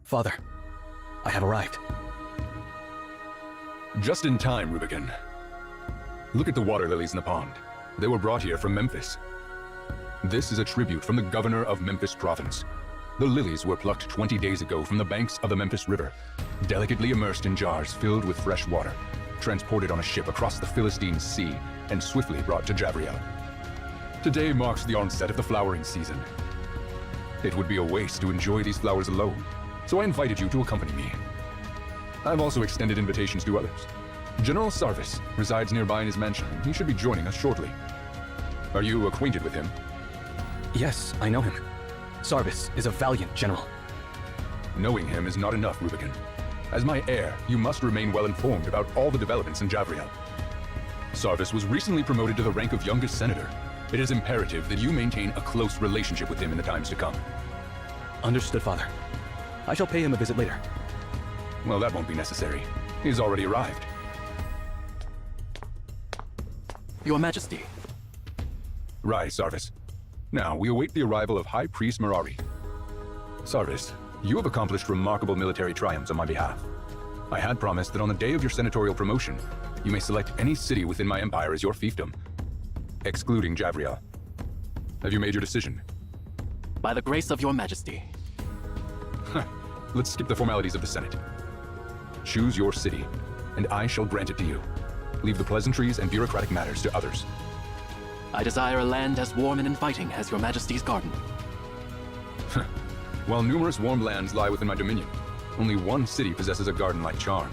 Father, I have arrived. Just in time, Rubicon. Look at the water lilies in the pond. They were brought here from Memphis. This is a tribute from the governor of Memphis province. The lilies were plucked 20 days ago from the banks of the Memphis River, delicately immersed in jars filled with fresh water, transported on a ship across the Philistine Sea, and swiftly brought to Javriel. Today marks the onset of the flowering season. It would be a waste to enjoy these flowers alone, so I invited you to accompany me. I've also extended invitations to others. General Sarvis resides nearby in his mansion. He should be joining us shortly. Are you acquainted with him? Yes, I know him. Sarvis is a valiant general. Knowing him is not enough, Rubicon. As my heir, you must remain well informed about all the developments in Javriel. Sarvis was recently promoted to the rank of youngest senator. It is imperative that you maintain a close relationship with him in the times to come. Understood, Father. I shall pay him a visit later. Well, that won't be necessary. He's already arrived. Your Majesty. Rise, Sarvis. Now, we await the arrival of High Priest Mirari. Sarvis, you have accomplished remarkable military triumphs on my behalf. I had promised that on the day of your senatorial promotion, you may select any city within my empire as your fiefdom, excluding Javriel. Have you made your decision? By the grace of your Majesty. Let's skip the formalities of the Senate. Choose your city, and I shall grant it to you. Leave the pleasantries and bureaucratic matters to others. I desire a land as warm and inviting as your Majesty's garden. While numerous warm lands lie within my dominion, only one city possesses a garden-like charm.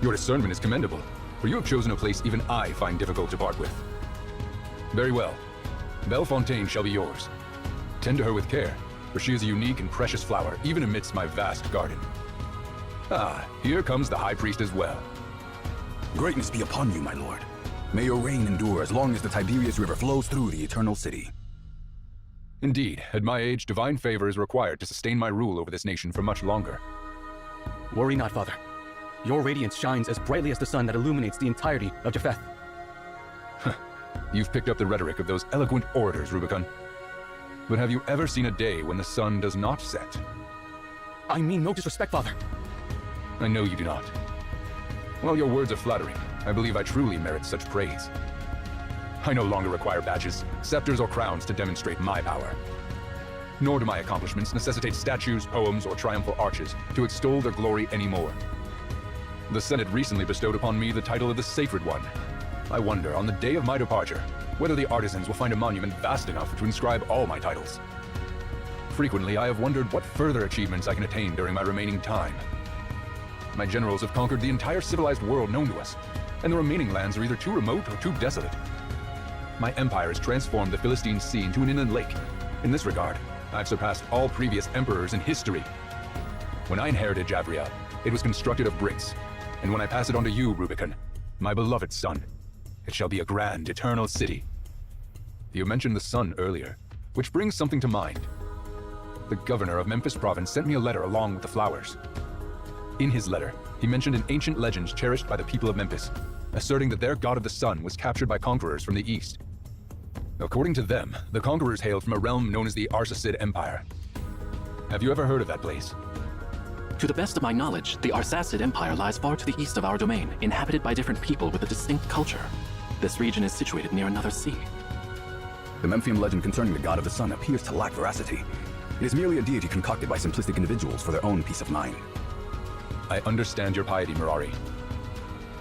Your discernment is commendable, for you have chosen a place even I find difficult to part with. Very well. Bellefontaine shall be yours. Tend to her with care, for she is a unique and precious flower, even amidst my vast garden. Ah, here comes the High Priest as well. Greatness be upon you, my lord. May your reign endure as long as the Tiberias River flows through the Eternal City. Indeed, at my age, divine favor is required to sustain my rule over this nation for much longer. Worry not, Father. Your radiance shines as brightly as the sun that illuminates the entirety of Japheth. You've picked up the rhetoric of those eloquent orators, Rubicon. But have you ever seen a day when the sun does not set? I mean no disrespect, Father. I know you do not. While your words are flattering, I believe I truly merit such praise. I no longer require badges, scepters, or crowns to demonstrate my power. Nor do my accomplishments necessitate statues, poems, or triumphal arches to extol their glory anymore. The Senate recently bestowed upon me the title of the Sacred One. I wonder, on the day of my departure, whether the artisans will find a monument vast enough to inscribe all my titles. Frequently, I have wondered what further achievements I can attain during my remaining time. My generals have conquered the entire civilized world known to us, and the remaining lands are either too remote or too desolate. My empire has transformed the Philistine Sea into an inland lake. In this regard, I've surpassed all previous emperors in history. When I inherited Javriel, it was constructed of bricks, and when I pass it on to you, Rubicon, my beloved son, it shall be a grand, eternal city. You mentioned the sun earlier, which brings something to mind. The governor of Memphis province sent me a letter along with the flowers. In his letter, he mentioned an ancient legend cherished by the people of Memphis, asserting that their god of the sun was captured by conquerors from the east. According to them, the conquerors hailed from a realm known as the Arsacid Empire. Have you ever heard of that place? To the best of my knowledge, the Arsacid Empire lies far to the east of our domain, inhabited by different people with a distinct culture. This region is situated near another sea. The Memphian legend concerning the god of the sun appears to lack veracity. It is merely a deity concocted by simplistic individuals for their own peace of mind. I understand your piety, Mirari.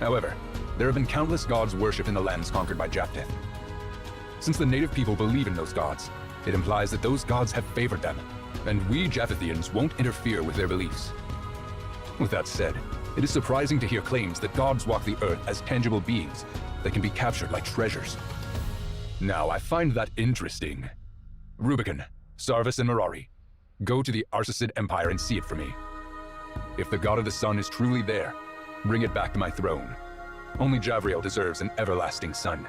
However, there have been countless gods worshipped in the lands conquered by Japheth. Since the native people believe in those gods, it implies that those gods have favored them, and we Japhethians won't interfere with their beliefs. With that said, it is surprising to hear claims that gods walk the earth as tangible beings that can be captured like treasures. Now, I find that interesting. Rubicon, Sarvis, and Mirari, go to the Arsacid Empire and see it for me. If the god of the sun is truly there, bring it back to my throne. Only Javriel deserves an everlasting sun.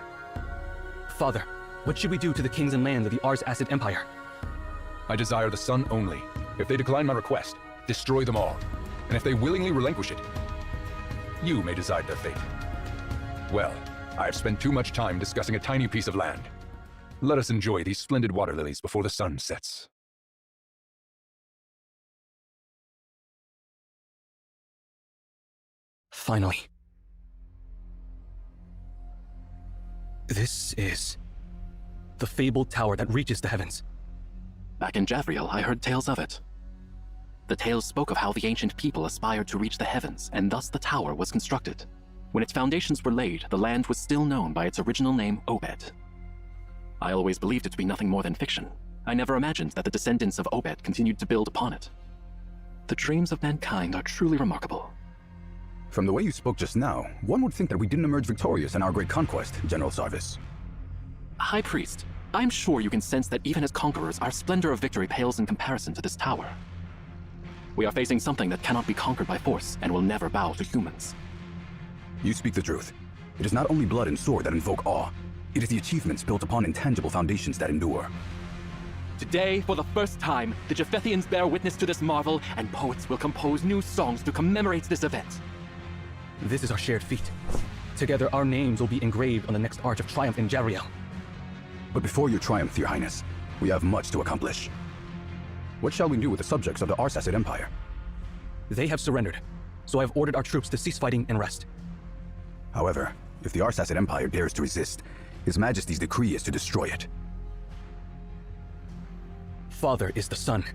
Father, what should we do to the kings and land of the Arsacid Empire? I desire the sun only. If they decline my request, destroy them all. And if they willingly relinquish it, you may decide their fate. Well, I have spent too much time discussing a tiny piece of land. Let us enjoy these splendid water lilies before the sun sets. Finally. This is the fabled tower that reaches the heavens. Back in Javriel, I heard tales of it. The tales spoke of how the ancient people aspired to reach the heavens, and thus the tower was constructed. When its foundations were laid, the land was still known by its original name, Obed. I always believed it to be nothing more than fiction. I never imagined that the descendants of Obed continued to build upon it. The dreams of mankind are truly remarkable. From the way you spoke just now, one would think that we didn't emerge victorious in our great conquest, General Sarvis. High Priest, I'm sure you can sense that even as conquerors, our splendor of victory pales in comparison to this tower. We are facing something that cannot be conquered by force and will never bow to humans. You speak the truth. It is not only blood and sword that invoke awe. It is the achievements built upon intangible foundations that endure. Today, for the first time, the Japhethians bear witness to this marvel, and poets will compose new songs to commemorate this event. This is our shared feat. Together, our names will be engraved on the next arch of triumph in Javriel. But before your triumph, Your Highness, we have much to accomplish. What shall we do with the subjects of the Arsacid Empire? They have surrendered, so I have ordered our troops to cease fighting and rest. However, if the Arsacid Empire dares to resist, His Majesty's decree is to destroy it. Father is the sun,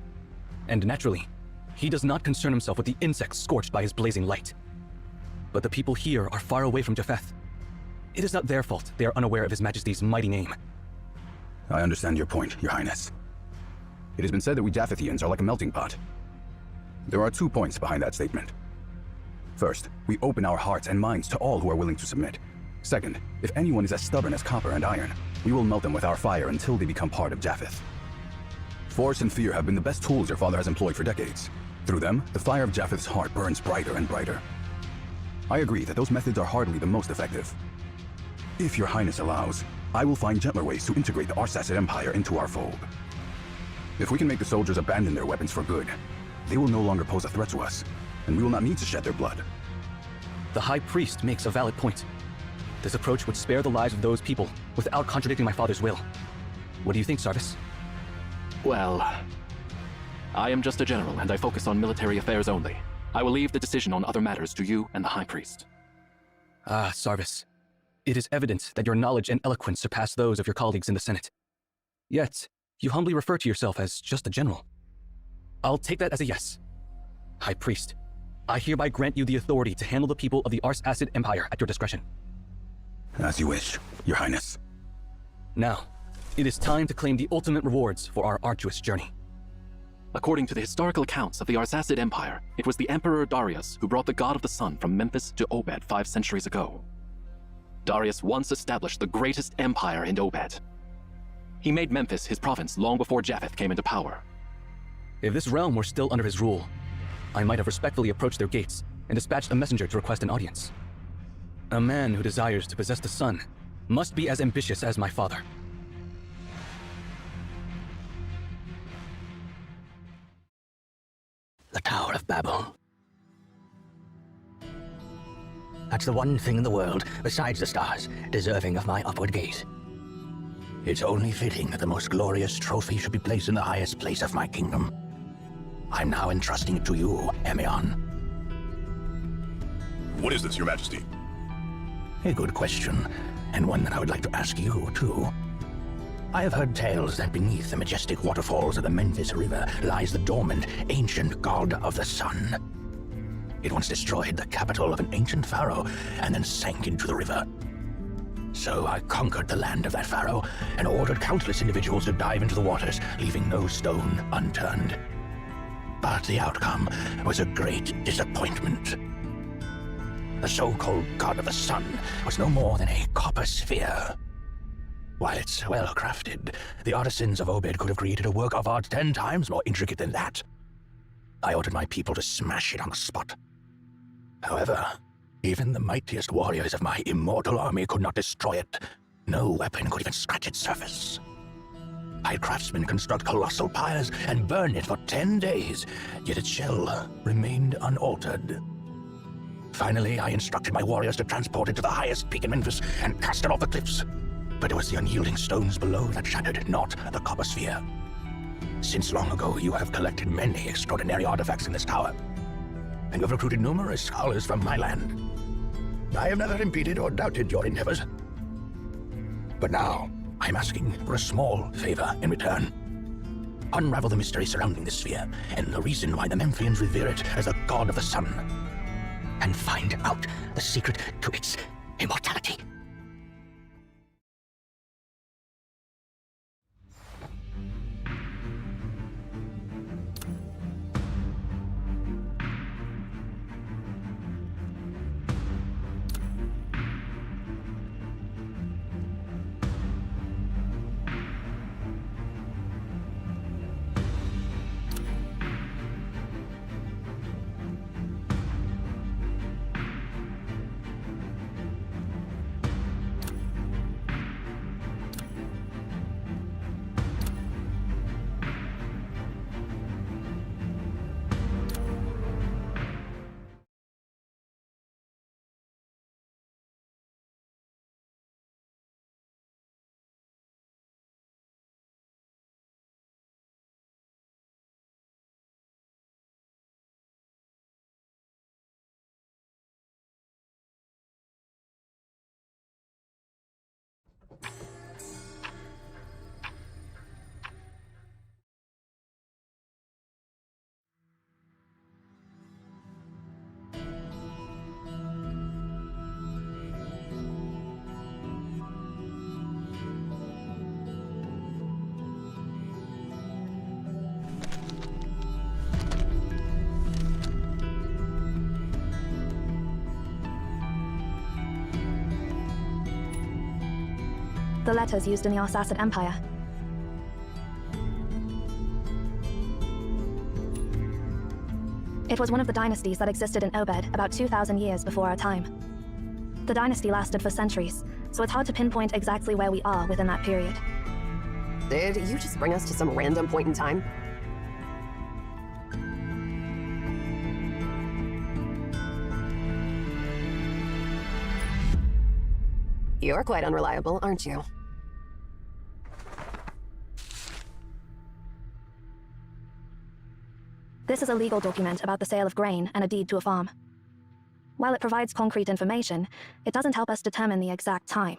and naturally, he does not concern himself with the insects scorched by his blazing light. But the people here are far away from Japheth. It is not their fault they are unaware of His Majesty's mighty name. I understand your point, Your Highness. It has been said that we Japhethians are like a melting pot. There are 2 points behind that statement. First, we open our hearts and minds to all who are willing to submit. Second, if anyone is as stubborn as copper and iron, we will melt them with our fire until they become part of Japheth. Force and fear have been the best tools your father has employed for decades. Through them, the fire of Japheth's heart burns brighter and brighter. I agree that those methods are hardly the most effective. If Your Highness allows, I will find gentler ways to integrate the Arsacid Empire into our fold. If we can make the soldiers abandon their weapons for good, they will no longer pose a threat to us, and we will not need to shed their blood. The High Priest makes a valid point. This approach would spare the lives of those people without contradicting my father's will. What do you think, Sarvis? Well, I am just a general, and I focus on military affairs only. I will leave the decision on other matters to you and the High Priest. Ah, Sarvis. It is evident that your knowledge and eloquence surpass those of your colleagues in the Senate. Yet, you humbly refer to yourself as just a general. I'll take that as a yes. High Priest, I hereby grant you the authority to handle the people of the Arsacid Empire at your discretion. As you wish, Your Highness. Now, it is time to claim the ultimate rewards for our arduous journey. According to the historical accounts of the Arsacid Empire, it was the Emperor Darius who brought the God of the Sun from Memphis to Obed 5 centuries ago. Darius once established the greatest empire in Obed. He made Memphis his province long before Japheth came into power. If this realm were still under his rule, I might have respectfully approached their gates and dispatched a messenger to request an audience. A man who desires to possess the sun must be as ambitious as my father. The Tower of Babel. That's the one thing in the world, besides the stars, deserving of my upward gaze. It's only fitting that the most glorious trophy should be placed in the highest place of my kingdom. I'm now entrusting it to you, Emion. What is this, Your Majesty? A good question, and one that I would like to ask you, too. I have heard tales that beneath the majestic waterfalls of the Memphis River lies the dormant, ancient god of the sun. It once destroyed the capital of an ancient pharaoh and then sank into the river. So I conquered the land of that pharaoh and ordered countless individuals to dive into the waters, leaving no stone unturned. But the outcome was a great disappointment. The so-called god of the sun was no more than a copper sphere. While it's well crafted, the artisans of Obed could have created a work of art 10 times more intricate than that. I ordered my people to smash it on the spot. However, even the mightiest warriors of my immortal army could not destroy it. No weapon could even scratch its surface. I had craftsmen construct colossal pyres and burn it for 10 days, yet its shell remained unaltered. Finally, I instructed my warriors to transport it to the highest peak in Memphis and cast it off the cliffs. But it was the unyielding stones below that shattered, not the copper sphere. Since long ago, you have collected many extraordinary artifacts in this tower, and you have recruited numerous scholars from my land. I have never impeded or doubted your endeavors. But now, I'm asking for a small favor in return. Unravel the mystery surrounding this sphere, and the reason why the Memphians revere it as the god of the sun. And find out the secret to its immortality. The letters used in the Arsacid Empire. It was one of the dynasties that existed in Obed about 2,000 years before our time. The dynasty lasted for centuries, so it's hard to pinpoint exactly where we are within that period. Did you just bring us to some random point in time? You're quite unreliable, aren't you? This is a legal document about the sale of grain and a deed to a farm. While it provides concrete information, it doesn't help us determine the exact time.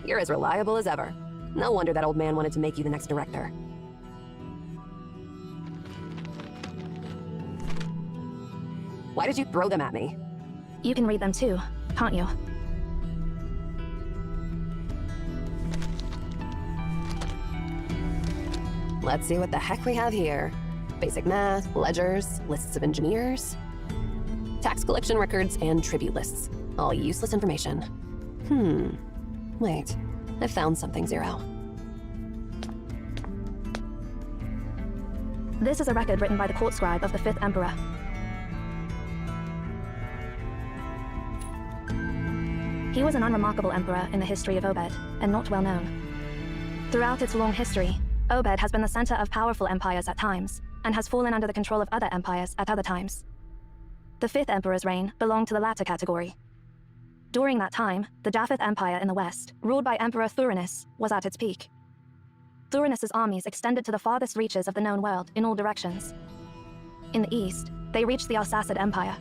You're as reliable as ever. No wonder that old man wanted to make you the next director. Why did you throw them at me? You can read them too, can't you? Let's see what the heck we have here. Basic math, ledgers, lists of engineers, tax collection records, and tribute lists. All useless information. Wait, I found something, Zero. This is a record written by the court scribe of the 5th Emperor. He was an unremarkable emperor in the history of Obed, and not well known. Throughout its long history, Obed has been the center of powerful empires at times, and has fallen under the control of other empires at other times. The 5th Emperor's reign belonged to the latter category. During that time, the Japheth Empire in the west, ruled by Emperor Thurinus, was at its peak. Thurinus' armies extended to the farthest reaches of the known world in all directions. In the east, they reached the Arsacid Empire.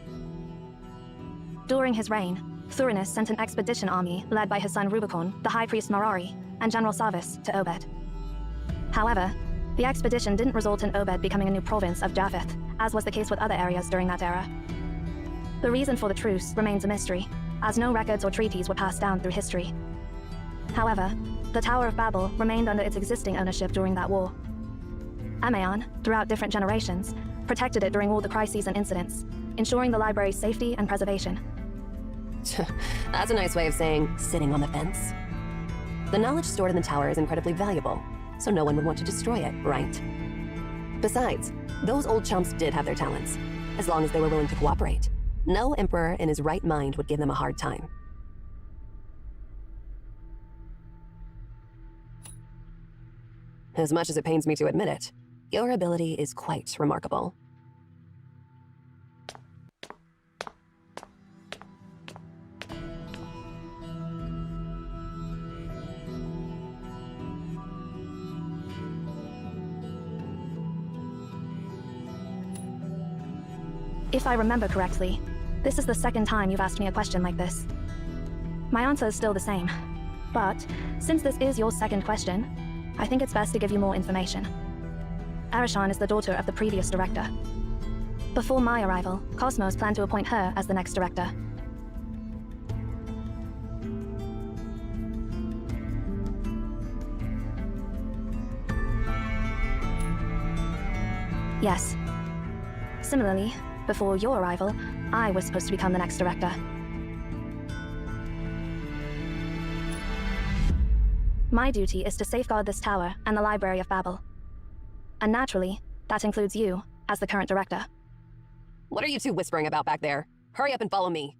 During his reign, Thurinus sent an expedition army led by his son Rubicon, the High Priest Marari, and General Sarvis to Obed. However, the expedition didn't result in Obed becoming a new province of Japheth, as was the case with other areas during that era. The reason for the truce remains a mystery, as no records or treaties were passed down through history. However, the Tower of Babel remained under its existing ownership during that war. Amaon, throughout different generations, protected it during all the crises and incidents, ensuring the library's safety and preservation. That's a nice way of saying sitting on the fence. The knowledge stored in the tower is incredibly valuable, so no one would want to destroy it, right? Besides, those old chumps did have their talents, as long as they were willing to cooperate. No emperor in his right mind would give them a hard time. As much as it pains me to admit it, your ability is quite remarkable. If I remember correctly, This is the second time you've asked me a question like this. My answer is still the same. But, since this is your second question, I think it's best to give you more information. Arishan is the daughter of the previous director. Before my arrival, Cosmos planned to appoint her as the next director. Yes. Similarly, before your arrival, I was supposed to become the next director. My duty is to safeguard this tower and the Library of Babel. And naturally, that includes you, as the current director. What are you two whispering about back there? Hurry up and follow me.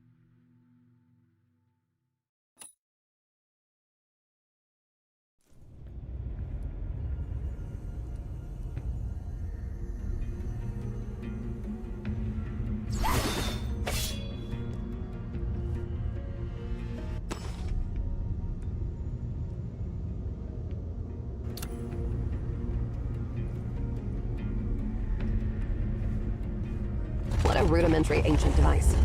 What a rudimentary ancient device.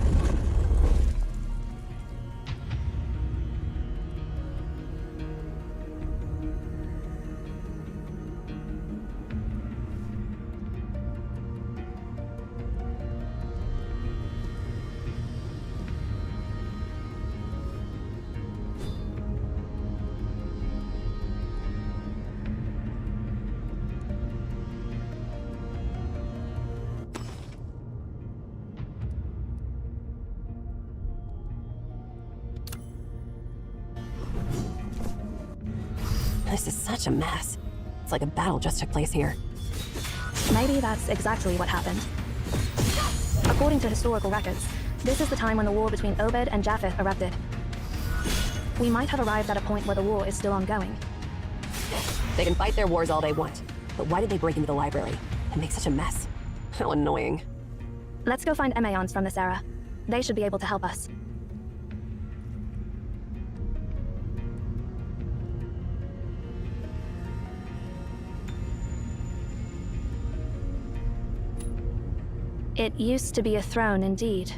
This is such a mess. It's like a battle just took place here. Maybe that's exactly what happened. According to historical records, this is the time when the war between Obed and Japheth erupted. We might have arrived at a point where the war is still ongoing. They can fight their wars all they want, but why did they break into the library and make such a mess? How annoying. Let's go find Emaons from this era. They should be able to help us. It used to be a throne indeed.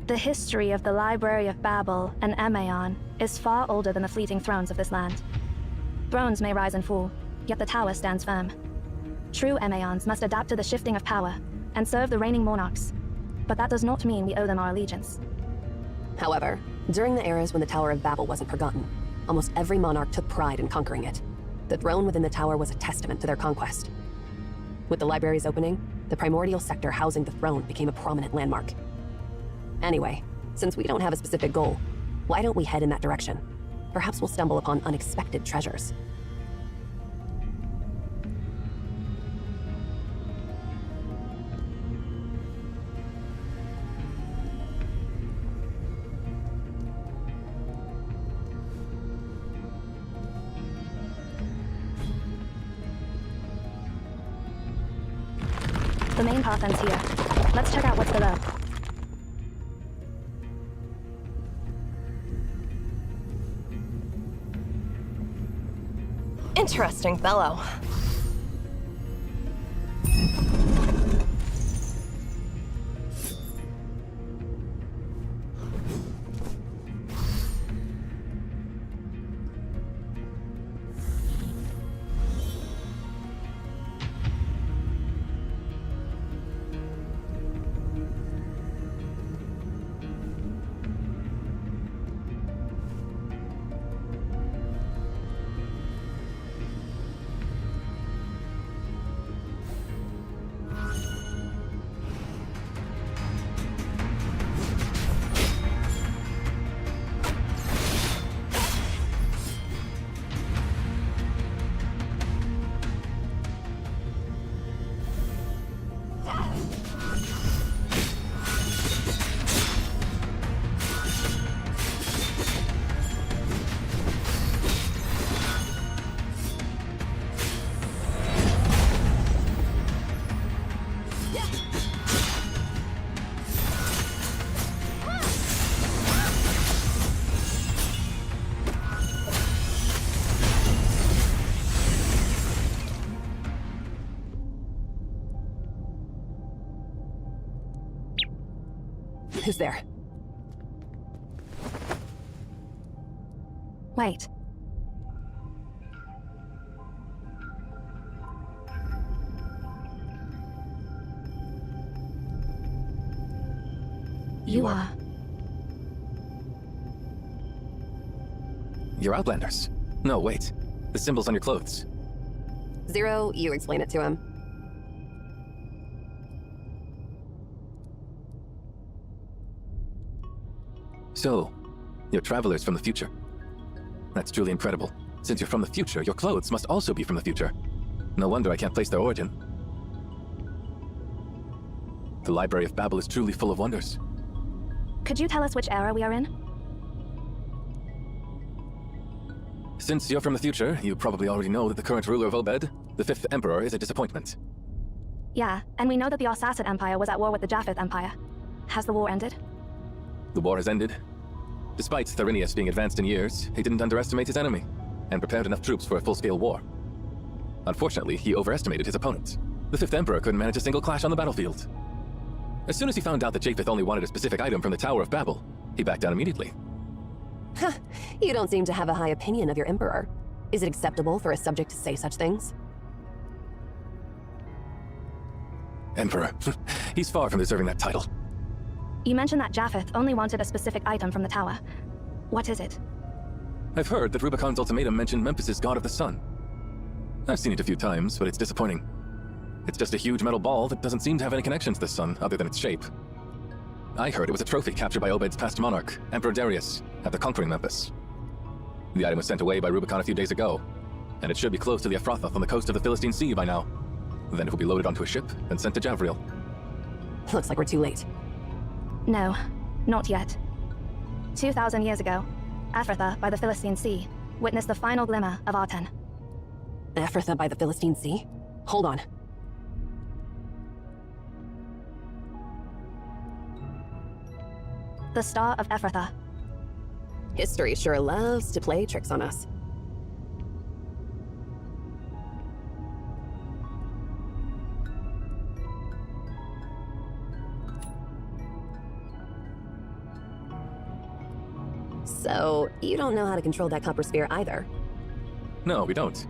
The history of the Library of Babel and Emaon is far older than the fleeting thrones of this land. Thrones may rise and fall, yet the tower stands firm. True Emaons must adapt to the shifting of power and serve the reigning monarchs, but that does not mean we owe them our allegiance. However, during the eras when the Tower of Babel wasn't forgotten, almost every monarch took pride in conquering it. The throne within the tower was a testament to their conquest. With the library's opening, the primordial sector housing the throne became a prominent landmark. Anyway, since we don't have a specific goal, why don't we head in that direction? Perhaps we'll stumble upon unexpected treasures. The main path ends here. Let's check out what's below. Interesting fellow. Who's there? Wait. You are. You're Outlanders. No, wait. The symbol's on your clothes. Zero, you explain it to him. So, you're travelers from the future. That's truly incredible. Since you're from the future, your clothes must also be from the future. No wonder I can't place their origin. The Library of Babel is truly full of wonders. Could you tell us which era we are in? Since you're from the future, you probably already know that the current ruler of Obed, the 5th Emperor, is a disappointment. Yeah, and we know that the Arsacid Empire was at war with the Japheth Empire. Has the war ended? The war has ended. Despite Tharinius being advanced in years, he didn't underestimate his enemy, and prepared enough troops for a full-scale war. Unfortunately, he overestimated his opponent. The 5th Emperor couldn't manage a single clash on the battlefield. As soon as he found out that Japheth only wanted a specific item from the Tower of Babel, he backed down immediately. Huh, you don't seem to have a high opinion of your Emperor. Is it acceptable for a subject to say such things? Emperor. He's far from deserving that title. You mentioned that Japheth only wanted a specific item from the tower. What is it? I've heard that Rubicon's ultimatum mentioned Memphis's god of the sun. I've seen it a few times, but it's disappointing. It's just a huge metal ball that doesn't seem to have any connection to the sun other than its shape. I heard it was a trophy captured by Obed's past monarch, Emperor Darius, after conquering Memphis. The item was sent away by Rubicon a few days ago, and it should be close to the Ephrathah on the coast of the Philistine Sea by now. Then it will be loaded onto a ship and sent to Javriel. Looks like we're too late. No, not yet. 2,000 years ago, Ephrathah by the Philistine Sea witnessed the final glimmer of Arten. Ephrathah by the Philistine Sea? Hold on. The Star of Ephrathah. History sure loves to play tricks on us. So, you don't know how to control that copper sphere either. No, we don't.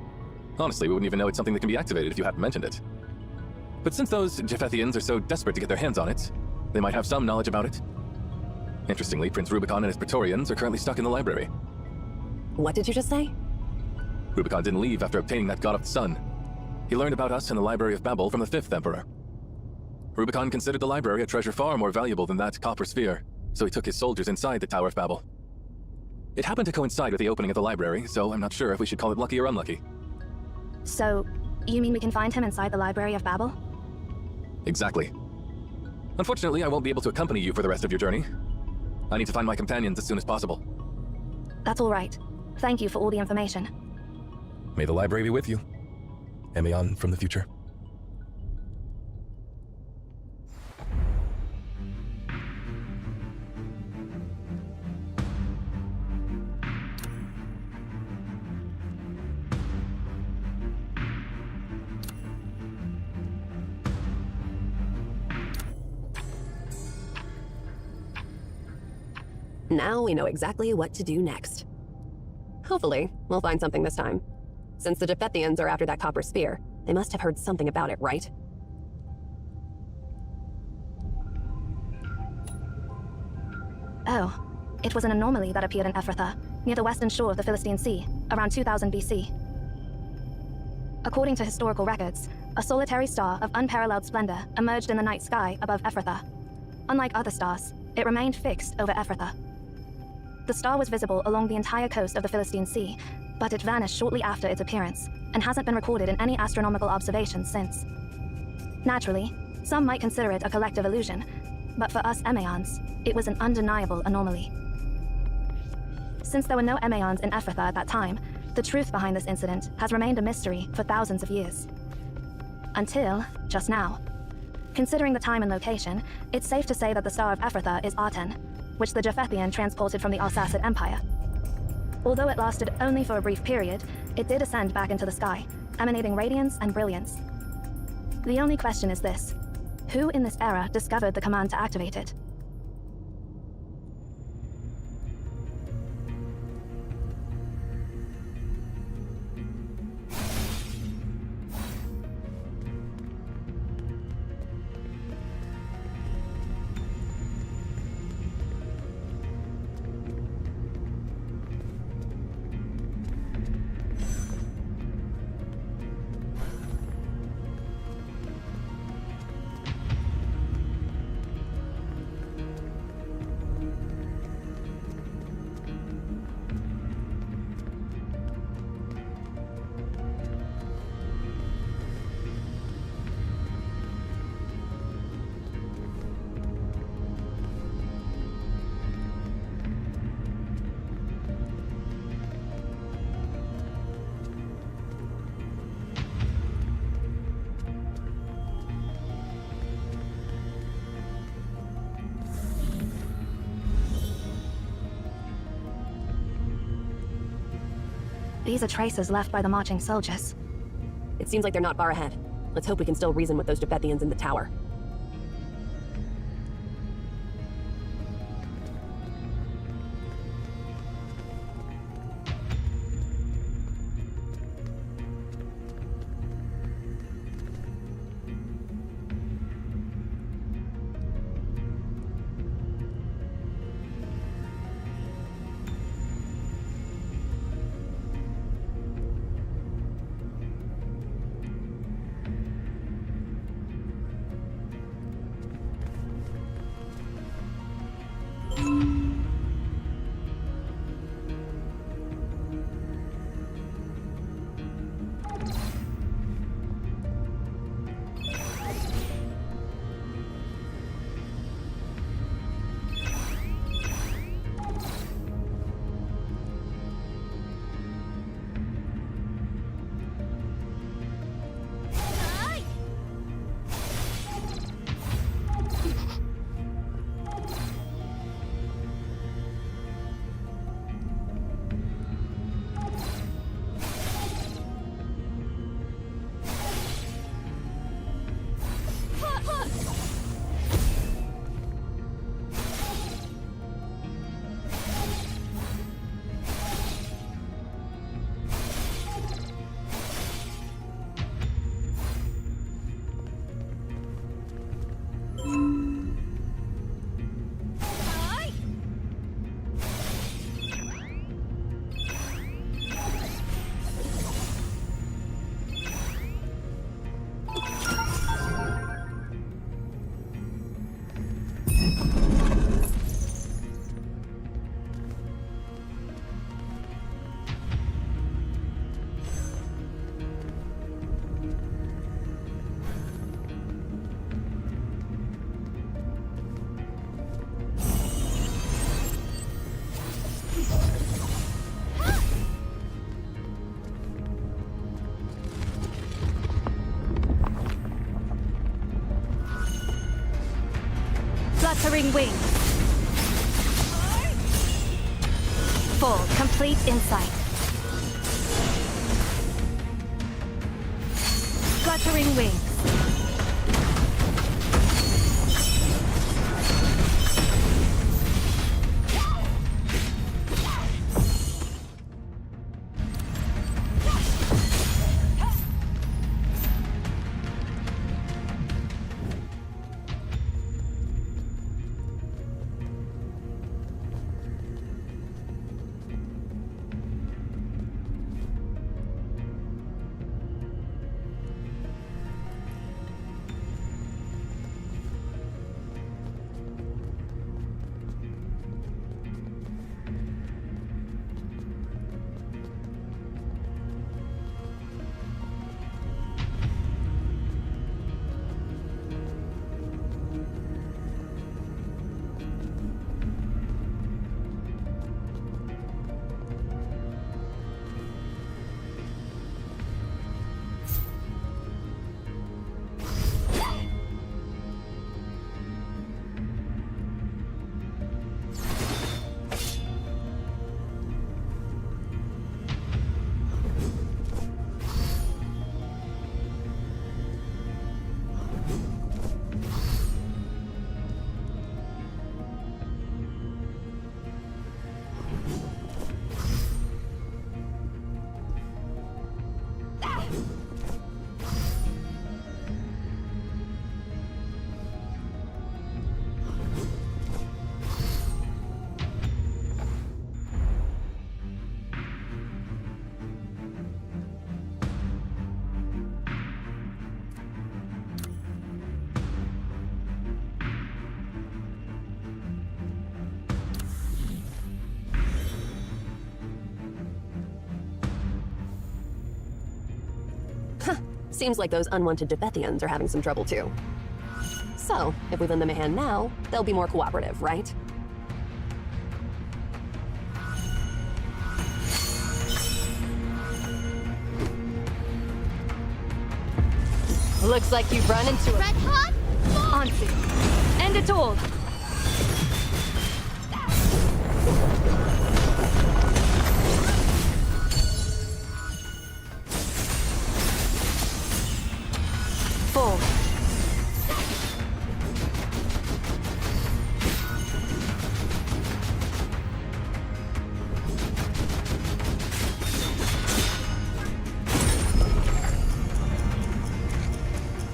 Honestly, we wouldn't even know it's something that can be activated if you hadn't mentioned it. But since those Japhethians are so desperate to get their hands on it, they might have some knowledge about it. Interestingly, Prince Rubicon and his Praetorians are currently stuck in the library. What did you just say? Rubicon didn't leave after obtaining that god of the sun. He learned about us in the Library of Babel from the 5th Emperor. Rubicon considered the library a treasure far more valuable than that copper sphere, so he took his soldiers inside the Tower of Babel. It happened to coincide with the opening of the library, so I'm not sure if we should call it lucky or unlucky. So, you mean we can find him inside the Library of Babel? Exactly. Unfortunately, I won't be able to accompany you for the rest of your journey. I need to find my companions as soon as possible. That's all right. Thank you for all the information. May the library be with you. Emeon from the future. Now we know exactly what to do next. Hopefully, we'll find something this time. Since the Japhethians are after that copper sphere, they must have heard something about it, right? Oh, it was an anomaly that appeared in Ephrathah, near the western shore of the Philistine Sea, around 2000 BC. According to historical records, a solitary star of unparalleled splendor emerged in the night sky above Ephrathah. Unlike other stars, it remained fixed over Ephrathah. The star was visible along the entire coast of the Philistine Sea, but it vanished shortly after its appearance, and hasn't been recorded in any astronomical observations since. Naturally, some might consider it a collective illusion, but for us Emeons, it was an undeniable anomaly. Since there were no Emeons in Ephrathah at that time, the truth behind this incident has remained a mystery for thousands of years. Until just now. Considering the time and location, it's safe to say that the Star of Ephrathah is Arten, which the Japhethian transported from the Arsacid Empire. Although it lasted only for a brief period, it did ascend back into the sky, emanating radiance and brilliance. The only question is this: who in this era discovered the command to activate it? These are traces left by the marching soldiers. It seems like they're not far ahead. Let's hope we can still reason with those Debethians in the tower. Wuthering wings. Full, complete insight. Fluttering wings. Seems like those unwanted Debethians are having some trouble too. So, if we lend them a hand now, they'll be more cooperative, right? Looks like you've run into a Red hot! Onto. End it all.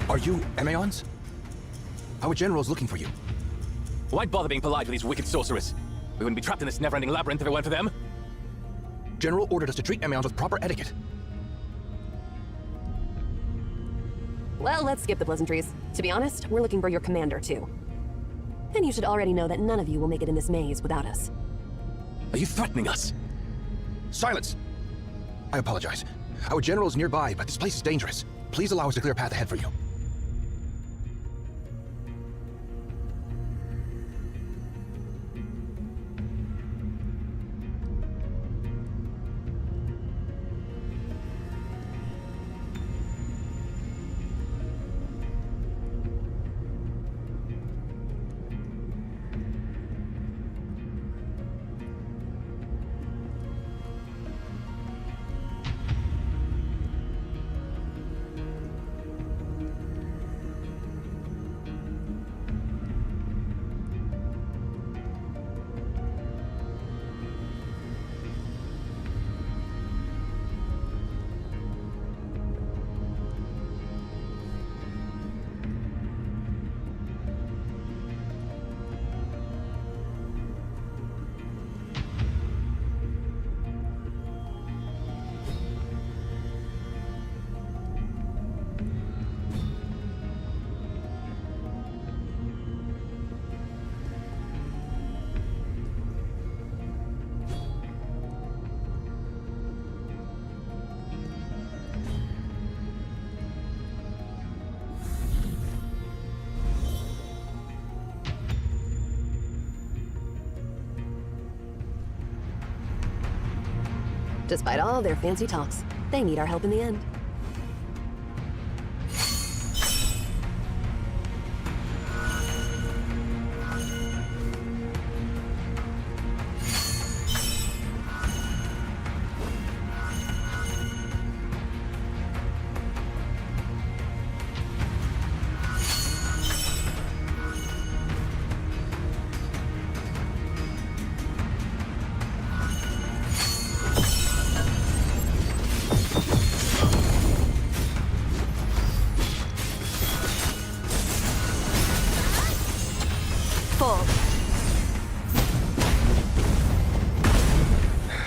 Are you Emaons? Our general is looking for you. Why bother being polite with these wicked sorcerers? We wouldn't be trapped in this never-ending labyrinth if it weren't for them. General ordered us to treat Emaons with proper etiquette. Well, let's skip the pleasantries. To be honest, we're looking for your commander, too. And you should already know that none of you will make it in this maze without us. Are you threatening us? Silence! I apologize. Our general is nearby, but this place is dangerous. Please allow us to clear a path ahead for you. Despite all their fancy talks, they need our help in the end.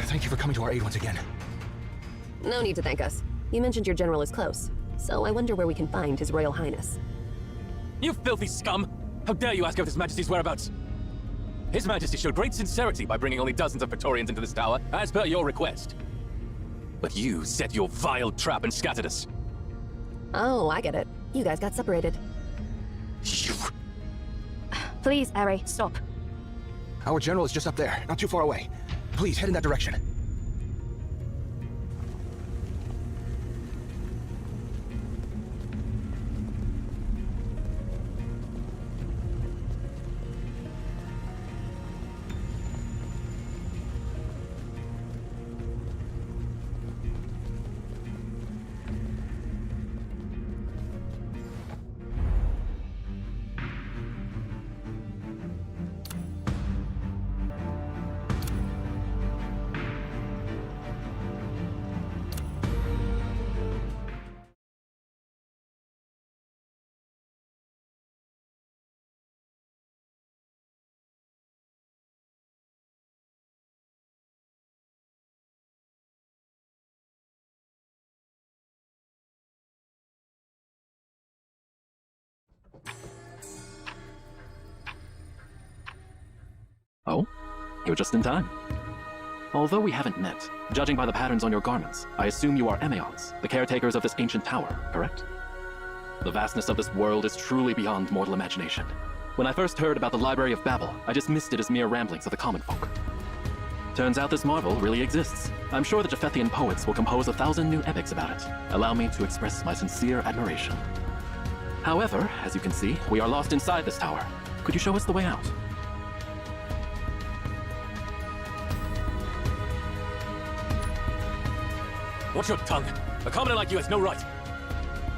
Thank you for coming to our aid once again. No need to thank us. You mentioned your general is close, so I wonder where we can find His Royal Highness. You filthy scum! How dare you ask of His Majesty's whereabouts? His Majesty showed great sincerity by bringing only dozens of Praetorians into this tower, as per your request. But you set your vile trap and scattered us. Oh, I get it. You guys got separated. You... Please, Eri, stop. Our general is just up there, not too far away. Please, head in that direction. Oh? You're just in time. Although we haven't met, judging by the patterns on your garments, I assume you are Emaons, the caretakers of this ancient tower, correct? The vastness of this world is truly beyond mortal imagination. When I first heard about the Library of Babel, I dismissed it as mere ramblings of the common folk. Turns out this marvel really exists. I'm sure the Japhethian poets will compose 1,000 new epics about it. Allow me to express my sincere admiration. However, as you can see, we are lost inside this tower. Could you show us the way out? Watch your tongue. A commoner like you has no right.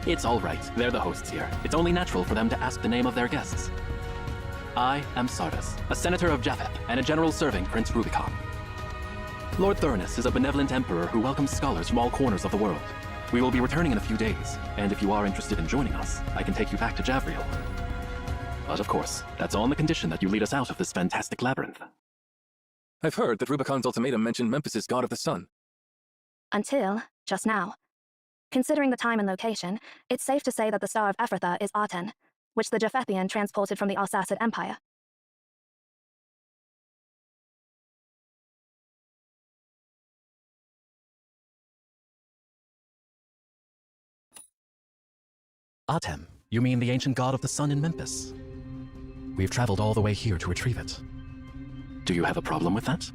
It's all right. They're the hosts here. It's only natural for them to ask the name of their guests. I am Sardis, a senator of Japheth and a general serving Prince Rubicon. Lord Thurnus is a benevolent emperor who welcomes scholars from all corners of the world. We will be returning in a few days, and if you are interested in joining us, I can take you back to Javriel. But of course, that's on the condition that you lead us out of this fantastic labyrinth. I've heard that Rubicon's ultimatum mentioned Memphis's god of the sun. Until just now. Considering the time and location, it's safe to say that the Star of Ephrathah is Aten, which the Japhethian transported from the Arsacid Empire. Atem, you mean the ancient god of the sun in Memphis? We've traveled all the way here to retrieve it. Do you have a problem with that?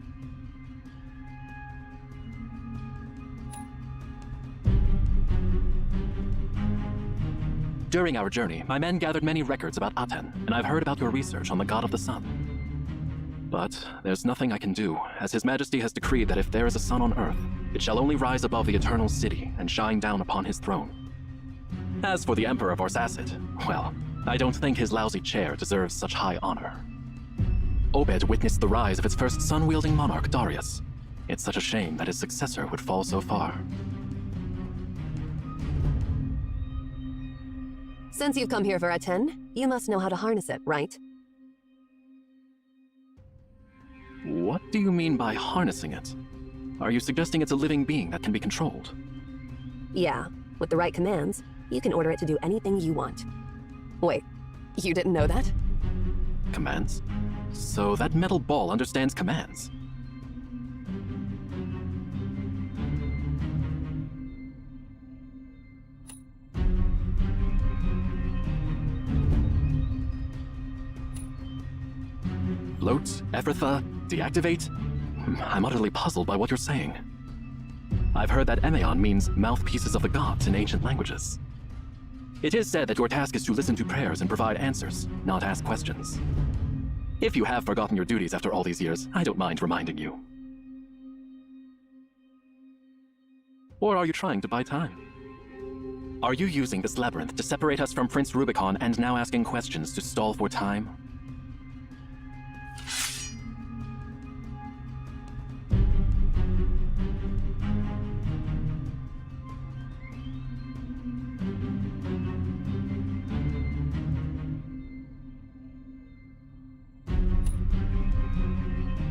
During our journey, my men gathered many records about Aten, and I've heard about your research on the god of the sun. But there's nothing I can do, as His Majesty has decreed that if there is a sun on Earth, it shall only rise above the eternal city and shine down upon his throne. As for the Emperor of Arsacid, well, I don't think his lousy chair deserves such high honor. Obed witnessed the rise of its first sun-wielding monarch, Darius. It's such a shame that his successor would fall so far. Since you've come here for Aten, you must know how to harness it, right? What do you mean by harnessing it? Are you suggesting it's a living being that can be controlled? Yeah, with the right commands, you can order it to do anything you want. Wait, you didn't know that? Commands? So that metal ball understands commands. Float, Ephrathah, deactivate? I'm utterly puzzled by what you're saying. I've heard that Emeon means mouthpieces of the gods in ancient languages. It is said that your task is to listen to prayers and provide answers, not ask questions. If you have forgotten your duties after all these years, I don't mind reminding you. Or are you trying to buy time? Are you using this labyrinth to separate us from Prince Rubicon and now asking questions to stall for time?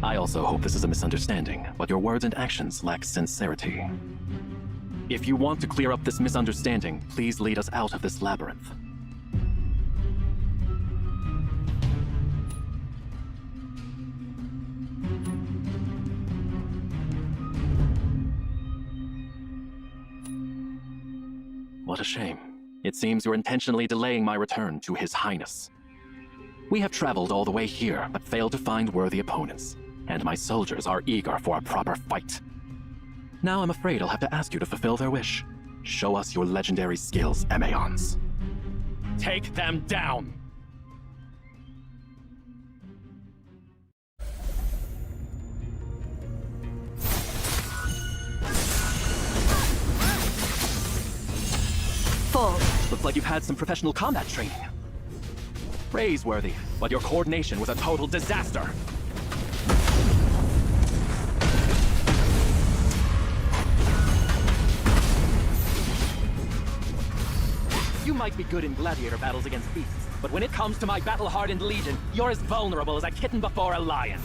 I also hope this is a misunderstanding, but your words and actions lack sincerity. If you want to clear up this misunderstanding, please lead us out of this labyrinth. What a shame. It seems you're intentionally delaying my return to His Highness. We have traveled all the way here, but failed to find worthy opponents. And my soldiers are eager for a proper fight. Now I'm afraid I'll have to ask you to fulfill their wish. Show us your legendary skills, Emeons. Take them down! Fall. Looks like you've had some professional combat training. Praiseworthy, but your coordination was a total disaster. You might be good in gladiator battles against beasts, but when it comes to my battle-hardened legion, you're as vulnerable as a kitten before a lion.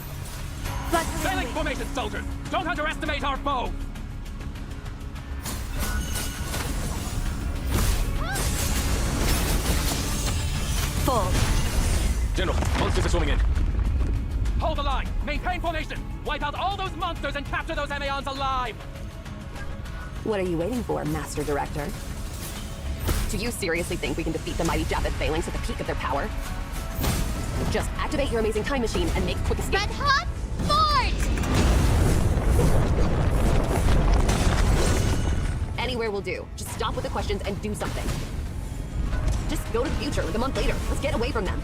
Sailing formation, soldiers! Don't underestimate our foe! Fall. General, monsters are swimming in. Hold the line! Maintain formation! Wipe out all those monsters and capture those Emeons alive! What are you waiting for, Master Director? Do you seriously think we can defeat the mighty Japhet phalanx at the peak of their power? Just activate your amazing time machine and make a quick escape. Red Hot Fort! Anywhere will do. Just stop with the questions and do something. Just go to the future like a month later. Let's get away from them.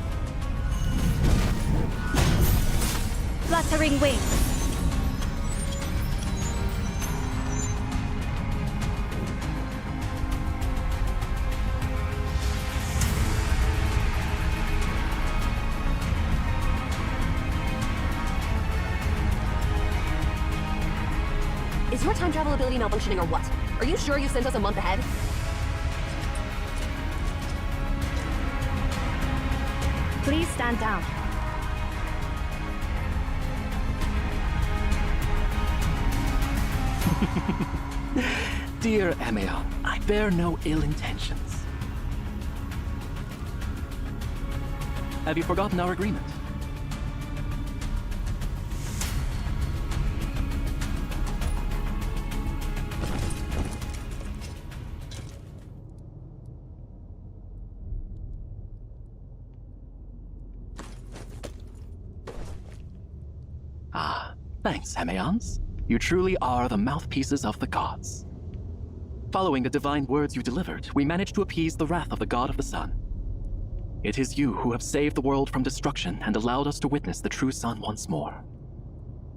Fluttering wings. Is your time travel ability malfunctioning or what? Are you sure you sent us a month ahead? Please stand down. Dear Ameon, I bear no ill intentions. Have you forgotten our agreement? Ah, thanks, Ameons. You truly are the mouthpieces of the gods. Following the divine words you delivered, we managed to appease the wrath of the god of the sun. It is you who have saved the world from destruction and allowed us to witness the true sun once more.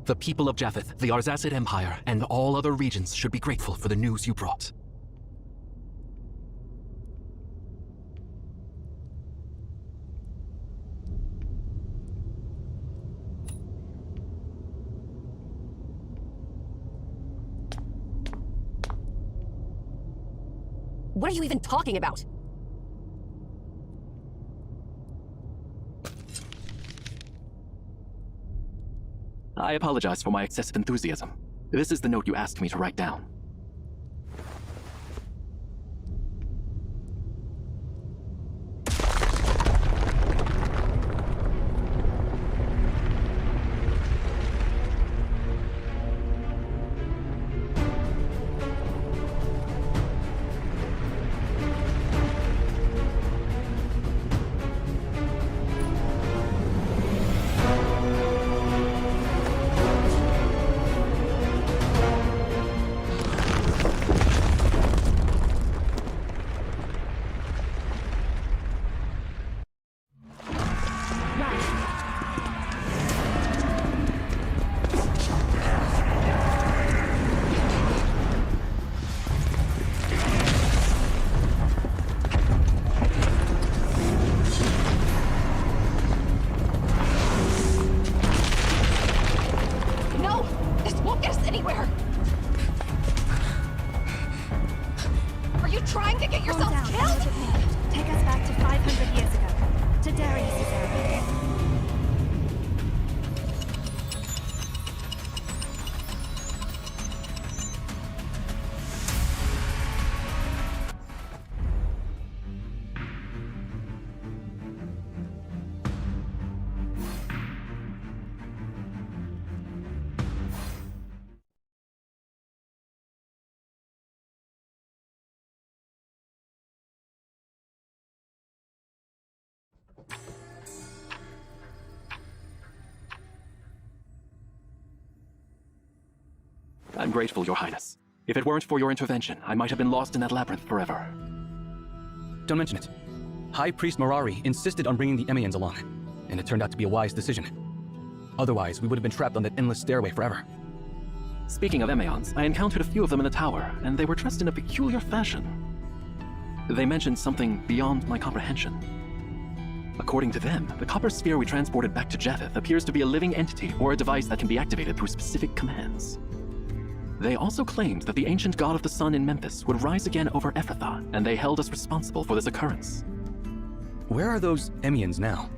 The people of Japheth, the Arzacid Empire, and all other regions should be grateful for the news you brought. What are you even talking about? I apologize for my excessive enthusiasm. This is the note you asked me to write down. I'm grateful, Your Highness. If it weren't for your intervention, I might have been lost in that labyrinth forever. Don't mention it. High Priest Mirari insisted on bringing the Emians along, and it turned out to be a wise decision. Otherwise, we would have been trapped on that endless stairway forever. Speaking of Emions, I encountered a few of them in the tower, and they were dressed in a peculiar fashion. They mentioned something beyond my comprehension. According to them, the copper sphere we transported back to Japheth appears to be a living entity or a device that can be activated through specific commands. They also claimed that the ancient god of the sun in Memphis would rise again over Ephrathah, and they held us responsible for this occurrence. Where are those Emians now?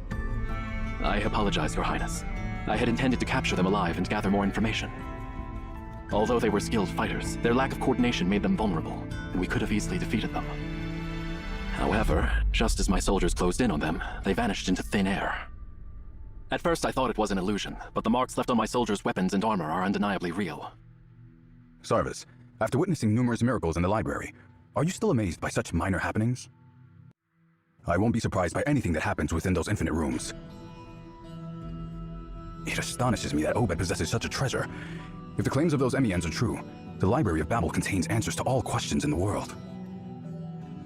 I apologize, Your Highness. I had intended to capture them alive and gather more information. Although they were skilled fighters, their lack of coordination made them vulnerable, and we could have easily defeated them. However, just as my soldiers closed in on them, they vanished into thin air. At first I thought it was an illusion, but the marks left on my soldiers' weapons and armor are undeniably real. Sarvis, after witnessing numerous miracles in the library, are you still amazed by such minor happenings? I won't be surprised by anything that happens within those infinite rooms. It astonishes me that Obed possesses such a treasure. If the claims of those Emians are true, the Library of Babel contains answers to all questions in the world.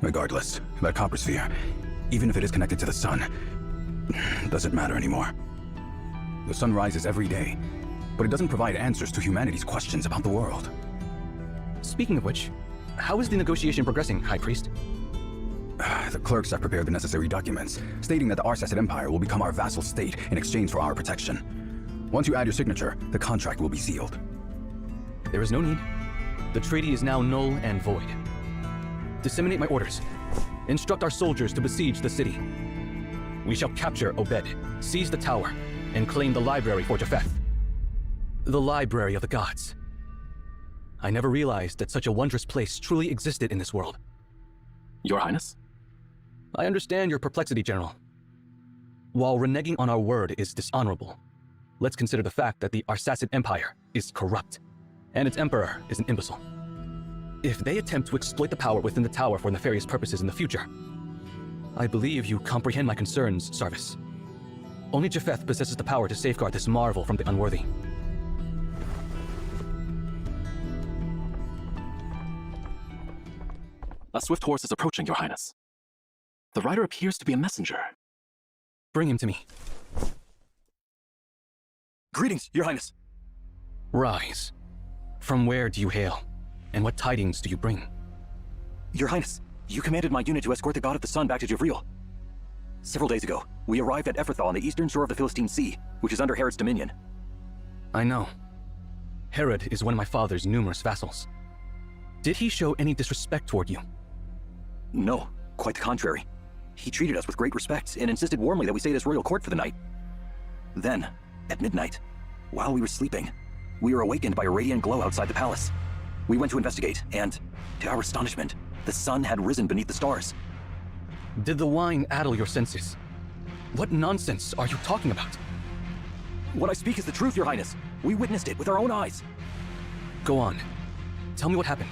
Regardless, that copper sphere, even if it is connected to the sun, doesn't matter anymore. The sun rises every day, but it doesn't provide answers to humanity's questions about the world. Speaking of which, how is the negotiation progressing, High Priest? The clerks have prepared the necessary documents, stating that the Arzacid Empire will become our vassal state in exchange for our protection. Once you add your signature, the contract will be sealed. There is no need. The treaty is now null and void. Disseminate my orders. Instruct our soldiers to besiege the city. We shall capture Obed, seize the tower, and claim the library for Japheth. The library of the gods. I never realized that such a wondrous place truly existed in this world. Your Highness? I understand your perplexity, General. While reneging on our word is dishonorable, let's consider the fact that the Arsacid Empire is corrupt, and its emperor is an imbecile. If they attempt to exploit the power within the tower for nefarious purposes in the future, I believe you comprehend my concerns, Sarvis. Only Japheth possesses the power to safeguard this marvel from the unworthy. A swift horse is approaching, Your Highness. The rider appears to be a messenger. Bring him to me. Greetings, Your Highness. Rise. From where do you hail? And what tidings do you bring? Your Highness, you commanded my unit to escort the God of the Sun back to Javriel. Several days ago, we arrived at Ephrathah on the eastern shore of the Philistine Sea, which is under Herod's dominion. I know. Herod is one of my father's numerous vassals. Did he show any disrespect toward you? No, quite the contrary. He treated us with great respect and insisted warmly that we stay at his royal court for the night. Then, at midnight, while we were sleeping, we were awakened by a radiant glow outside the palace. We went to investigate, and, to our astonishment, the sun had risen beneath the stars. Did the wine addle your senses? What nonsense are you talking about? What I speak is the truth, Your Highness. We witnessed it with our own eyes. Go on. Tell me what happened.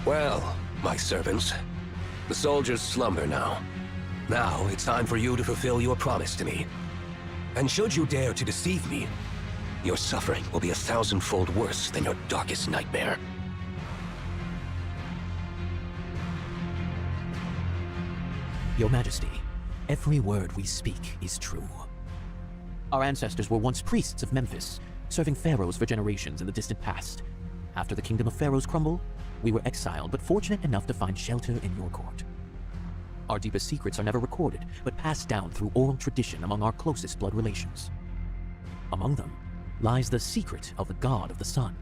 Well, my servants, the soldiers slumber now. Now it's time for you to fulfill your promise to me. And should you dare to deceive me, your suffering will be 1,000-fold worse than your darkest nightmare. Your Majesty, every word we speak is true. Our ancestors were once priests of Memphis, serving pharaohs for generations in the distant past. After the kingdom of pharaohs crumbled, we were exiled but fortunate enough to find shelter in your court. Our deepest secrets are never recorded, but passed down through oral tradition among our closest blood relations. Among them lies the secret of the God of the Sun.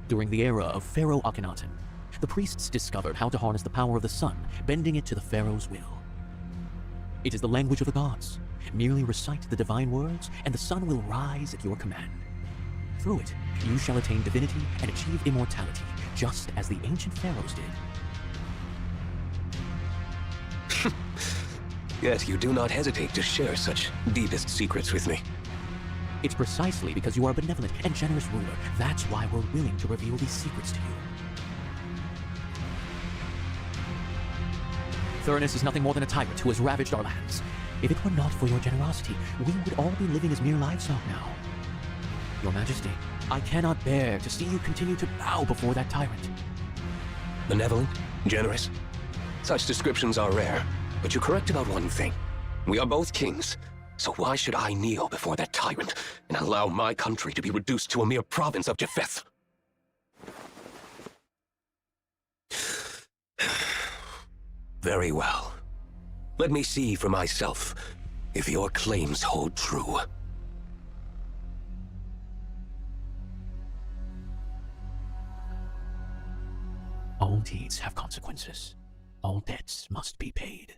During the era of Pharaoh Akhenaten, the priests discovered how to harness the power of the sun, bending it to the pharaoh's will. It is the language of the gods. Merely recite the divine words, and the sun will rise at your command. Through it, you shall attain divinity and achieve immortality, just as the ancient pharaohs did. Yet you do not hesitate to share such deepest secrets with me. It's precisely because you are a benevolent and generous ruler. That's why we're willing to reveal these secrets to you. Thurnus is nothing more than a tyrant who has ravaged our lands. If it were not for your generosity, we would all be living as mere livestock now. Your Majesty, I cannot bear to see you continue to bow before that tyrant. Benevolent? Generous? Such descriptions are rare, but you're correct about one thing. We are both kings, so why should I kneel before that tyrant and allow my country to be reduced to a mere province of Japheth? Very well. Let me see for myself if your claims hold true. All deeds have consequences. All debts must be paid.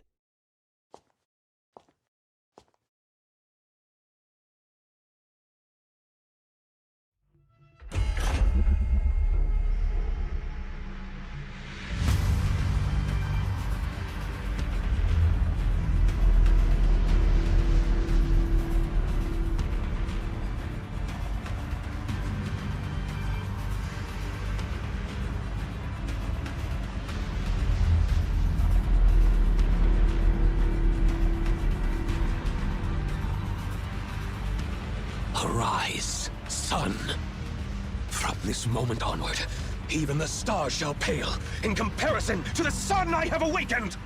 Arise, sun. From this moment onward, even the stars shall pale in comparison to the sun I have awakened!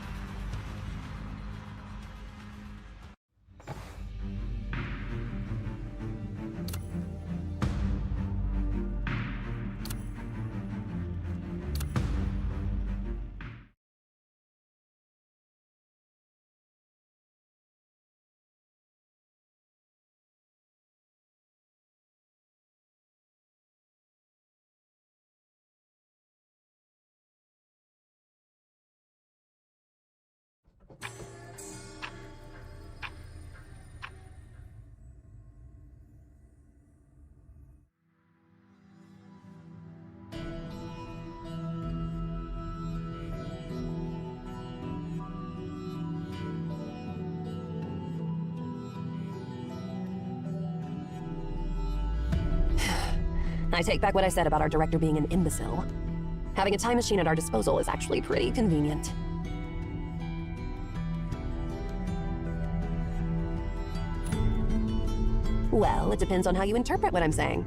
I take back what I said about our director being an imbecile. Having a time machine at our disposal is actually pretty convenient. Well, it depends on how you interpret what I'm saying.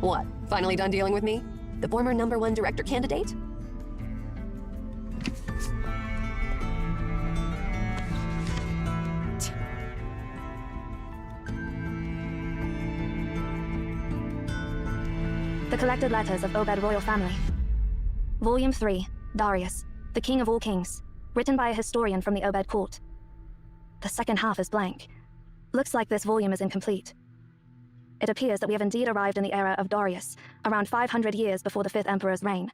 What, finally done dealing with me? The former #1 director candidate? The collected letters of Obed royal family. Volume 3, Darius, the king of all kings, written by a historian from the Obed court. The second half is blank. Looks like this volume is incomplete. It appears that we have indeed arrived in the era of Darius, around 500 years before the 5th emperor's reign.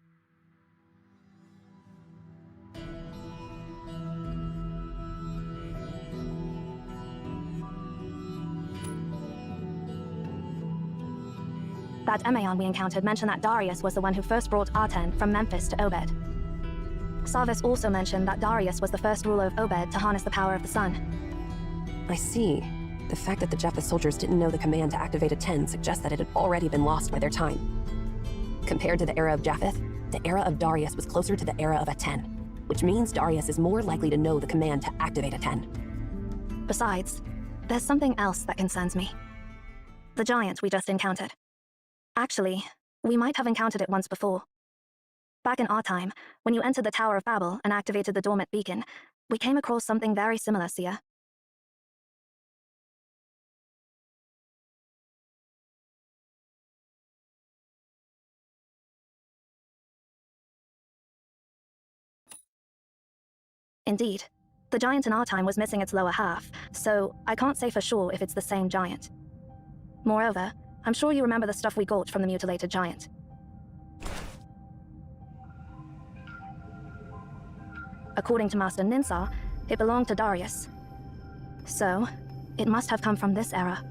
That Emaon we encountered mentioned that Darius was the one who first brought Arten from Memphis to Obed. Sarvis also mentioned that Darius was the first ruler of Obed to harness the power of the sun. I see. The fact that the Japheth soldiers didn't know the command to activate a 10 suggests that it had already been lost by their time. Compared to the era of Japheth, the era of Darius was closer to the era of a 10, which means Darius is more likely to know the command to activate a 10. Besides, there's something else that concerns me. The giant we just encountered. Actually, we might have encountered it once before. Back in our time, when you entered the Tower of Babel and activated the dormant beacon, we came across something very similar, Sia. Indeed, the giant in our time was missing its lower half, so I can't say for sure if it's the same giant. Moreover, I'm sure you remember the stuff we got from the mutilated giant. According to Master Ninsar, it belonged to Darius. So, it must have come from this era.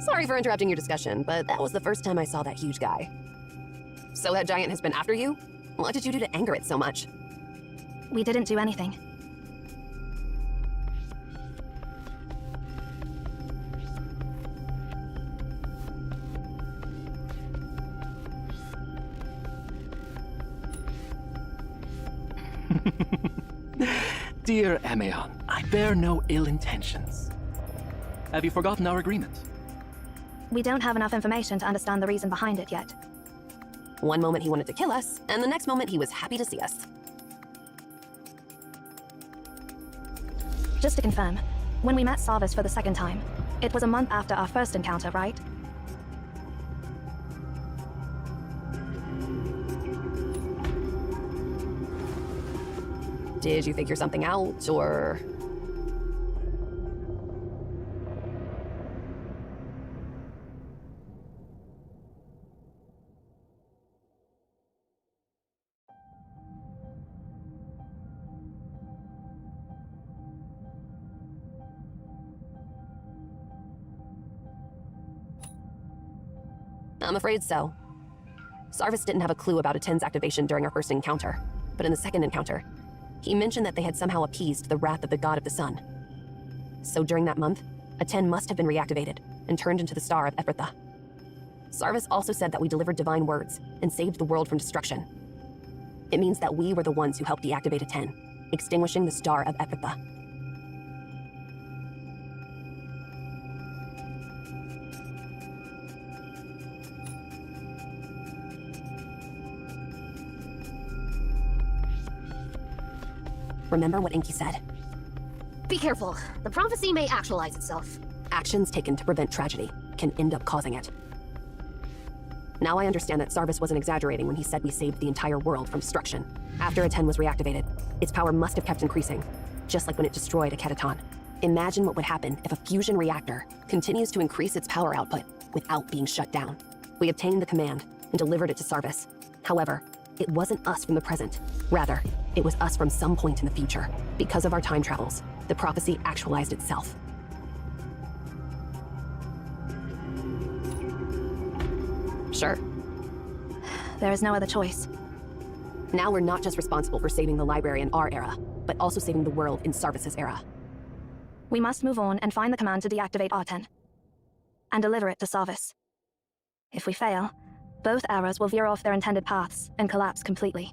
Sorry for interrupting your discussion, but that was the first time I saw that huge guy. So that giant has been after you? What did you do to anger it so much? We didn't do anything. Dear Emaon, I bear no ill intentions. Have you forgotten our agreement? We don't have enough information to understand the reason behind it yet. One moment he wanted to kill us, and the next moment he was happy to see us. Just to confirm, when we met Sarvis for the second time, it was a month after our first encounter, right? Did you figure something out, or...? I'm afraid so. Sarvis didn't have a clue about a 10's activation during our first encounter, but in the second encounter, he mentioned that they had somehow appeased the wrath of the god of the sun. So during that month, a 10 must have been reactivated and turned into the star of Ephrathah. Sarvis also said that we delivered divine words and saved the world from destruction. It means that we were the ones who helped deactivate a 10, extinguishing the star of Ephrathah. Remember what Inky said? Be careful. The prophecy may actualize itself. Actions taken to prevent tragedy can end up causing it. Now I understand that Sarvis wasn't exaggerating when he said we saved the entire world from destruction. After a 10 was reactivated, its power must have kept increasing, just like when it destroyed a Cataton. Imagine what would happen if a fusion reactor continues to increase its power output without being shut down. We obtained the command and delivered it to Sarvis. However, it wasn't us from the present. Rather, it was us from some point in the future. Because of our time travels, the prophecy actualized itself. Sure. There is no other choice. Now we're not just responsible for saving the library in our era, but also saving the world in Sarvis's era. We must move on and find the command to deactivate R10. And deliver it to Sarvis. If we fail, both eras will veer off their intended paths and collapse completely.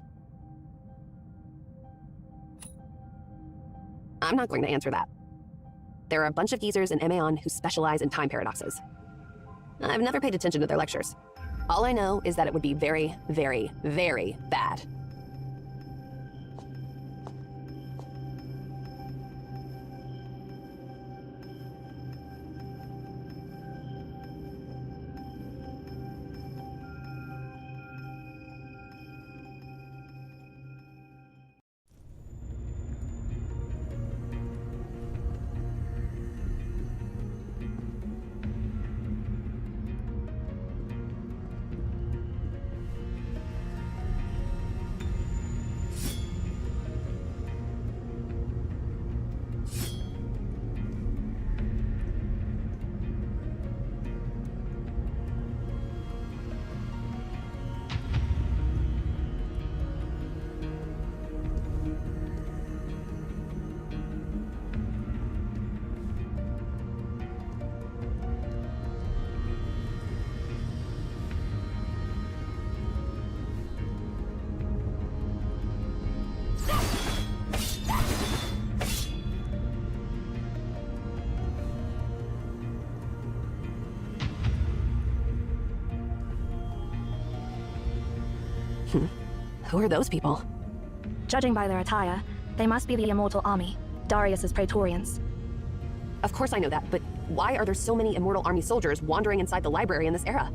I'm not going to answer that. There are a bunch of geezers in Emeon who specialize in time paradoxes. I've never paid attention to their lectures. All I know is that it would be very, very, very bad. Who are those people? Judging by their attire, they must be the Immortal Army, Darius's Praetorians. Of course I know that, but why are there so many Immortal Army soldiers wandering inside the library in this era?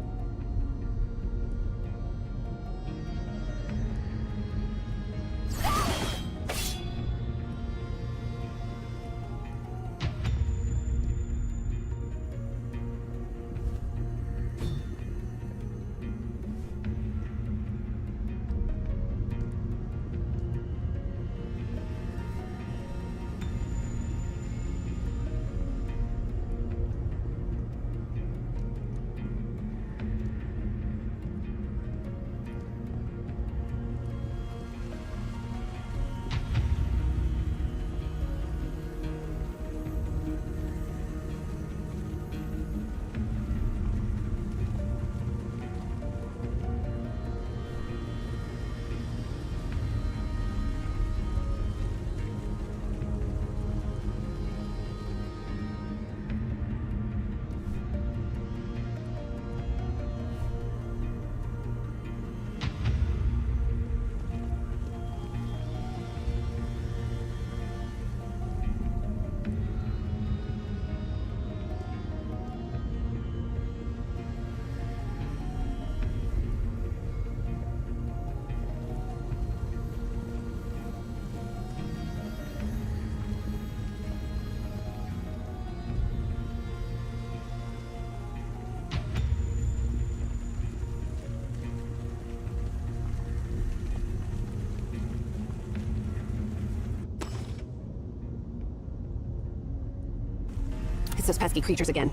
It's those pesky creatures again.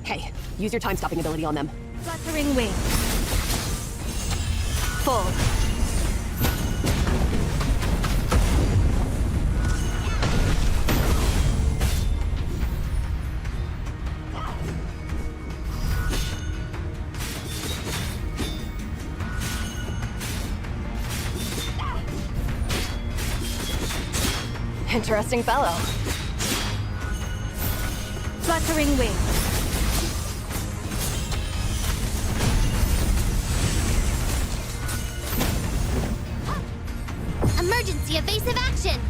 Hey, use your time-stopping ability on them. Fluttering wing. Full. Interesting fellow. Fluttering wing. Emergency evasive action!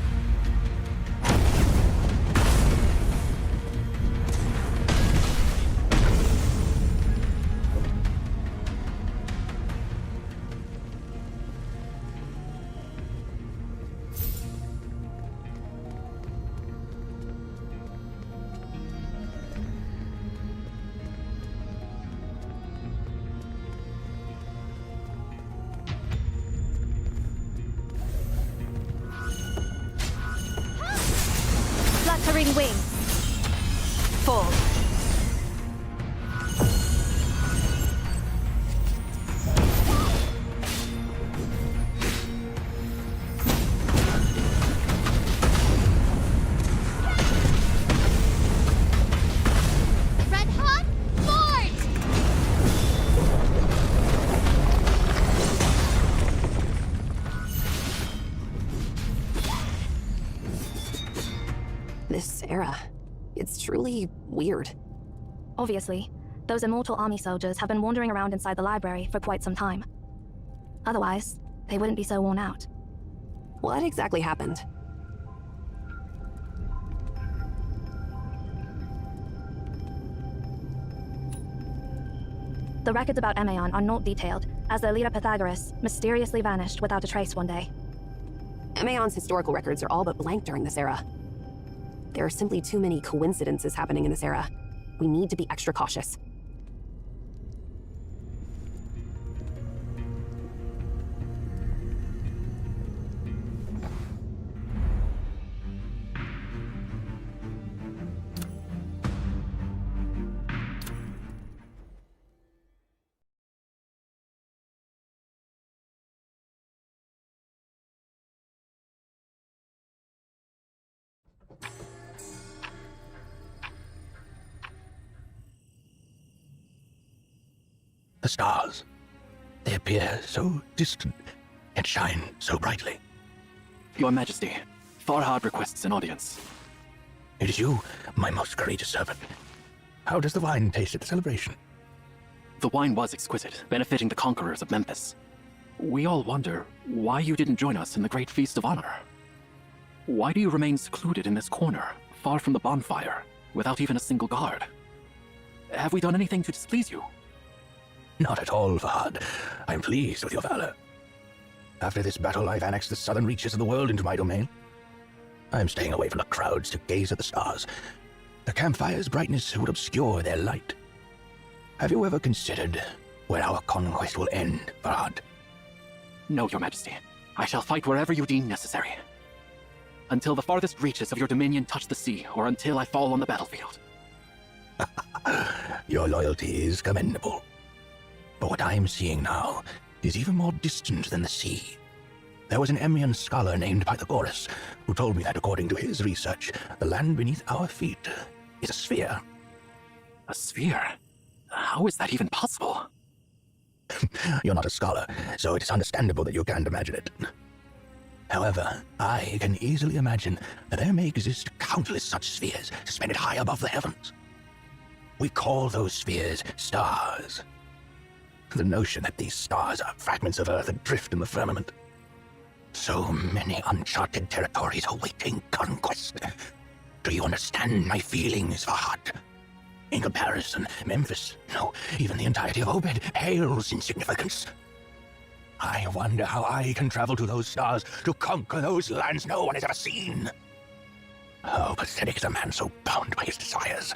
Fluttering wing. Full. era. It's truly weird. Obviously, those immortal army soldiers have been wandering around inside the library for quite some time. Otherwise, they wouldn't be so worn out. What exactly happened? The records about Emeon are not detailed, as their leader Pythagoras mysteriously vanished without a trace one day. Emeon's historical records are all but blank during this era. There are simply too many coincidences happening in this era. We need to be extra cautious. The stars. They appear so distant, yet shine so brightly. Your Majesty, Farhad requests an audience. It is you, my most courageous servant. How does the wine taste at the celebration? The wine was exquisite, benefiting the conquerors of Memphis. We all wonder why you didn't join us in the Great Feast of Honor. Why do you remain secluded in this corner, far from the bonfire, without even a single guard? Have we done anything to displease you? Not at all, Fahad. I'm pleased with your valor. After this battle, I've annexed the southern reaches of the world into my domain. I'm staying away from the crowds to gaze at the stars. The campfire's brightness would obscure their light. Have you ever considered where our conquest will end, Fahad? No, Your Majesty. I shall fight wherever you deem necessary. Until the farthest reaches of your dominion touch the sea, or until I fall on the battlefield. Your loyalty is commendable. But what I'm seeing now is even more distant than the sea. There was an Emean scholar named Pythagoras who told me that according to his research, the land beneath our feet is a sphere. A sphere? How is that even possible? You're not a scholar, so it is understandable that you can't imagine it. However, I can easily imagine that there may exist countless such spheres suspended high above the heavens. We call those spheres stars. The notion that these stars are fragments of Earth adrift in the firmament. So many uncharted territories awaiting conquest. Do you understand my feelings, Fahad? In comparison, Memphis, no, even the entirety of Obed, pales in significance. I wonder how I can travel to those stars to conquer those lands no one has ever seen. How pathetic is a man so bound by his desires.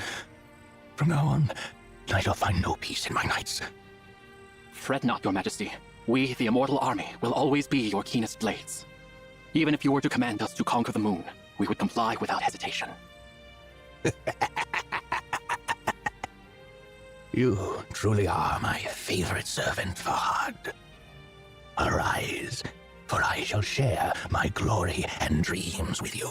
From now on, I shall find no peace in my nights. Fret not, Your Majesty. We, the Immortal Army, will always be your keenest blades. Even if you were to command us to conquer the moon, we would comply without hesitation. You truly are my favorite servant, Fahad. Arise, for I shall share my glory and dreams with you.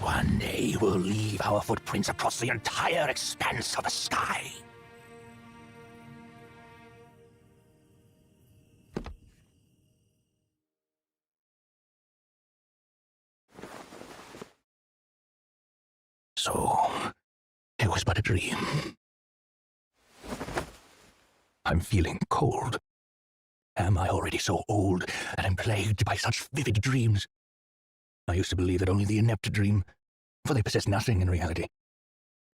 One day we'll leave our footprints across the entire expanse of the sky. So, it was but a dream. I'm feeling cold. Am I already so old that I'm plagued by such vivid dreams? I used to believe that only the inept dream, for they possess nothing in reality.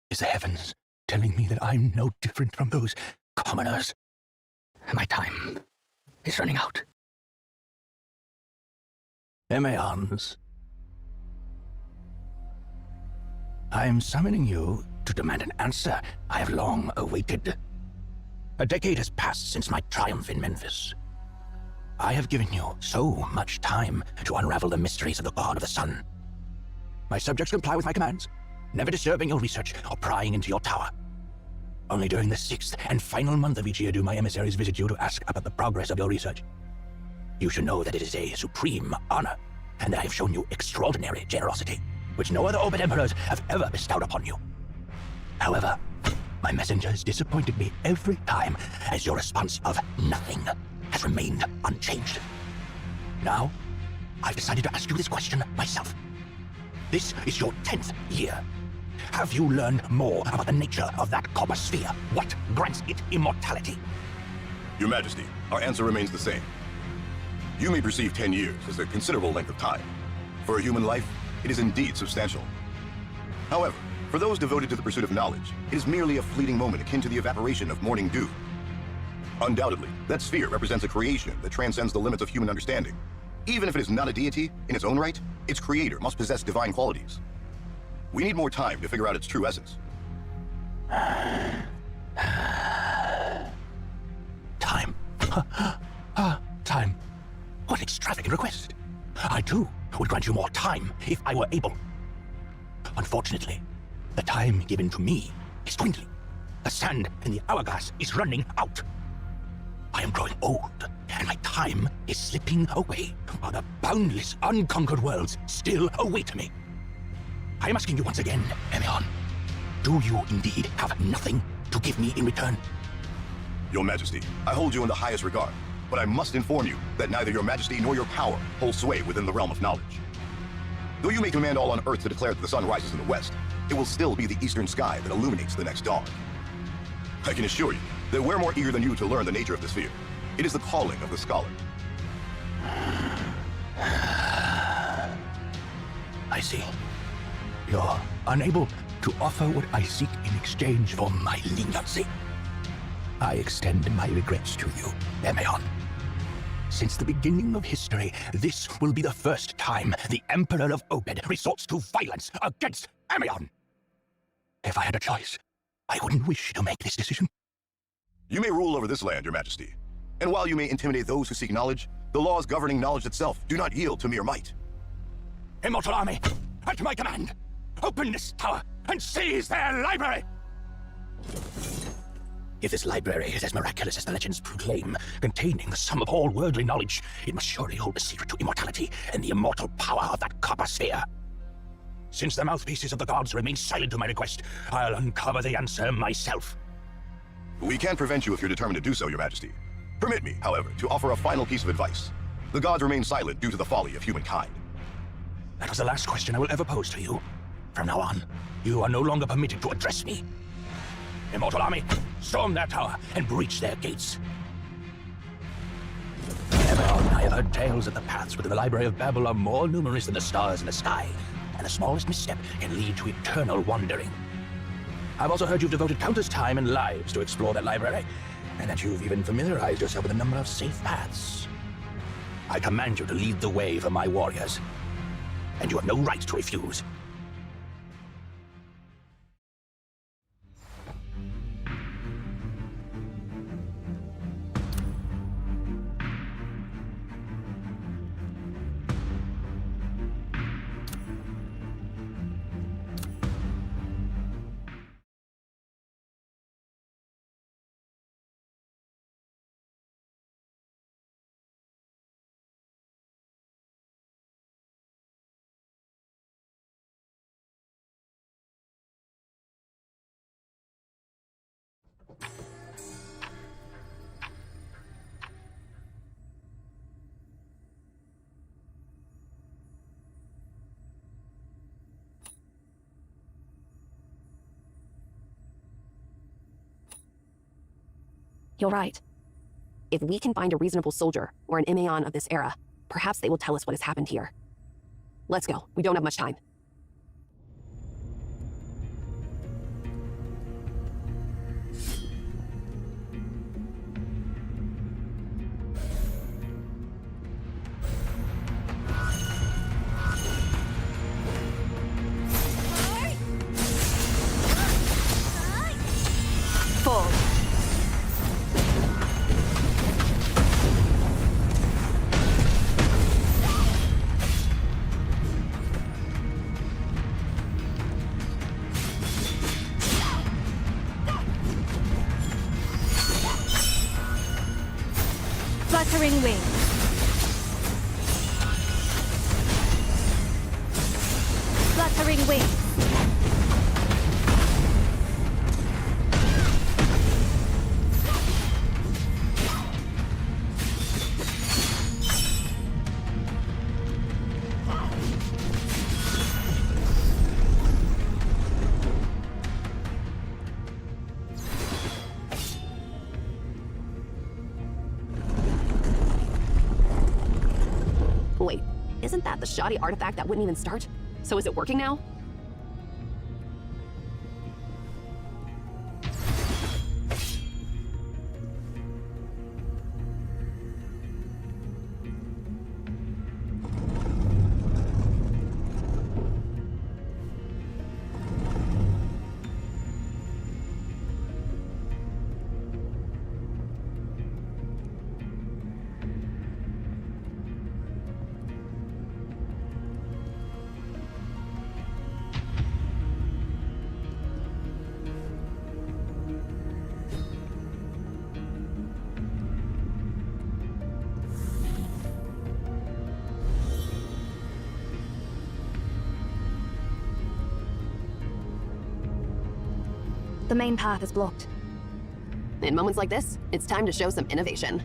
Is the heavens telling me that I'm no different from those commoners? My time is running out. Emeons, I'm summoning you to demand an answer I have long awaited. A decade has passed since my triumph in Memphis. I have given you so much time to unravel the mysteries of the God of the Sun. My subjects comply with my commands, never disturbing your research or prying into your tower. Only during the 6th and final month of each year do my emissaries visit you to ask about the progress of your research. You should know that it is a supreme honor, and that I have shown you extraordinary generosity, which no other Obed emperors have ever bestowed upon you. However, my messengers disappointed me every time, as your response of nothing has remained unchanged. Now, I've decided to ask you this question myself. This is your 10th year. Have you learned more about the nature of that copper sphere? What grants it immortality? Your Majesty, our answer remains the same. You may perceive 10 years as a considerable length of time. For a human life, it is indeed substantial. However, for those devoted to the pursuit of knowledge, it is merely a fleeting moment akin to the evaporation of morning dew. Undoubtedly, that sphere represents a creation that transcends the limits of human understanding. Even if it is not a deity in its own right, its creator must possess divine qualities. We need more time to figure out its true essence. Time. Time. What extravagant request. I, too, would grant you more time if I were able. Unfortunately, the time given to me is dwindling. The sand in the hourglass is running out. I am growing old, and my time is slipping away, while the boundless, unconquered worlds still await me. I am asking you once again, Emeon, do you indeed have nothing to give me in return? Your Majesty, I hold you in the highest regard, but I must inform you that neither your Majesty nor your power hold sway within the realm of knowledge. Though you may command all on Earth to declare that the sun rises in the west, it will still be the eastern sky that illuminates the next dawn. I can assure you that we're more eager than you to learn the nature of the sphere. It is the calling of the scholar. I see. You're unable to offer what I seek in exchange for my leniency. I extend my regrets to you, Emeon. Since the beginning of history, this will be the first time the Emperor of Obed resorts to violence against Emeon. If I had a choice, I wouldn't wish to make this decision. You may rule over this land, Your Majesty. And while you may intimidate those who seek knowledge, the laws governing knowledge itself do not yield to mere might. Immortal army, at my command, open this tower and seize their library! If this library is as miraculous as the legends proclaim, containing the sum of all worldly knowledge, it must surely hold the secret to immortality and the immortal power of that copper sphere. Since the mouthpieces of the gods remain silent to my request, I'll uncover the answer myself. We can't prevent you if you're determined to do so, Your Majesty. Permit me, however, to offer a final piece of advice. The gods remain silent due to the folly of humankind. That was the last question I will ever pose to you. From now on, you are no longer permitted to address me. Immortal army, storm their tower and breach their gates. Emeon, I have heard tales that the paths within the Library of Babel are more numerous than the stars in the sky, and the smallest misstep can lead to eternal wandering. I've also heard you've devoted countless time and lives to explore that library, and that you've even familiarized yourself with a number of safe paths. I command you to lead the way for my warriors, and you have no right to refuse. You're right. If we can find a reasonable soldier or an Emeon of this era, perhaps they will tell us what has happened here. Let's go. We don't have much time. Fluttering wings. Fluttering wings. Wait, isn't that the shoddy artifact that wouldn't even start? So is it working now? The main path is blocked. In moments like this, it's time to show some innovation.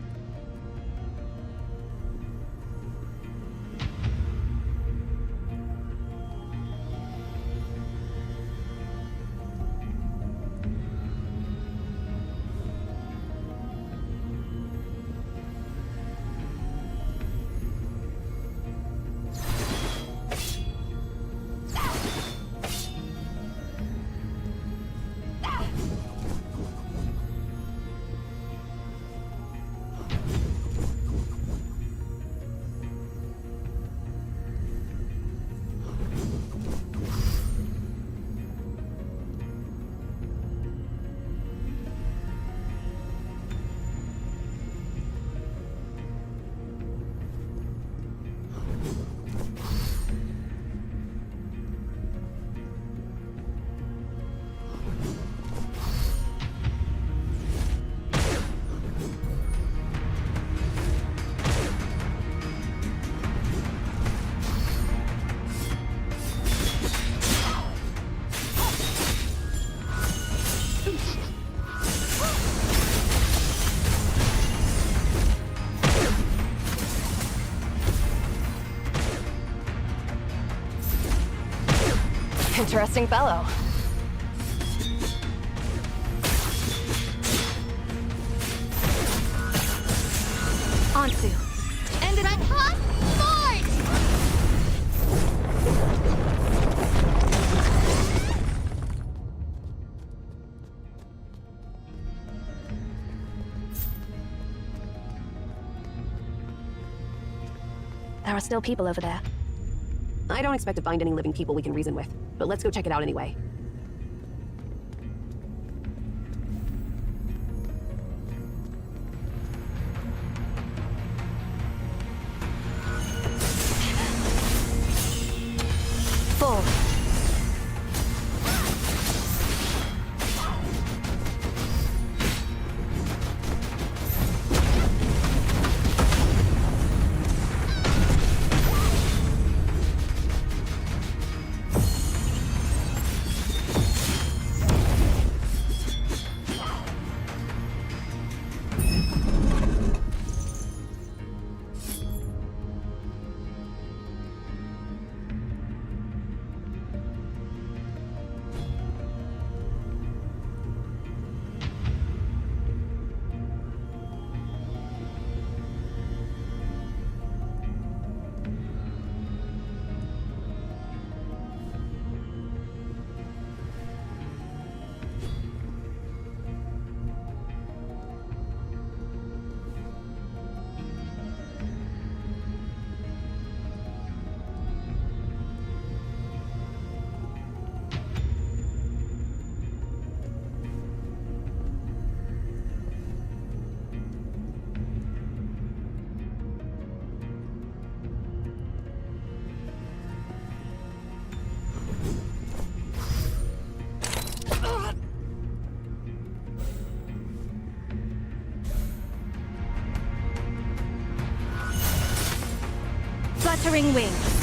Interesting fellow. Ansu. Ended on hot start! There are still people over there. I don't expect to find any living people we can reason with, but let's go check it out anyway. Full. Wuthering wings.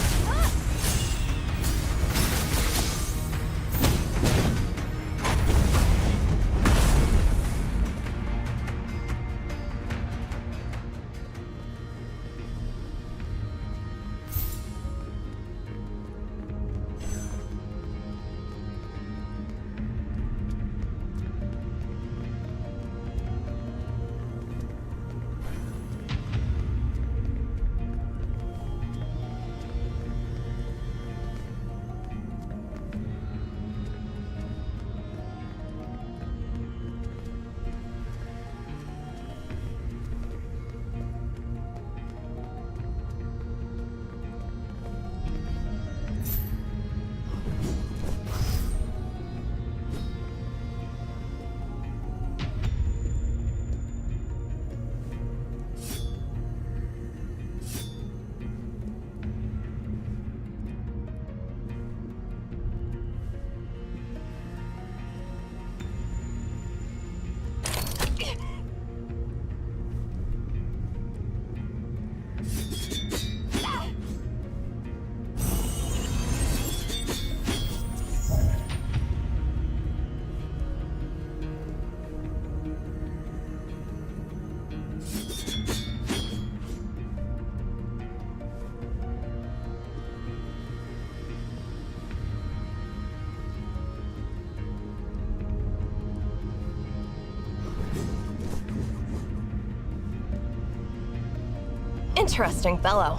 Interesting fellow.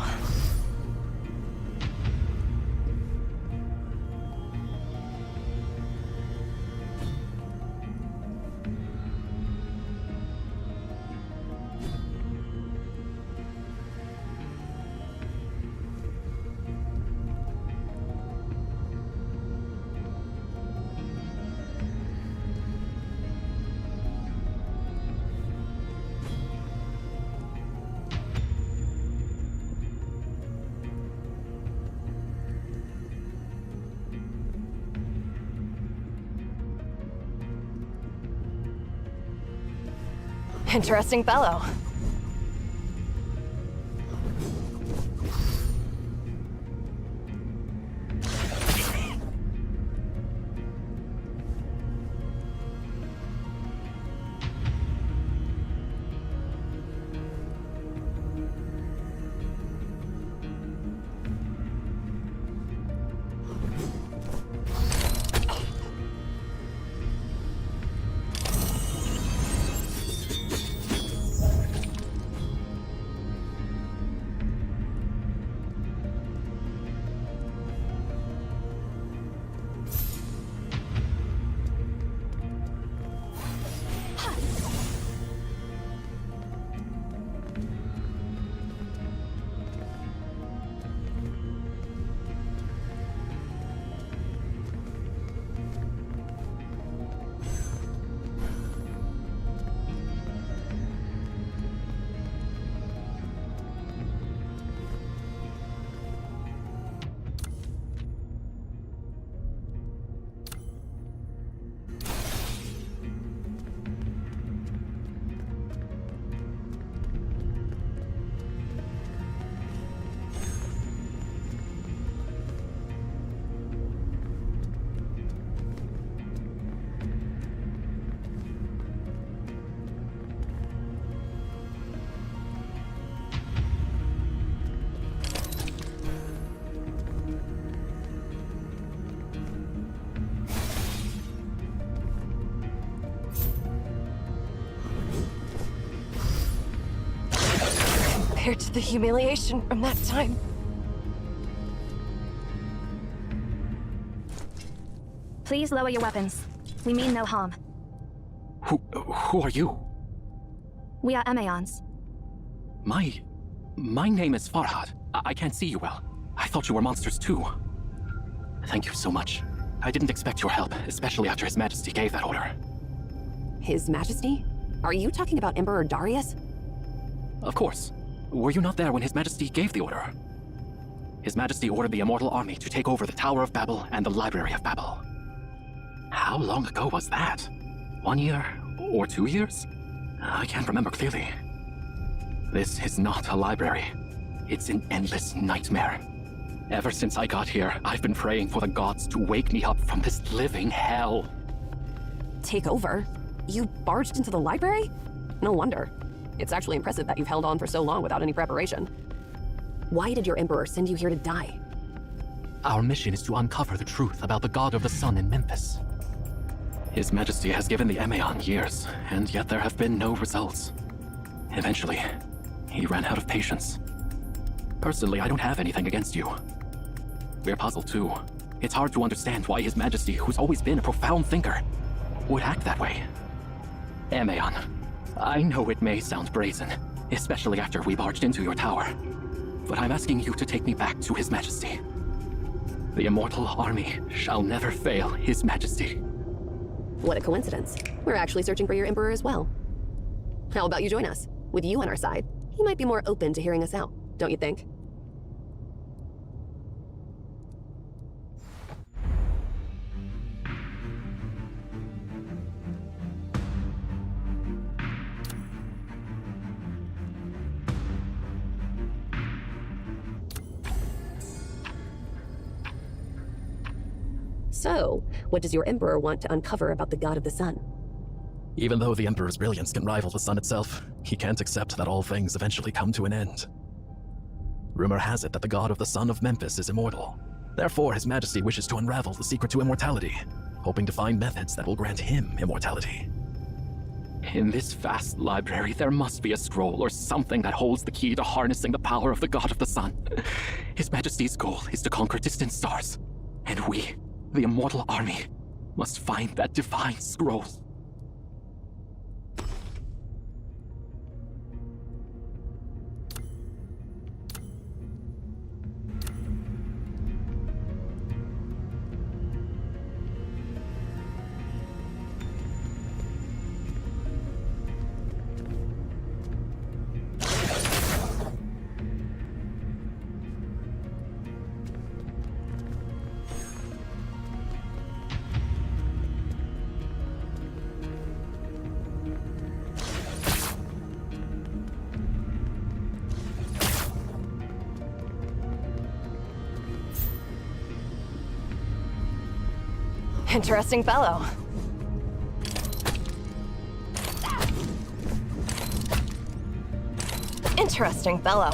Interesting fellow. Compared to the humiliation from that time. Please lower your weapons. We mean no harm. Who are you? We are Emeons. My name is Farhad. I can't see you well. I thought you were monsters too. Thank you so much. I didn't expect your help, especially after His Majesty gave that order. His Majesty? Are you talking about Emperor Darius? Of course. Were you not there when His Majesty gave the order? His Majesty ordered the Immortal Army to take over the Tower of Babel and the Library of Babel. How long ago was that? 1 year? Or 2 years? I can't remember clearly. This is not a library. It's an endless nightmare. Ever since I got here, I've been praying for the gods to wake me up from this living hell. Take over? You barged into the library? No wonder. It's actually impressive that you've held on for so long without any preparation. Why did your Emperor send you here to die? Our mission is to uncover the truth about the God of the Sun in Memphis. His Majesty has given the Emeon years, and yet there have been no results. Eventually, he ran out of patience. Personally, I don't have anything against you. We're puzzled too. It's hard to understand why His Majesty, who's always been a profound thinker, would act that way. Emeon, I know it may sound brazen, especially after we barged into your tower, but I'm asking you to take me back to His Majesty. The Immortal Army shall never fail His Majesty. What a coincidence. We're actually searching for your Emperor as well. How about you join us? With you on our side, he might be more open to hearing us out, don't you think? So, what does your Emperor want to uncover about the God of the Sun? Even though the Emperor's brilliance can rival the sun itself, he can't accept that all things eventually come to an end. Rumor has it that the God of the Sun of Memphis is immortal. Therefore, His Majesty wishes to unravel the secret to immortality, hoping to find methods that will grant him immortality. In this vast library, there must be a scroll or something that holds the key to harnessing the power of the God of the Sun. His Majesty's goal is to conquer distant stars, and we, the immortal army, must find that divine scroll. Interesting fellow. Interesting fellow.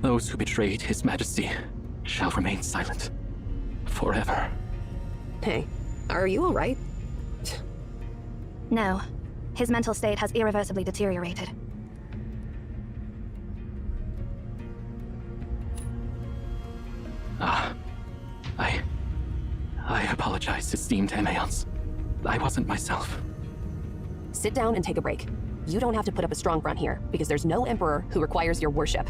Those who betrayed His Majesty shall remain silent forever. Hey, are you alright? No. His mental state has irreversibly deteriorated. I apologize, esteemed Emeons. I wasn't myself. Sit down and take a break. You don't have to put up a strong front here, because there's no Emperor who requires your worship.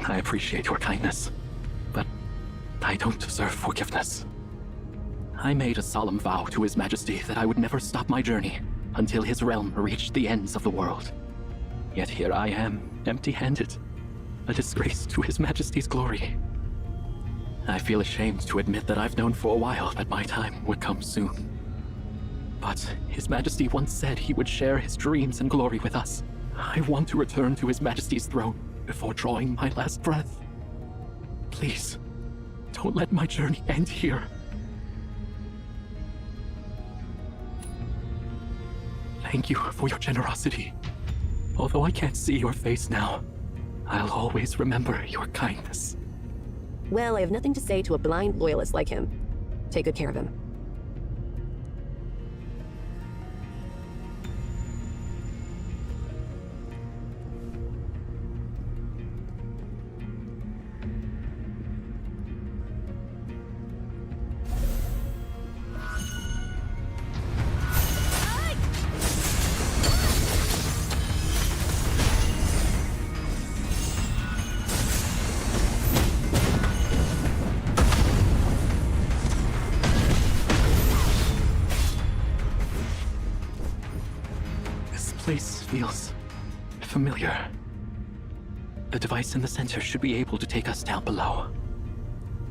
I appreciate your kindness, but I don't deserve forgiveness. I made a solemn vow to His Majesty that I would never stop my journey until his realm reached the ends of the world. Yet here I am, empty-handed, a disgrace to His Majesty's glory. I feel ashamed to admit that I've known for a while that my time would come soon. But His Majesty once said he would share his dreams and glory with us. I want to return to His Majesty's throne before drawing my last breath. Please, don't let my journey end here. Thank you for your generosity. Although I can't see your face now, I'll always remember your kindness. Well, I have nothing to say to a blind loyalist like him. Take good care of him. Place feels familiar. The device in the center should be able to take us down below.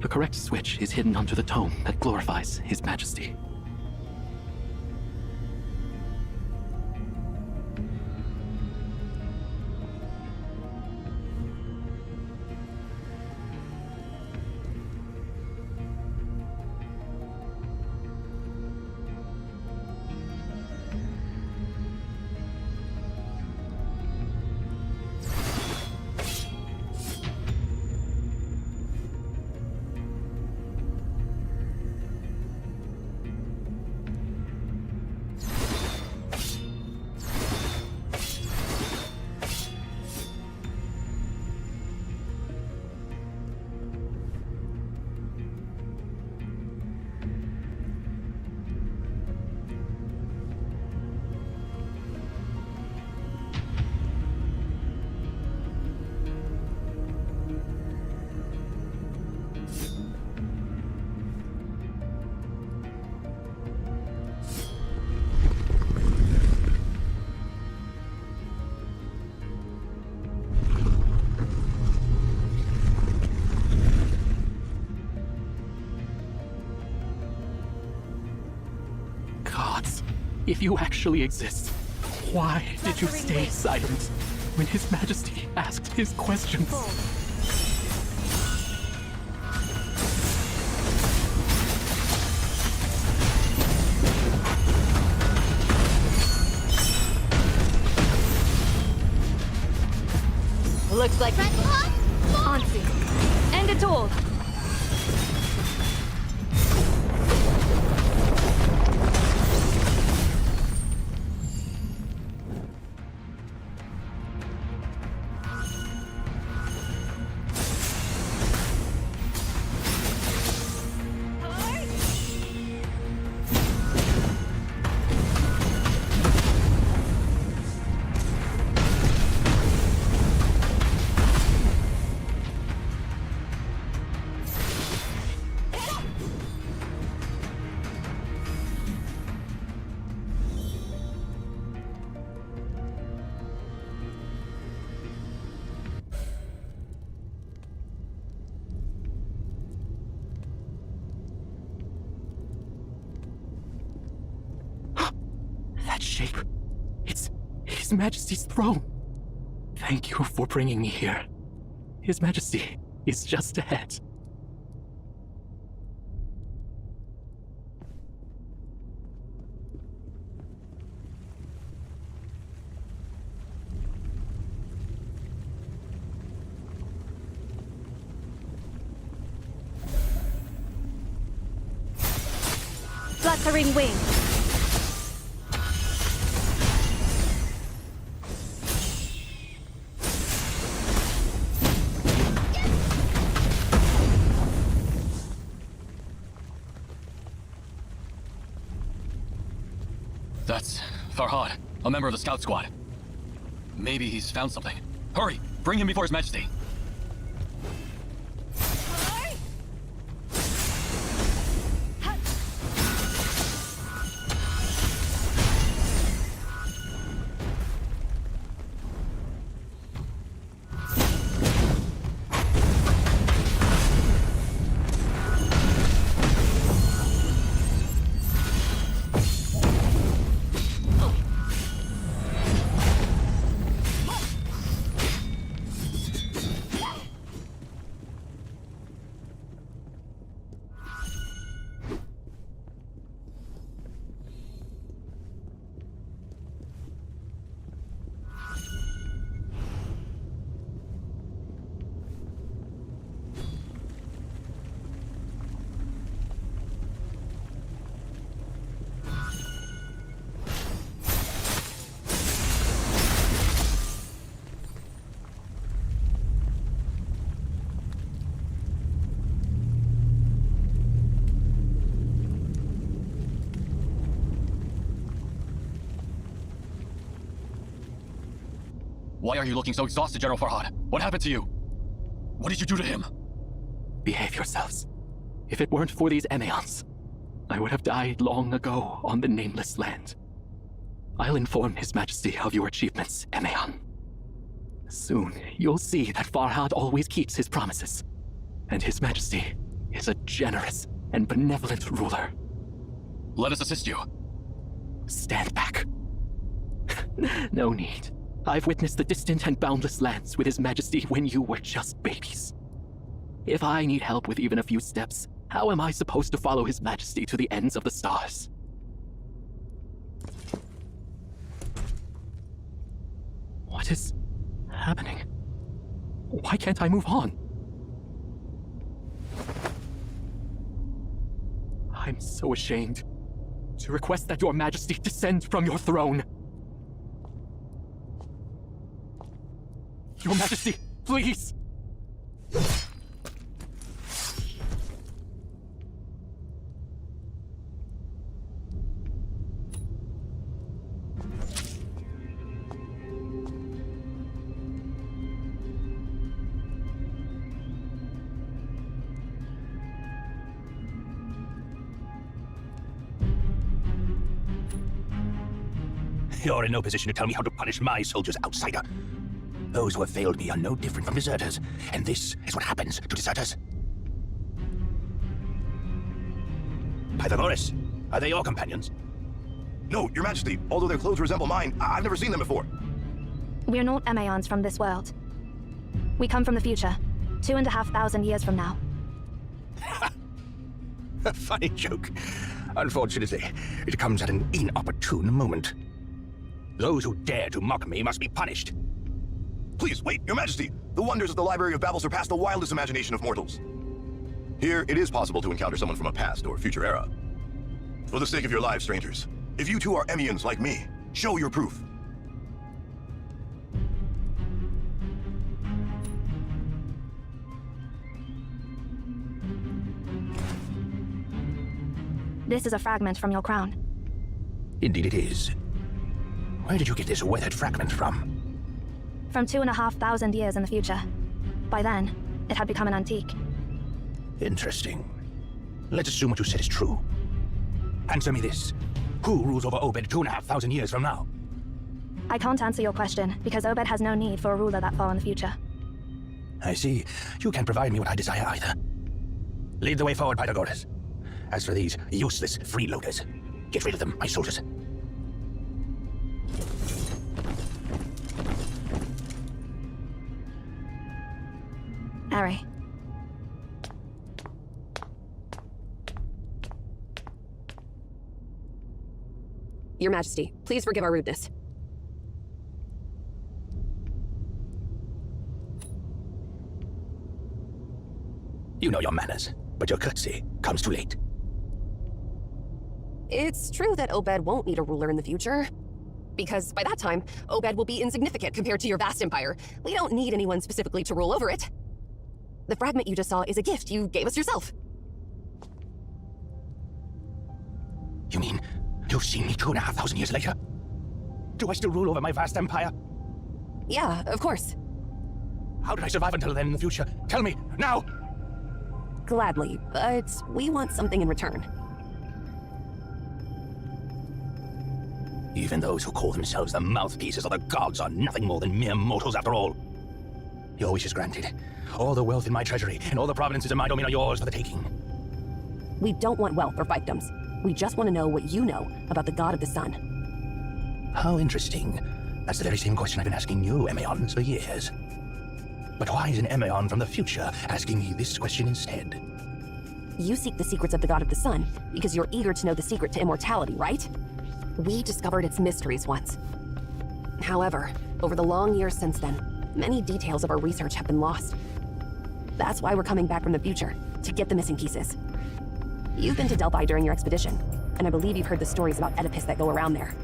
The correct switch is hidden under the tome that glorifies His Majesty. If you actually exist, why did you stay silent when His Majesty asked his questions? Looks like Answer. End it all. That shape. It's His Majesty's throne. Thank you for bringing me here. His Majesty is just ahead. Fluttering wings. That's Farhad, a member of the scout squad. Maybe he's found something. Hurry! Bring him before His Majesty! Why are you looking so exhausted, General Farhad? What happened to you? What did you do to him? Behave yourselves. If it weren't for these Emeons, I would have died long ago on the nameless land. I'll inform His Majesty of your achievements, Emeon. Soon, you'll see that Farhad always keeps his promises, and His Majesty is a generous and benevolent ruler. Let us assist you. Stand back. No need. I've witnessed the distant and boundless lands with His Majesty when you were just babies. If I need help with even a few steps, how am I supposed to follow His Majesty to the ends of the stars? What is happening? Why can't I move on? I'm so ashamed to request that Your Majesty descend from your throne. Your Majesty, please! You're in no position to tell me how to punish my soldiers, outsider. Those who have failed me are no different from deserters, and this is what happens to deserters. Pythagoras, are they your companions? No, Your Majesty, although their clothes resemble mine, I've never seen them before. We're not Emeons from this world. We come from the future, 2,500 years from now. A funny joke. Unfortunately, it comes at an inopportune moment. Those who dare to mock me must be punished. Please, wait, Your Majesty! The wonders of the Library of Babel surpass the wildest imagination of mortals. Here, it is possible to encounter someone from a past or future era. For the sake of your lives, strangers, if you too are Emeons like me, show your proof. This is a fragment from your crown. Indeed it is. Where did you get this weathered fragment from? From 2,500 years in the future. By then, it had become an antique. Interesting. Let's assume what you said is true. Answer me this. Who rules over Obed 2,500 years from now? I can't answer your question, because Obed has no need for a ruler that far in the future. I see. You can't provide me what I desire either. Lead the way forward, Pythagoras. As for these useless freeloaders, get rid of them, my soldiers. Ari. Your Majesty, please forgive our rudeness. You know your manners, but your courtesy comes too late. It's true that Obed won't need a ruler in the future. Because by that time, Obed will be insignificant compared to your vast empire. We don't need anyone specifically to rule over it. The fragment you just saw is a gift you gave us yourself. You mean you've seen me 2,500 years later? Do I still rule over my vast empire? Yeah, of course. How did I survive until then in the future? Tell me, now! Gladly, but we want something in return. Even those who call themselves the mouthpieces of the gods are nothing more than mere mortals after all. Your wish is granted. All the wealth in my treasury and all the provinces in my domain are yours for the taking. We don't want wealth or fiefdoms. We just want to know what you know about the god of the sun. How interesting. That's the very same question I've been asking you, Emeons, for years. But why is an Emeon from the future asking me this question instead? You seek the secrets of the god of the sun because you're eager to know the secret to immortality, right? We discovered its mysteries once. However, over the long years since then, many details of our research have been lost. That's why we're coming back from the future, to get the missing pieces. You've been to Delphi during your expedition, and I believe you've heard the stories about Oedipus that go around there.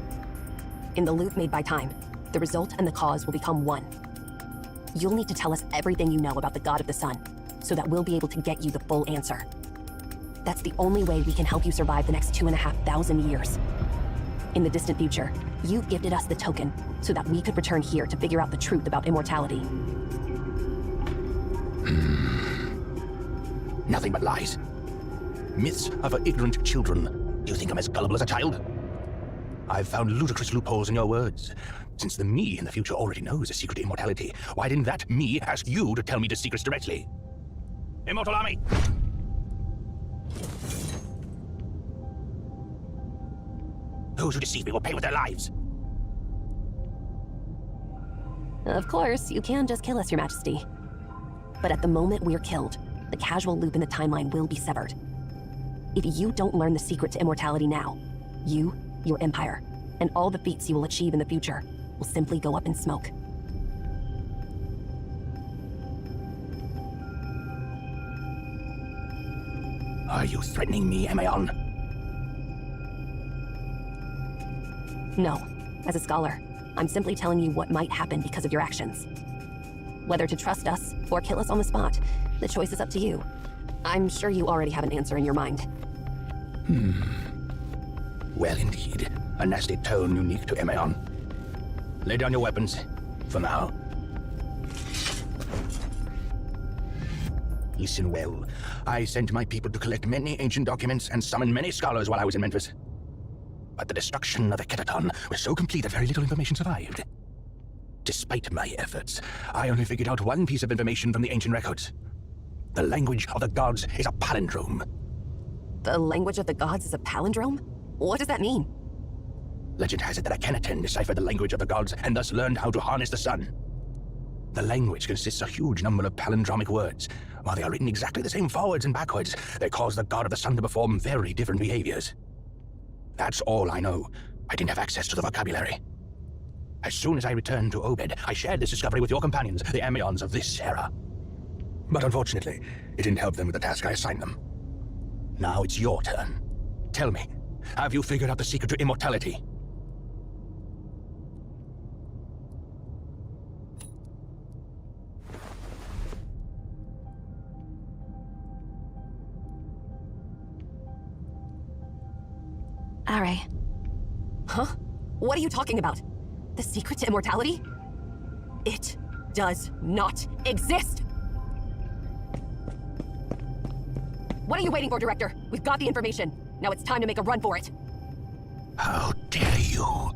In the loop made by time, the result and the cause will become one. You'll need to tell us everything you know about the god of the sun, so that we'll be able to get you the full answer. That's the only way we can help you survive the next 2,500 years. In the distant future, you've gifted us the token so that we could return here to figure out the truth about immortality. Nothing but lies. Myths are for ignorant children. Do you think I'm as gullible as a child? I've found ludicrous loopholes in your words. Since the me in the future already knows the secret to immortality, why didn't that me ask you to tell me the secrets directly? Immortal army! Those who deceive me will pay with their lives. Of course, you can just kill us, Your Majesty. But at the moment we're killed, the casual loop in the timeline will be severed. If you don't learn the secret to immortality now, you, your empire, and all the feats you will achieve in the future will simply go up in smoke. Are you threatening me, Emeon? No. As a scholar, I'm simply telling you what might happen because of your actions. Whether to trust us or kill us on the spot, the choice is up to you. I'm sure you already have an answer in your mind. Well, indeed. A nasty tone unique to Emeon. Lay down your weapons, for now. Listen well. I sent my people to collect many ancient documents and summon many scholars while I was in Memphis. But the destruction of the Ketaton was so complete that very little information survived. Despite my efforts, I only figured out one piece of information from the ancient records. The language of the gods is a palindrome. The language of the gods is a palindrome? What does that mean? Legend has it that Akhenaten deciphered the language of the gods and thus learned how to harness the sun. The language consists of a huge number of palindromic words. While they are written exactly the same forwards and backwards, they cause the god of the sun to perform very different behaviors. That's all I know. I didn't have access to the vocabulary. As soon as I returned to Obed, I shared this discovery with your companions, the Amazons of this era. But unfortunately, it didn't help them with the task I assigned them. Now it's your turn. Tell me, have you figured out the secret to immortality? Are. Huh? What are you talking about? The secret to immortality? It does not exist! What are you waiting for, Director? We've got the information. Now it's time to make a run for it. How dare you?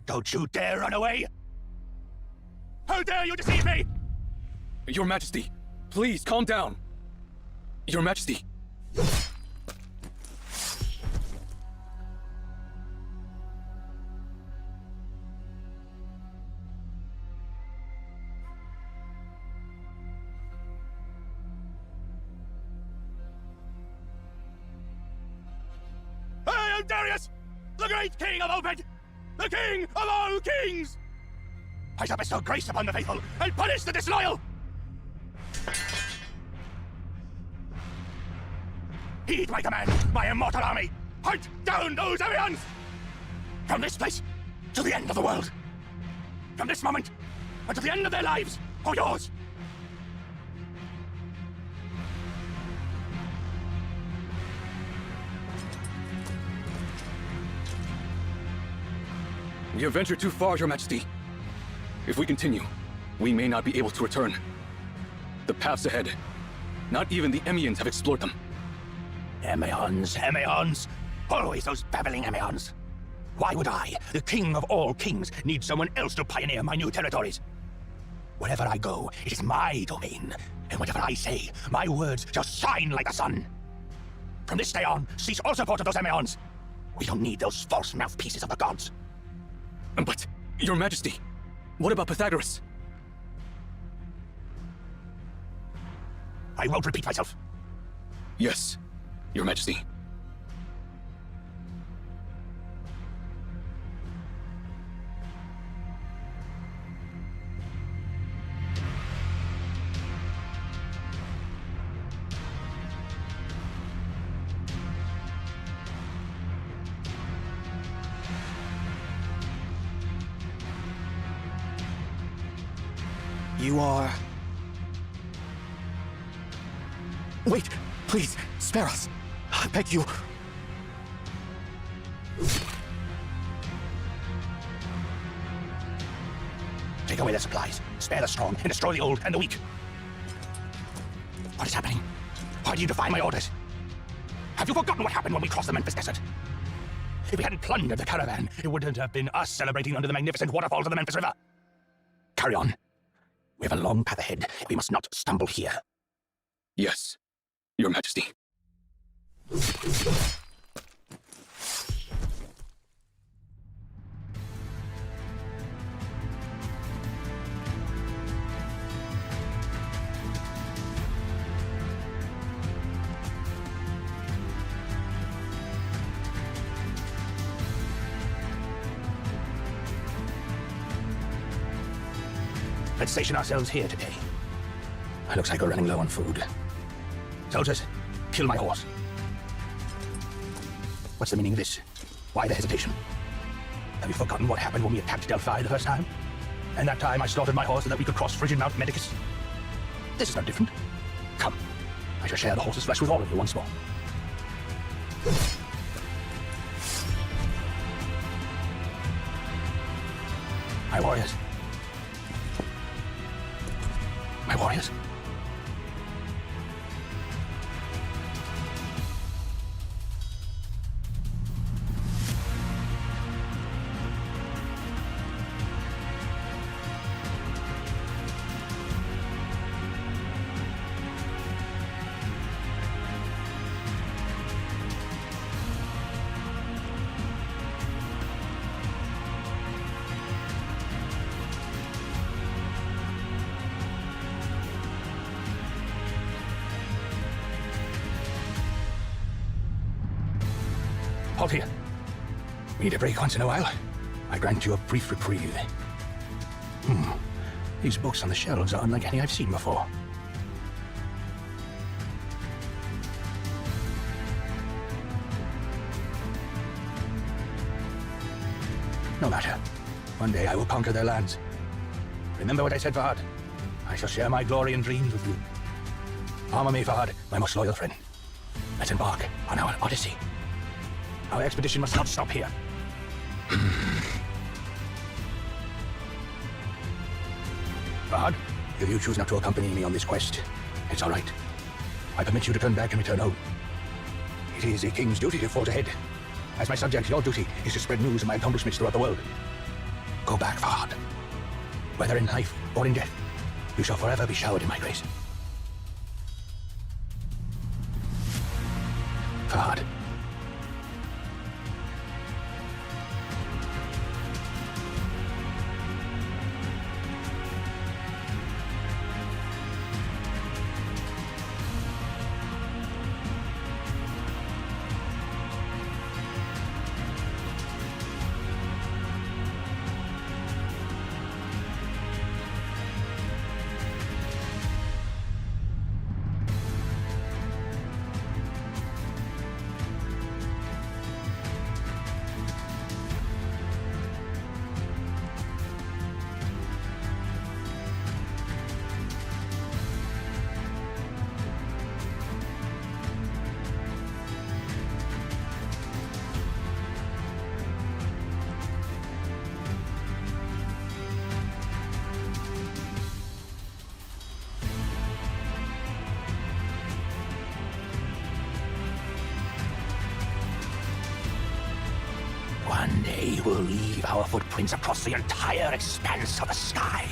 Don't you dare run away! How dare you deceive me! Your Majesty, please calm down. Your Majesty. I am Darius, the great king of Obed! The king of all kings! I shall bestow grace upon the faithful and punish the disloyal! Heed my command, my immortal army! Hunt down those Arians! From this place to the end of the world! From this moment until the end of their lives, for yours! We have ventured too far, Your Majesty. If we continue, we may not be able to return. The paths ahead, not even the Emians have explored them. Amazons! Always those babbling Amazons! Why would I, the king of all kings, need someone else to pioneer my new territories? Wherever I go, it is my domain, and whatever I say, my words shall shine like the sun. From this day on, cease all support of those Amazons. We don't need those false mouthpieces of the gods. But, Your Majesty, what about Pythagoras? I won't repeat myself. Yes, Your Majesty. You are... Wait, please, spare us. I beg you. Take away their supplies, spare the strong, and destroy the old and the weak. What is happening? Why do you defy my orders? Have you forgotten what happened when we crossed the Memphis Desert? If we hadn't plundered the caravan, it wouldn't have been us celebrating under the magnificent waterfalls of the Memphis River. Carry on. We have a long path ahead. We must not stumble here. Yes, Your Majesty. Let's station ourselves here today. Looks like we're running low on food. Soldiers, kill my horse. What's the meaning of this? Why the hesitation? Have you forgotten what happened when we attacked Delphi the first time? And that time I slaughtered my horse so that we could cross frigid Mount Medicus? This is no different. Come, I shall share the horse's flesh with all of you once more. My warriors. My warriors. Halt here. We need a break once in a while. I grant you a brief reprieve. These books on the shelves are unlike any I've seen before. No matter. One day I will conquer their lands. Remember what I said, Fahad. I shall share my glory and dreams with you. Armor me, Fahad, my most loyal friend. Let's embark on our odyssey. Our expedition must not stop here. Fahad, if you choose not to accompany me on this quest, it's all right. I permit you to turn back and return home. It is a king's duty to forge ahead. As my subject, your duty is to spread news of my accomplishments throughout the world. Go back, Fahad. Whether in life or in death, you shall forever be showered in my grace. Fahad. One day we'll leave our footprints across the entire expanse of the sky.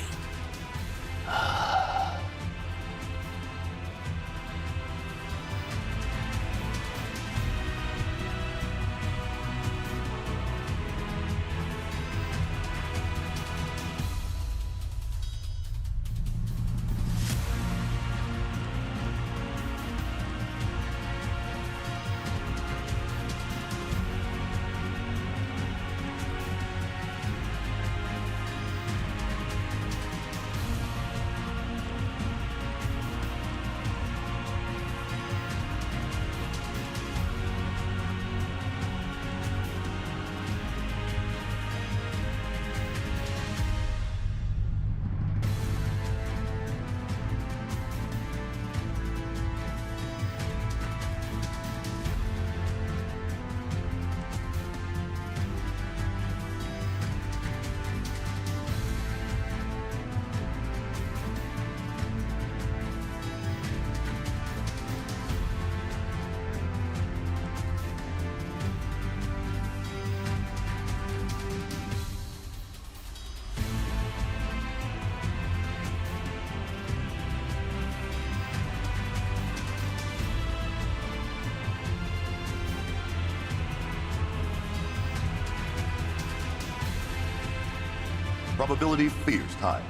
Probability fears time.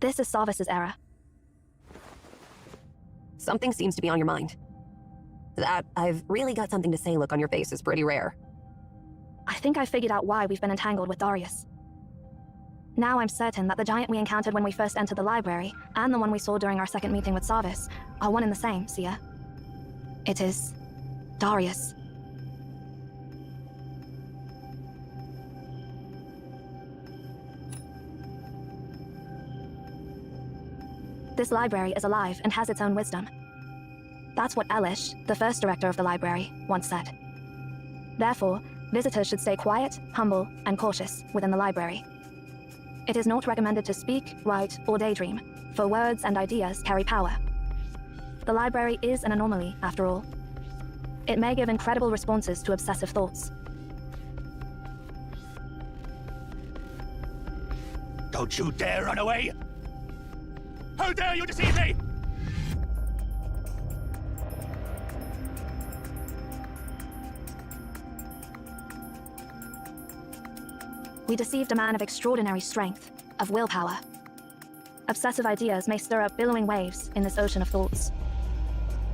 This is Sarvis's era. Something seems to be on your mind. That I've really got something to say look on your face is pretty rare. I think I figured out why we've been entangled with Darius. Now I'm certain that the giant we encountered when we first entered the library, and the one we saw during our second meeting with Sarvis, are one and the same, Sia. It is Darius. This library is alive and has its own wisdom. That's what Elish, the first director of the library, once said. Therefore, visitors should stay quiet, humble, and cautious within the library. It is not recommended to speak, write, or daydream, for words and ideas carry power. The library is an anomaly, after all. It may give incredible responses to obsessive thoughts. Don't you dare run away! How dare you deceive me! We deceived a man of extraordinary strength, of willpower. Obsessive ideas may stir up billowing waves in this ocean of thoughts.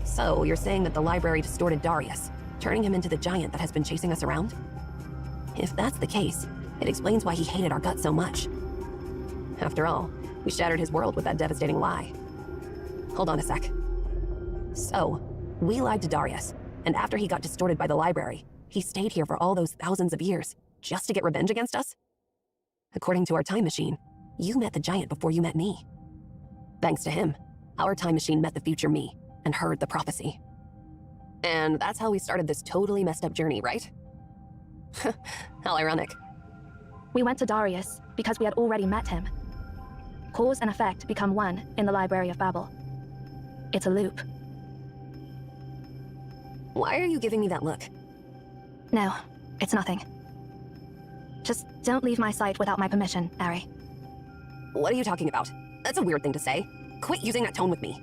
So, you're saying that the library distorted Darius, turning him into the giant that has been chasing us around? If that's the case, it explains why he hated our guts so much. After all, we shattered his world with that devastating lie. Hold on a sec. So, we lied to Darius, and after he got distorted by the library, he stayed here for all those thousands of years, just to get revenge against us? According to our time machine, you met the giant before you met me. Thanks to him, our time machine met the future me, and heard the prophecy. And that's how we started this totally messed up journey, right? How ironic. We went to Darius because we had already met him. Cause and effect become one in the Library of Babel. It's a loop. Why are you giving me that look? No, it's nothing. Just don't leave my sight without my permission, Ari. What are you talking about? That's a weird thing to say. Quit using that tone with me.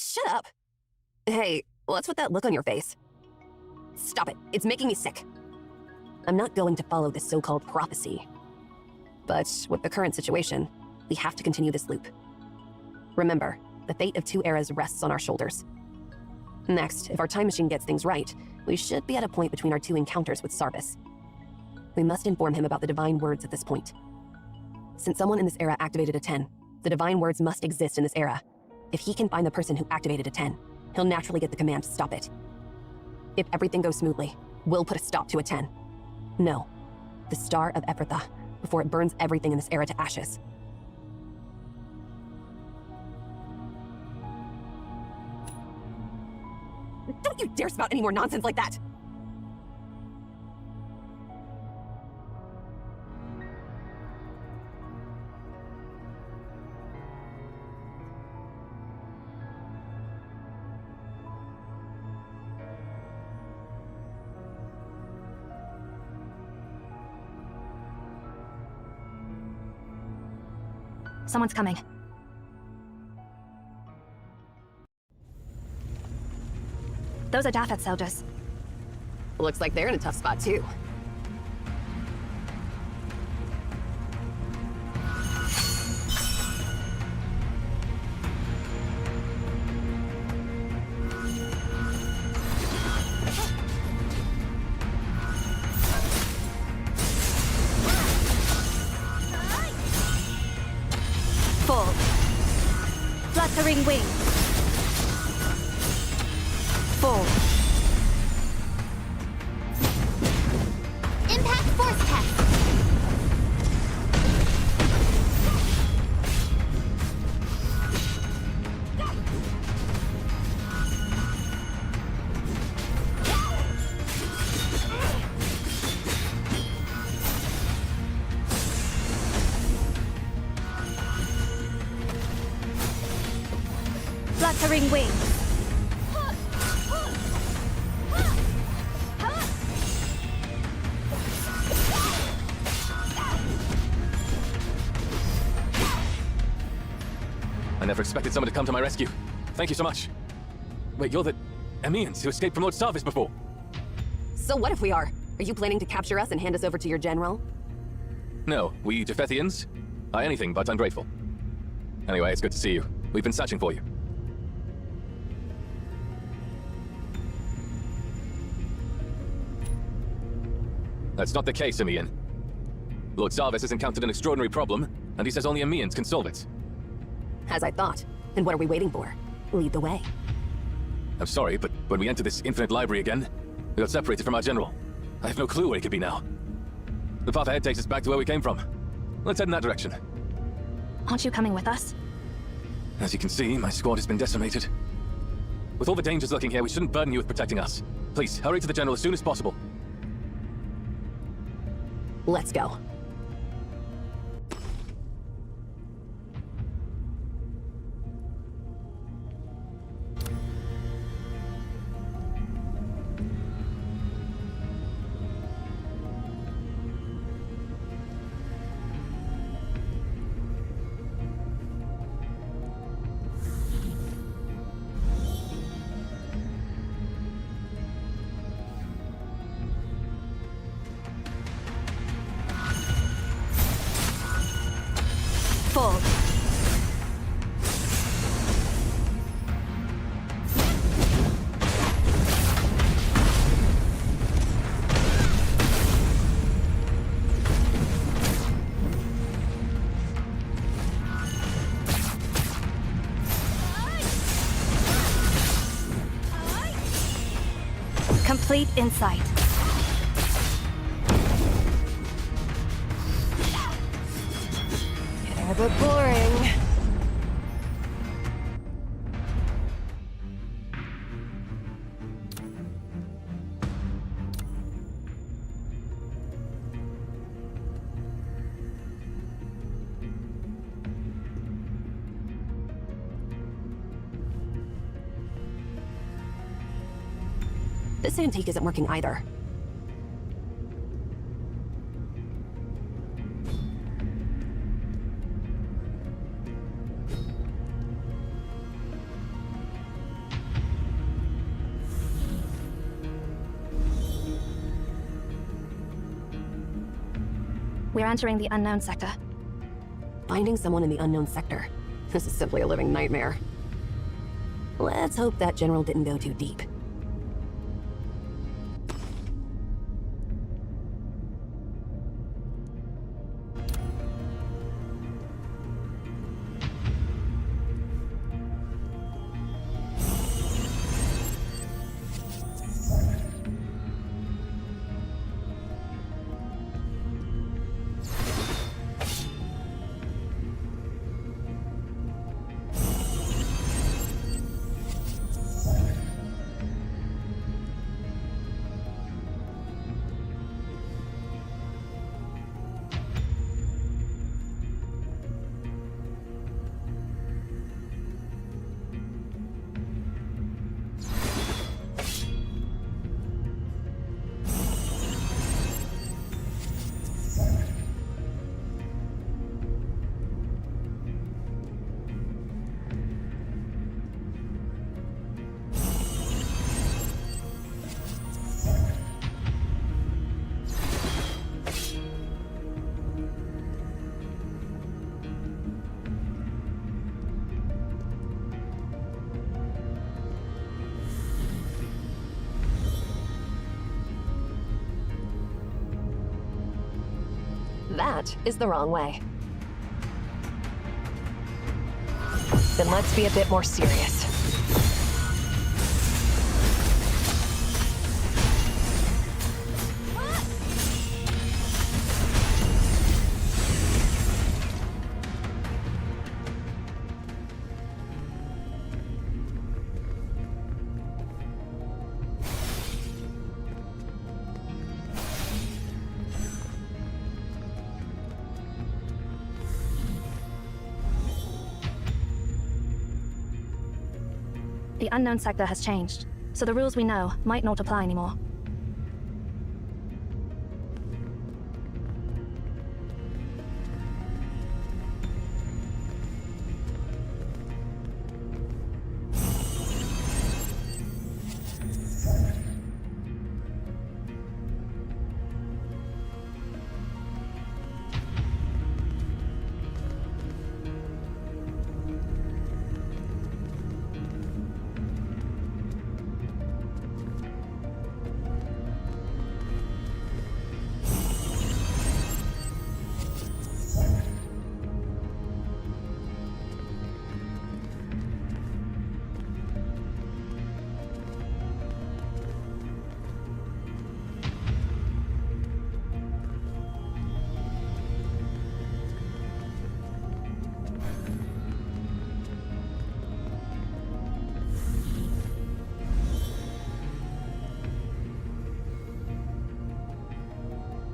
Shut up. Hey, what's with that look on your face? Stop it. It's making me sick. I'm not going to follow this so-called prophecy. But with the current situation, we have to continue this loop. Remember, the fate of two eras rests on our shoulders. Next, if our time machine gets things right, we should be at a point between our two encounters with Sarvis. We must inform him about the divine words at this point. Since someone in this era activated a 10, the divine words must exist in this era. If he can find the person who activated a 10, he'll naturally get the command to stop it. If everything goes smoothly, we'll put a stop to a 10. No, the Star of Ephrathah, before it burns everything in this era to ashes. Don't you dare spout any more nonsense like that! Someone's coming. Those are Japhet soldiers. Looks like they're in a tough spot too. Wutheringwaves. Fall. Impact force test. Gathering Wives. I never expected someone to come to my rescue. Thank you so much. Wait, you're the Emians who escaped from Lord Starvis before? So what if we are? Are you planning to capture us and hand us over to your general? No, we Japhetians are anything but ungrateful. Anyway, it's good to see you. We've been searching for you. That's not the case, Emian. Lord Starvis has encountered an extraordinary problem, and he says only Emians can solve it. As I thought. And what are we waiting for? Lead the way. I'm sorry, but when we entered this infinite library again, we got separated from our general. I have no clue where he could be now. The path ahead takes us back to where we came from. Let's head in that direction. Aren't you coming with us? As you can see, my squad has been decimated. With all the dangers lurking here, we shouldn't burden you with protecting us. Please, hurry to the general as soon as possible. Let's go. Fold. Complete insight. Getting a bit boring. This antique isn't working either. We're entering the unknown sector. Finding someone in the unknown sector. This is simply a living nightmare. Let's hope that general didn't go too deep. That is the wrong way. Then let's be a bit more serious. the unknown sector has changed, so the rules we know might not apply anymore.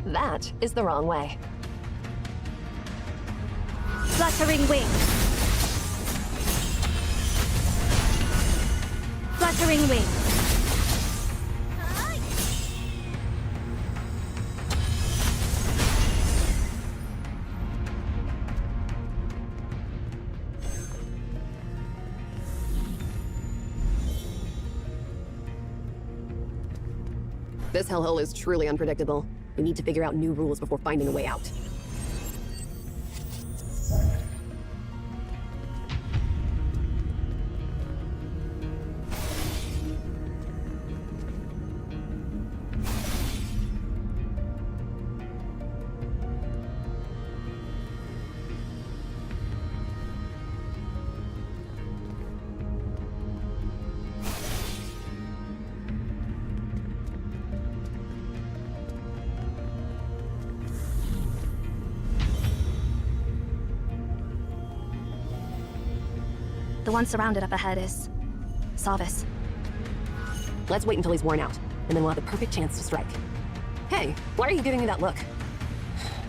That is the wrong way. Fluttering wings. Fluttering wings. This hellhole is truly unpredictable. We need to figure out new rules before finding a way out. The one surrounded up ahead is Sarvis. Let's wait until he's worn out, and then we'll have the perfect chance to strike. Hey, why are you giving me that look?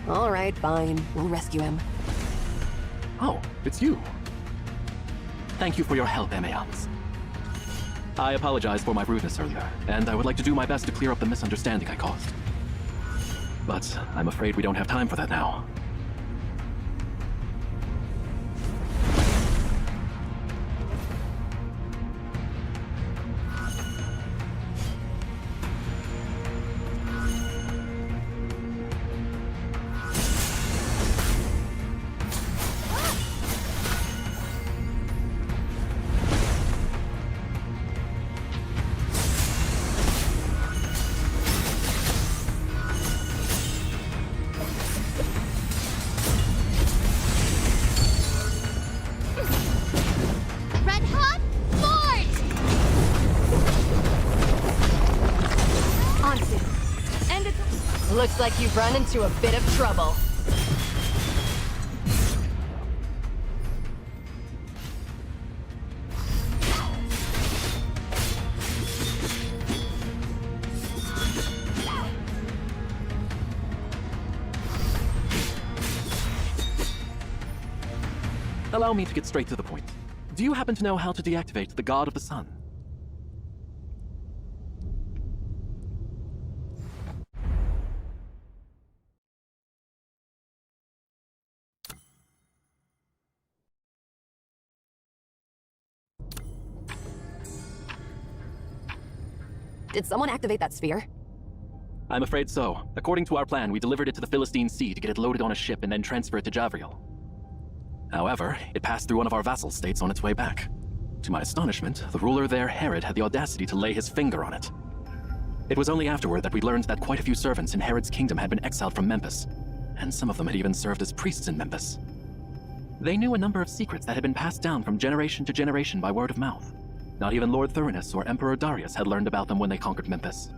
All right, fine. We'll rescue him. Oh, it's you. Thank you for your help, Emeans. I apologize for my rudeness earlier, and I would like to do my best to clear up the misunderstanding I caused. But I'm afraid we don't have time for that now. Looks like you've run into a bit of trouble. Allow me to get straight to the point. Do you happen to know how to deactivate the God of the Sun? Did someone activate that sphere? I'm afraid so. According to our plan, we delivered it to the Philistine Sea to get it loaded on a ship and then transfer it to Javriel. However, it passed through one of our vassal states on its way back. To my astonishment, the ruler there, Herod, had the audacity to lay his finger on it. It was only afterward that we learned that quite a few servants in Herod's kingdom had been exiled from Memphis, and some of them had even served as priests in Memphis. They knew a number of secrets that had been passed down from generation to generation by word of mouth. Not even Lord Thurinus or Emperor Darius had learned about them when they conquered Memphis.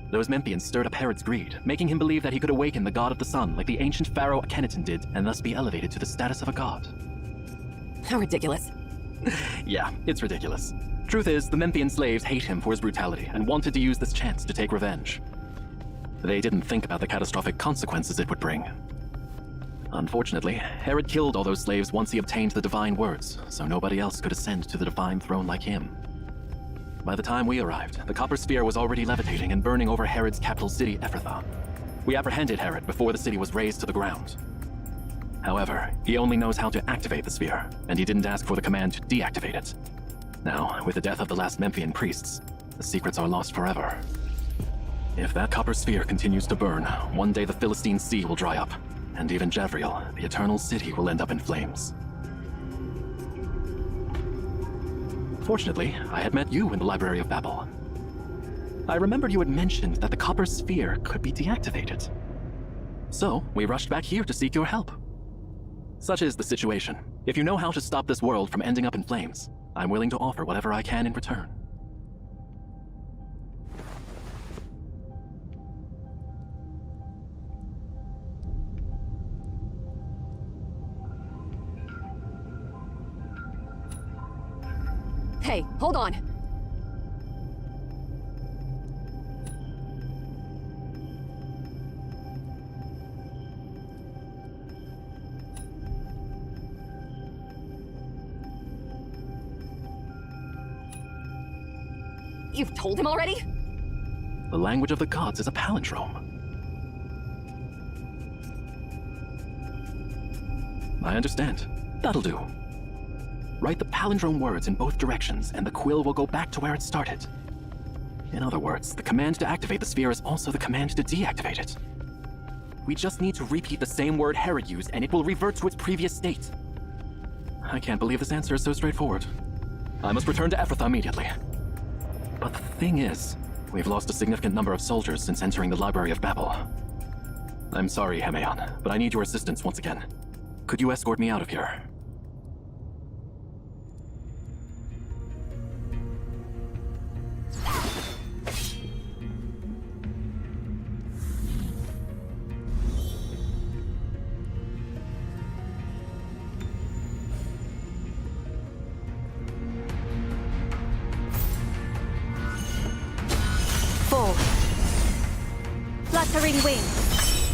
Those Memphians stirred up Herod's greed, making him believe that he could awaken the god of the sun like the ancient pharaoh Akhenaten did, and thus be elevated to the status of a god. How ridiculous. Yeah, it's ridiculous. Truth is, the Memphian slaves hate him for his brutality and wanted to use this chance to take revenge. They didn't think about the catastrophic consequences it would bring. Unfortunately, Herod killed all those slaves once he obtained the divine words, so nobody else could ascend to the divine throne like him. By the time we arrived, the copper sphere was already levitating and burning over Herod's capital city, Ephrathah. We apprehended Herod before the city was razed to the ground. However, he only knows how to activate the sphere, and he didn't ask for the command to deactivate it. Now, with the death of the last Memphian priests, the secrets are lost forever. If that copper sphere continues to burn, one day the Philistine Sea will dry up, and even Javriel, the eternal city, will end up in flames. Fortunately, I had met you in the Library of Babel. I remembered you had mentioned that the copper sphere could be deactivated. So, we rushed back here to seek your help. Such is the situation. If you know how to stop this world from ending up in flames, I'm willing to offer whatever I can in return. Hey, hold on. You've told him already? The language of the gods is a palindrome. I understand. That'll do. Write the palindrome words in both directions, and the quill will go back to where it started. In other words, the command to activate the sphere is also the command to deactivate it. We just need to repeat the same word Herod used, and it will revert to its previous state. I can't believe this answer is so straightforward. I must return to Ephrathah immediately. But the thing is, we've lost a significant number of soldiers since entering the Library of Babel. I'm sorry, Hemayon, but I need your assistance once again. Could you escort me out of here? Wuthering waves.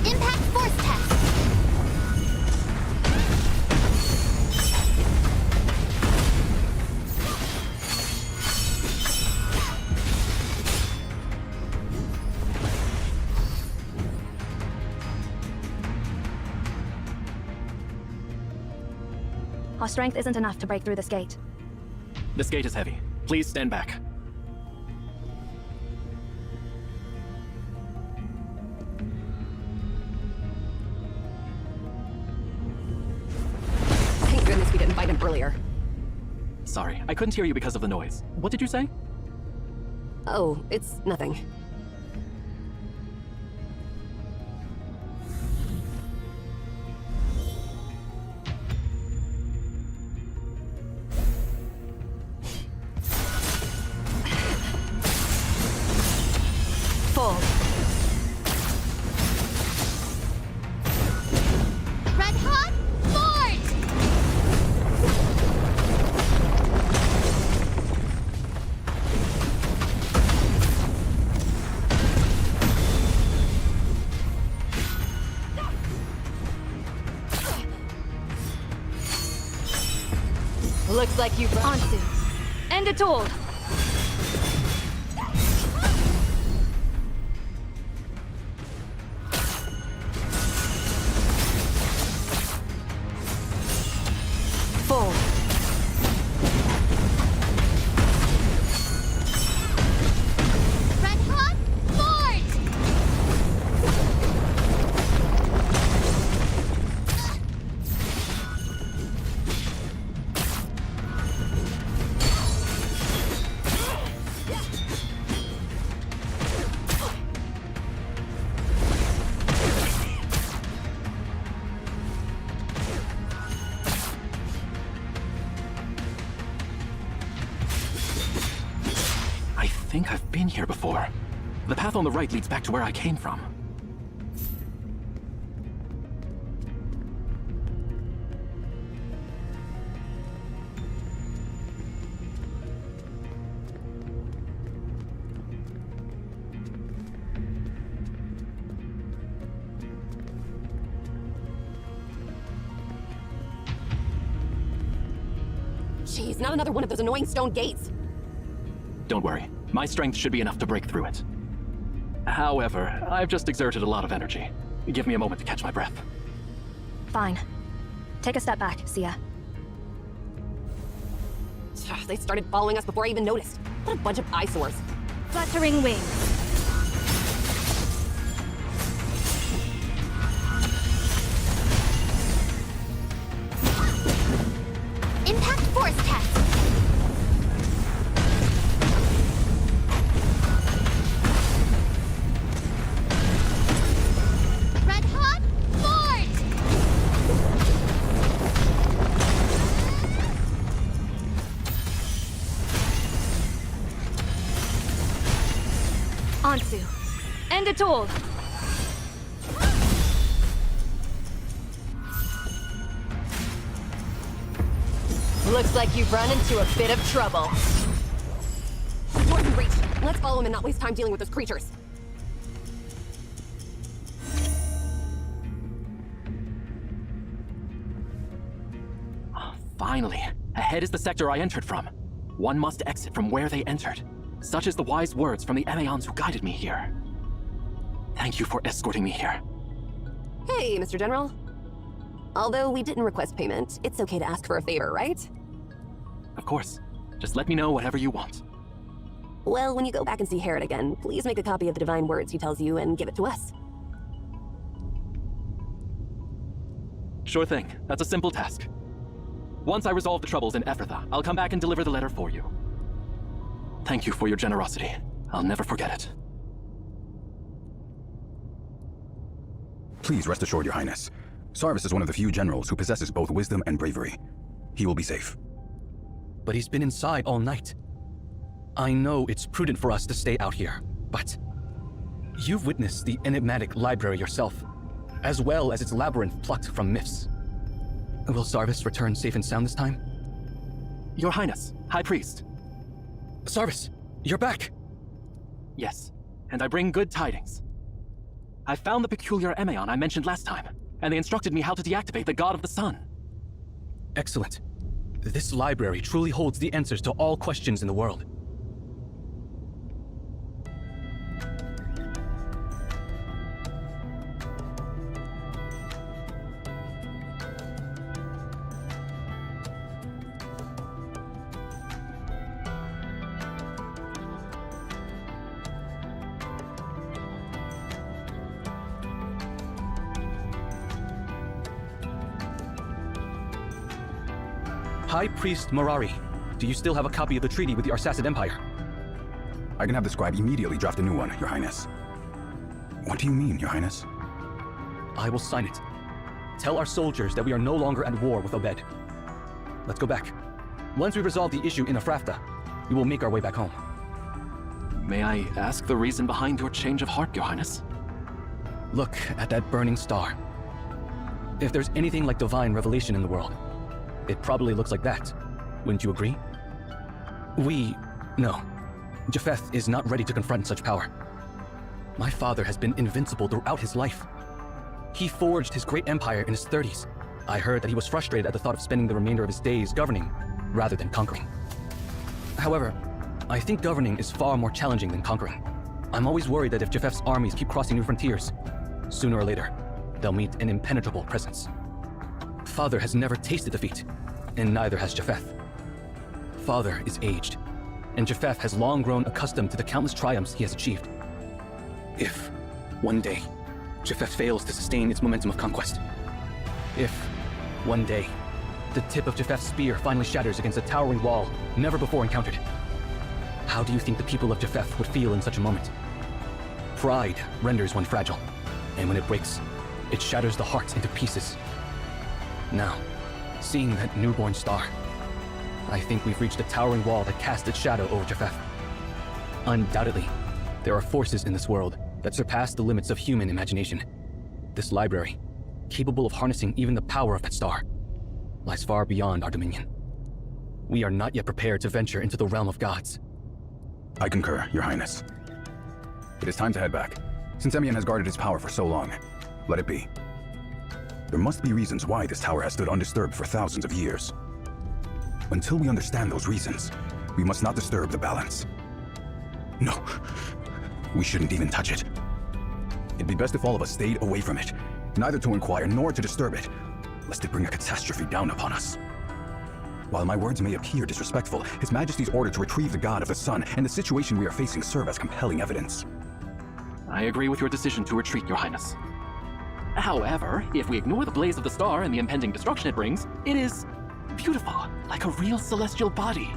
Impact force test. Our strength isn't enough to break through this gate. This gate is heavy. Please stand back. Thank goodness we didn't fight him earlier. Sorry, I couldn't hear you because of the noise. What did you say? Oh, it's nothing. Red hot, forward! Looks like you've Ansu. End it all. Red hot, forward! I think I've been here before. The path on the right leads back to where I came from. Jeez, not another one of those annoying stone gates. Don't worry. My strength should be enough to break through it. However, I've just exerted a lot of energy. Give me a moment to catch my breath. Fine. Take a step back, Sia. They started following us before I even noticed. What a bunch of eyesores. Fluttering wings. Impact force test. Red hot forge. Ansu. End it all. Looks like you've run into a bit of trouble. The door's in reach. Let's follow him and not waste time dealing with those creatures. Finally. Ahead is the sector I entered from. One must exit from where they entered. Such is the wise words from the Emeons who guided me here. Thank you for escorting me here. Hey, Mr. General. Although we didn't request payment, it's okay to ask for a favor, right? Of course. Just let me know whatever you want. Well, when you go back and see Herod again, please make a copy of the divine words he tells you and give it to us. Sure thing. That's a simple task. Once I resolve the troubles in Ephrathah, I'll come back and deliver the letter for you. Thank you for your generosity. I'll never forget it. Please rest assured, Your Highness. Sarvis is one of the few generals who possesses both wisdom and bravery. He will be safe. But he's been inside all night. I know it's prudent for us to stay out here, but you've witnessed the enigmatic library yourself, as well as its labyrinth plucked from myths. Will Sarvis return safe and sound this time? Your Highness, High Priest. Sarvis, you're back! Yes, and I bring good tidings. I found the peculiar Emeon I mentioned last time, and they instructed me how to deactivate the God of the Sun. Excellent. This library truly holds the answers to all questions in the world. High Priest Morari, do you still have a copy of the treaty with the Arsacid Empire? I can have the scribe immediately draft a new one, Your Highness. What do you mean, Your Highness? I will sign it. Tell our soldiers that we are no longer at war with Obed. Let's go back. Once we resolve the issue in Ephrathah, we will make our way back home. May I ask the reason behind your change of heart, Your Highness? Look at that burning star. If there's anything like divine revelation in the world, it probably looks like that. Wouldn't you agree? No. Japheth is not ready to confront such power. My father has been invincible throughout his life. He forged his great empire in his 30s. I heard that he was frustrated at the thought of spending the remainder of his days governing, rather than conquering. However, I think governing is far more challenging than conquering. I'm always worried that if Japheth's armies keep crossing new frontiers, sooner or later, they'll meet an impenetrable presence. Father has never tasted defeat, and neither has Japheth. Father is aged, and Japheth has long grown accustomed to the countless triumphs he has achieved. If, one day, Japheth fails to sustain its momentum of conquest, if, one day, the tip of Japheth's spear finally shatters against a towering wall never before encountered, how do you think the people of Japheth would feel in such a moment? Pride renders one fragile, and when it breaks, it shatters the heart into pieces. Now, seeing that newborn star, I think we've reached a towering wall that casts its shadow over Japheth. Undoubtedly, there are forces in this world that surpass the limits of human imagination. This library, capable of harnessing even the power of that star, lies far beyond our dominion. We are not yet prepared to venture into the realm of gods. I concur, Your Highness. It is time to head back. Since Emion has guarded his power for so long, let it be. There must be reasons why this tower has stood undisturbed for thousands of years. Until we understand those reasons, we must not disturb the balance. No, we shouldn't even touch it. It'd be best if all of us stayed away from it, neither to inquire nor to disturb it, lest it bring a catastrophe down upon us. While my words may appear disrespectful, His Majesty's order to retrieve the God of the Sun and the situation we are facing serve as compelling evidence. I agree with your decision to retreat, Your Highness. However, if we ignore the blaze of the star and the impending destruction it brings, it is beautiful, like a real celestial body.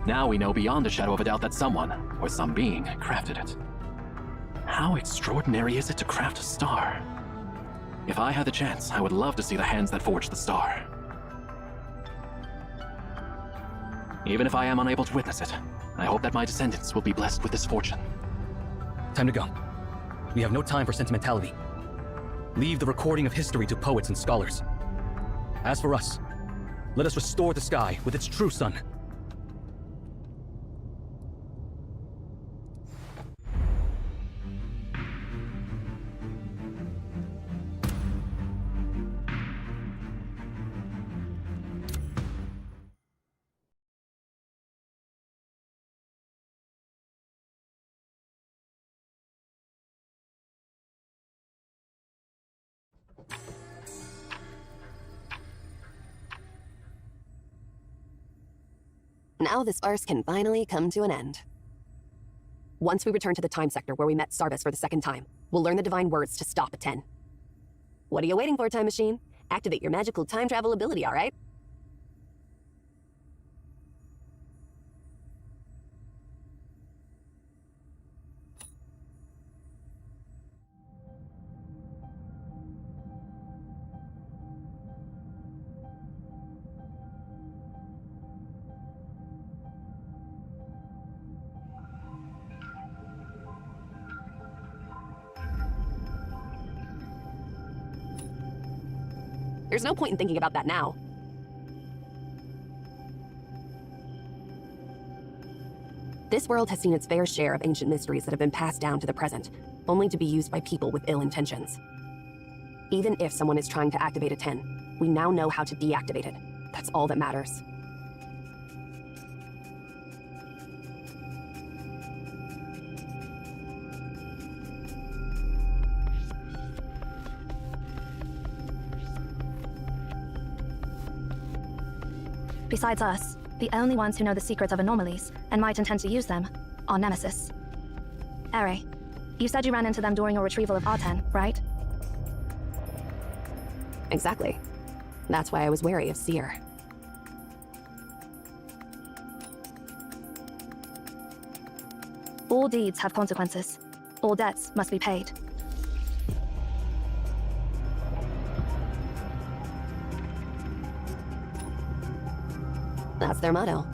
Now we know beyond a shadow of a doubt that someone, or some being, crafted it. How extraordinary is it to craft a star? If I had the chance, I would love to see the hands that forged the star. Even if I am unable to witness it, I hope that my descendants will be blessed with this fortune. Time to go. We have no time for sentimentality. Leave the recording of history to poets and scholars. As for us, let us restore the sky with its true sun. Now this farce can finally come to an end. Once we return to the time sector where we met Sarvis for the second time, we'll learn the divine words to stop at 10. What are you waiting for, Time Machine? Activate your magical time travel ability, all right? There's no point in thinking about that now. This world has seen its fair share of ancient mysteries that have been passed down to the present, only to be used by people with ill intentions. Even if someone is trying to activate a 10, we now know how to deactivate it. That's all that matters. Besides us, the only ones who know the secrets of anomalies, and might intend to use them, are Nemesis. Ere, you said you ran into them during your retrieval of R10, right? Exactly. That's why I was wary of Seer. All deeds have consequences. All debts must be paid. That's their motto.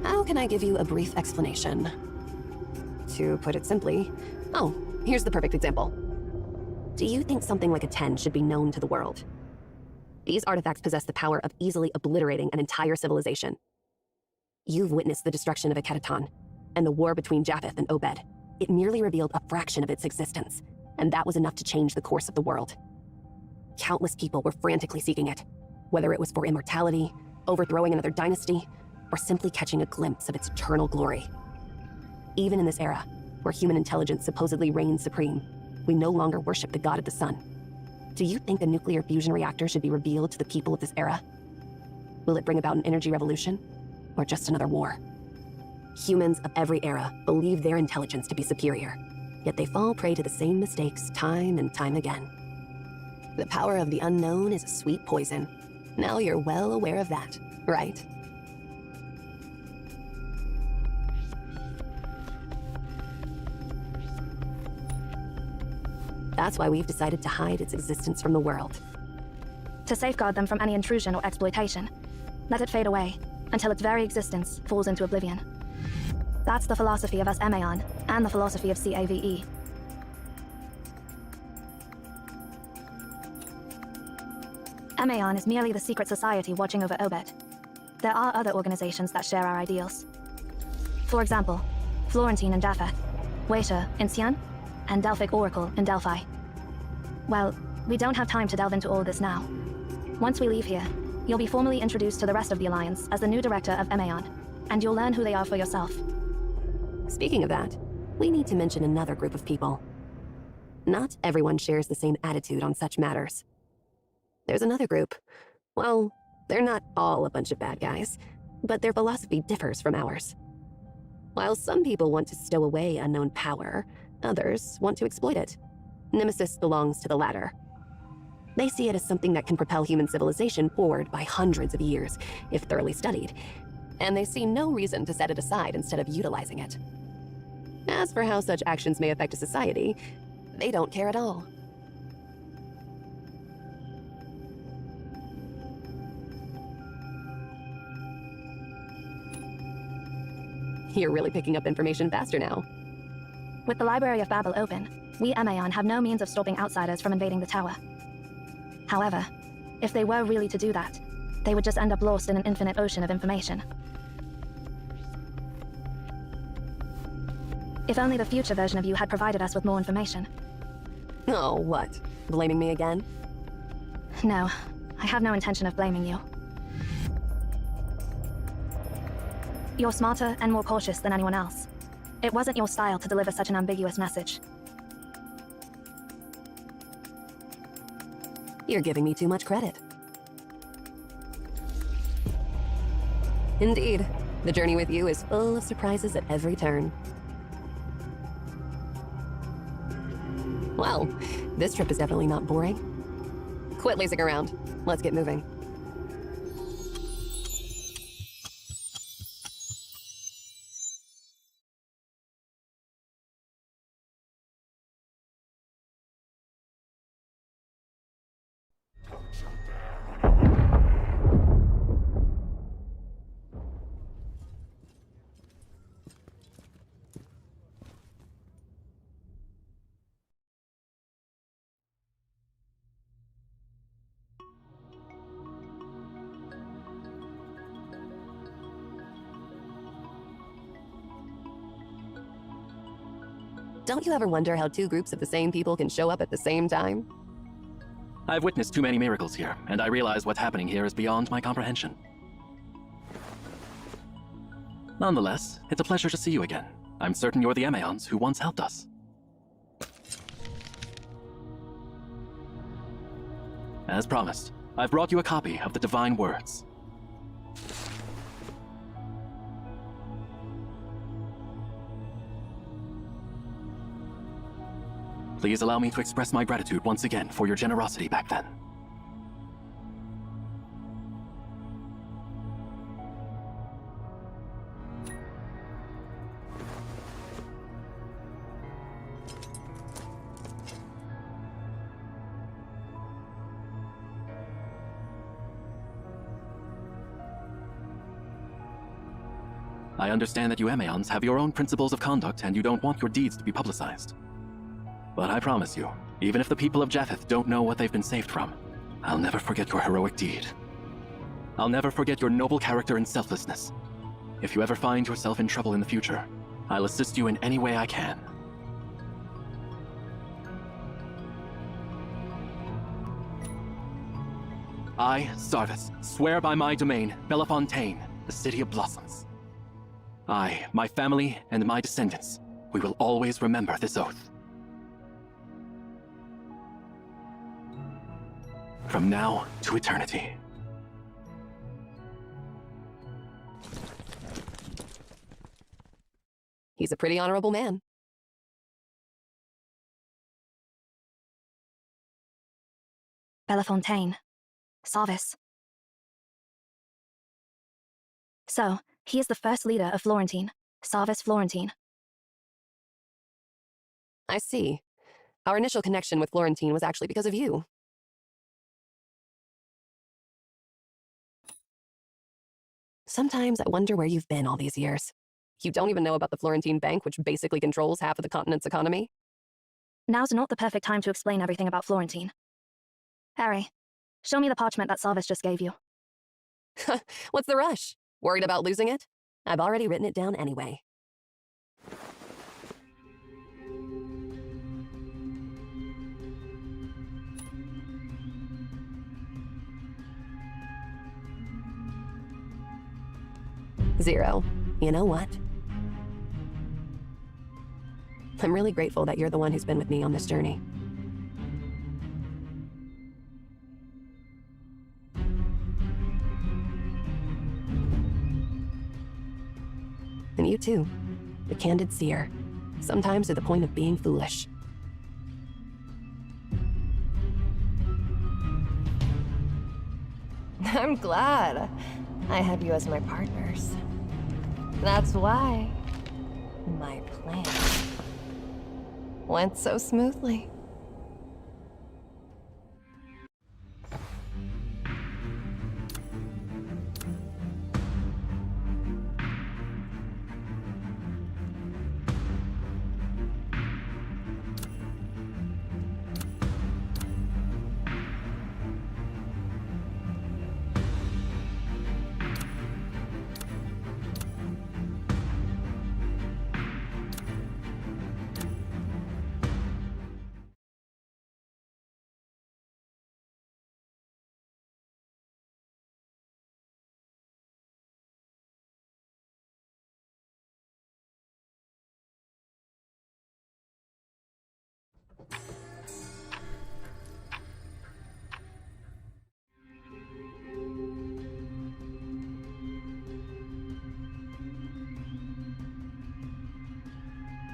How can I give you a brief explanation? To put it simply, here's the perfect example. Do you think something like a 10 should be known to the world? These artifacts possess the power of easily obliterating an entire civilization. You've witnessed the destruction of Eketaton, and the war between Japheth and Obed. It merely revealed a fraction of its existence, and that was enough to change the course of the world. Countless people were frantically seeking it, whether it was for immortality, overthrowing another dynasty, or simply catching a glimpse of its eternal glory. Even in this era, where human intelligence supposedly reigns supreme, we no longer worship the god of the sun. Do you think a nuclear fusion reactor should be revealed to the people of this era? Will it bring about an energy revolution, or just another war? Humans of every era believe their intelligence to be superior, yet they fall prey to the same mistakes time and time again. The power of the unknown is a sweet poison. Now you're well aware of that, right? That's why we've decided to hide its existence from the world. To safeguard them from any intrusion or exploitation. Let it fade away, until its very existence falls into oblivion. That's the philosophy of us Emaon, and the philosophy of CAVE. Emaon is merely the secret society watching over Obed. There are other organizations that share our ideals. For example, Florentine in Japheth, Waisha in Sion, and Delphic Oracle in Delphi. Well, we don't have time to delve into all this now. Once we leave here, You'll be formally introduced to the rest of the Alliance as the new director of Emaon, and you'll learn who they are for yourself. Speaking of that, we need to mention another group of people. Not everyone shares the same attitude on such matters. There's another group. Well, they're not all a bunch of bad guys, but their philosophy differs from ours. While some people want to stow away unknown power, others want to exploit it. Nemesis belongs to the latter. They see it as something that can propel human civilization forward by hundreds of years, if thoroughly studied, and they see no reason to set it aside instead of utilizing it. As for how such actions may affect a society, they don't care at all. You're really picking up information faster now. With the Library of Babel open, we Emaon have no means of stopping outsiders from invading the tower. However, if they were really to do that, they would just end up lost in an infinite ocean of information. If only the future version of you had provided us with more information. Oh, what? Blaming me again? No, I have no intention of blaming you. You're smarter and more cautious than anyone else. It wasn't your style to deliver such an ambiguous message. You're giving me too much credit. Indeed, the journey with you is full of surprises at every turn. Well, this trip is definitely not boring. Quit lazing around. Let's get moving. Don't you ever wonder how two groups of the same people can show up at the same time? I've witnessed too many miracles here, and I realize what's happening here is beyond my comprehension. Nonetheless, it's a pleasure to see you again. I'm certain you're the Emaons who once helped us. As promised, I've brought you a copy of the Divine Words. Please allow me to express my gratitude once again for your generosity back then. I understand that you Emaons have your own principles of conduct and you don't want your deeds to be publicized. But I promise you, even if the people of Japheth don't know what they've been saved from, I'll never forget your heroic deed. I'll never forget your noble character and selflessness. If you ever find yourself in trouble in the future, I'll assist you in any way I can. I, Sarvis, swear by my domain, Bellefontaine, the City of Blossoms. I, my family, and my descendants, we will always remember this oath. From now to eternity. He's a pretty honorable man. Bellefontaine. Sarvis. So, he is the first leader of Florentine. Sarvis Florentine. I see. Our initial connection with Florentine was actually because of you. Sometimes I wonder where you've been all these years. You don't even know about the Florentine Bank, which basically controls half of the continent's economy? Now's not the perfect time to explain everything about Florentine. Harry, show me the parchment that Sarvis just gave you. What's the rush? Worried about losing it? I've already written it down anyway. Zero, you know what? I'm really grateful that you're the one who's been with me on this journey. And you too, the candid seer, sometimes to the point of being foolish. I'm glad I have you as my partners. That's why my plan went so smoothly.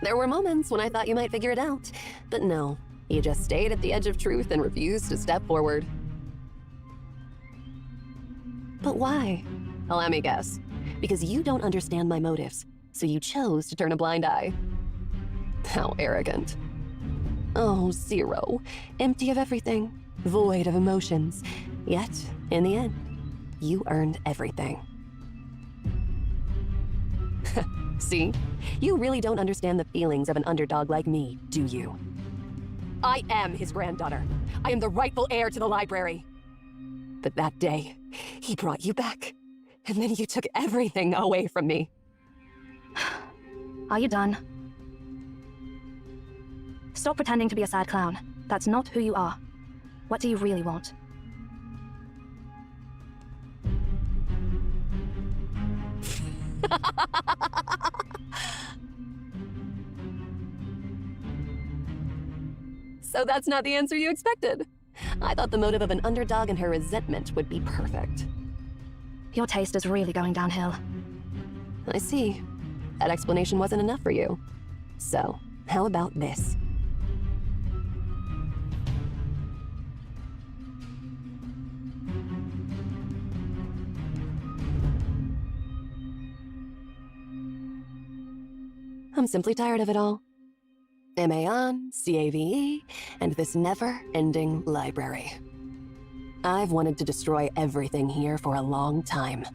There were moments when I thought you might figure it out, but no, you just stayed at the edge of truth and refused to step forward. But why? Allow me guess. Because you don't understand my motives, so you chose to turn a blind eye. How arrogant. Oh, Zero. Empty of everything, void of emotions. Yet, in the end, you earned everything. See? You really don't understand the feelings of an underdog like me, do you? I am his granddaughter. I am the rightful heir to the library. But that day, he brought you back, and then you took everything away from me. Are you done? Stop pretending to be a sad clown. That's not who you are. What do you really want? So that's not the answer you expected. I thought the motive of an underdog and her resentment would be perfect. Your taste is really going downhill. I see. That explanation wasn't enough for you. So, how about this? I'm simply tired of it all. MA on, CAVE, and this never-ending library. I've wanted to destroy everything here for a long time.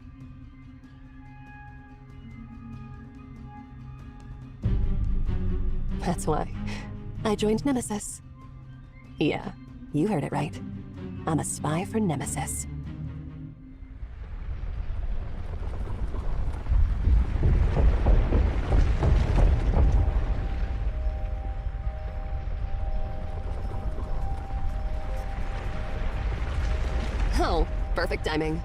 That's why I joined Nemesis. Yeah, you heard it right. I'm a spy for Nemesis. Oh, perfect timing.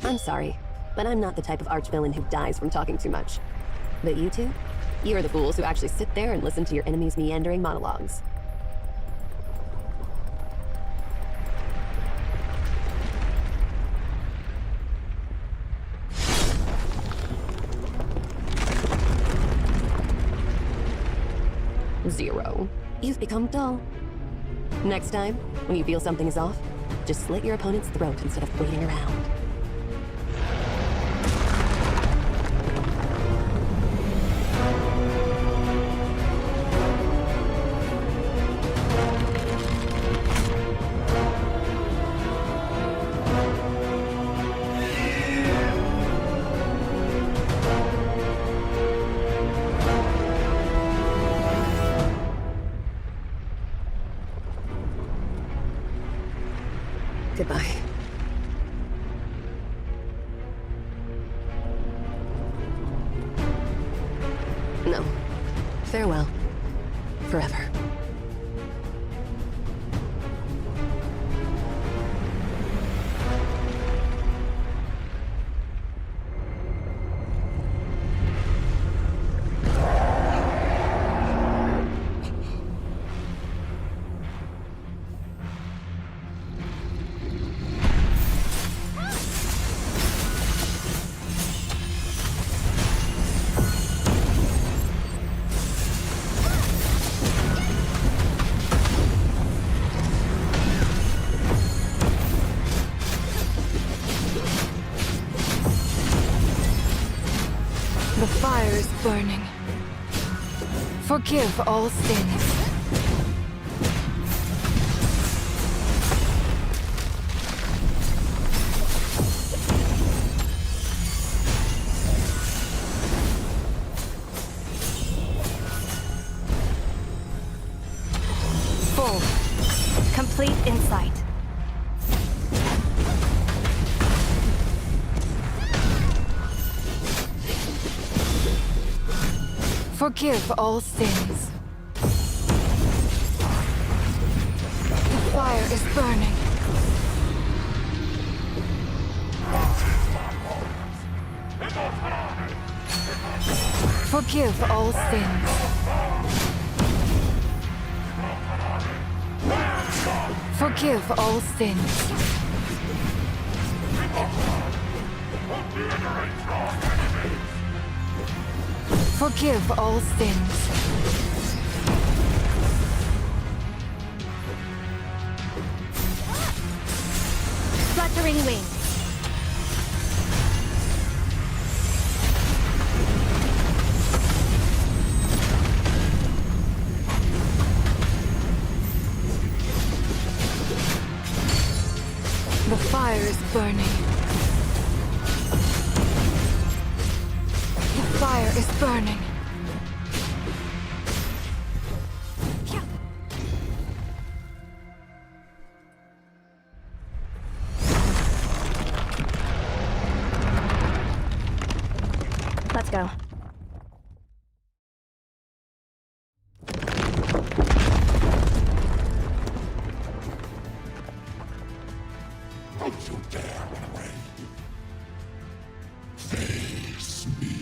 I'm sorry, but I'm not the type of archvillain who dies from talking too much. But you two? You are the fools who actually sit there and listen to your enemy's meandering monologues. Zero. You've become dull. Next time, when you feel something is off, just slit your opponent's throat instead of waiting around. Goodbye. No. Farewell. Forever. is burning. Forgive all sins. Full. Complete insight. Forgive all sins. The fire is burning. Forgive all sins. Forgive all sins. Forgive all sins. Fluttering wings. The fire is burning. The fire is burning. Let's go. Don't you dare run away. Face me.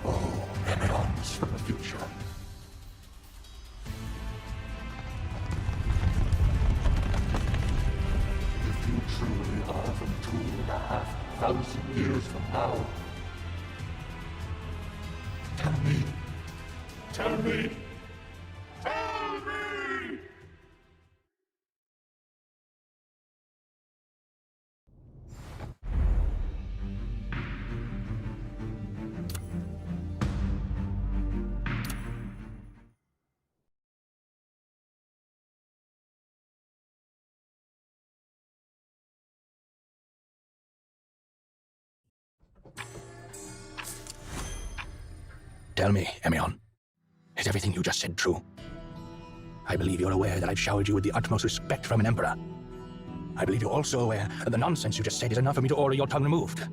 Oh, emeralds from the future. If you truly are from 2,500 years from now, tell me. Tell me. Tell me! Tell me, Emion, is everything you just said true? I believe you're aware that I've showered you with the utmost respect from an emperor. I believe you're also aware that the nonsense you just said is enough for me to order your tongue removed.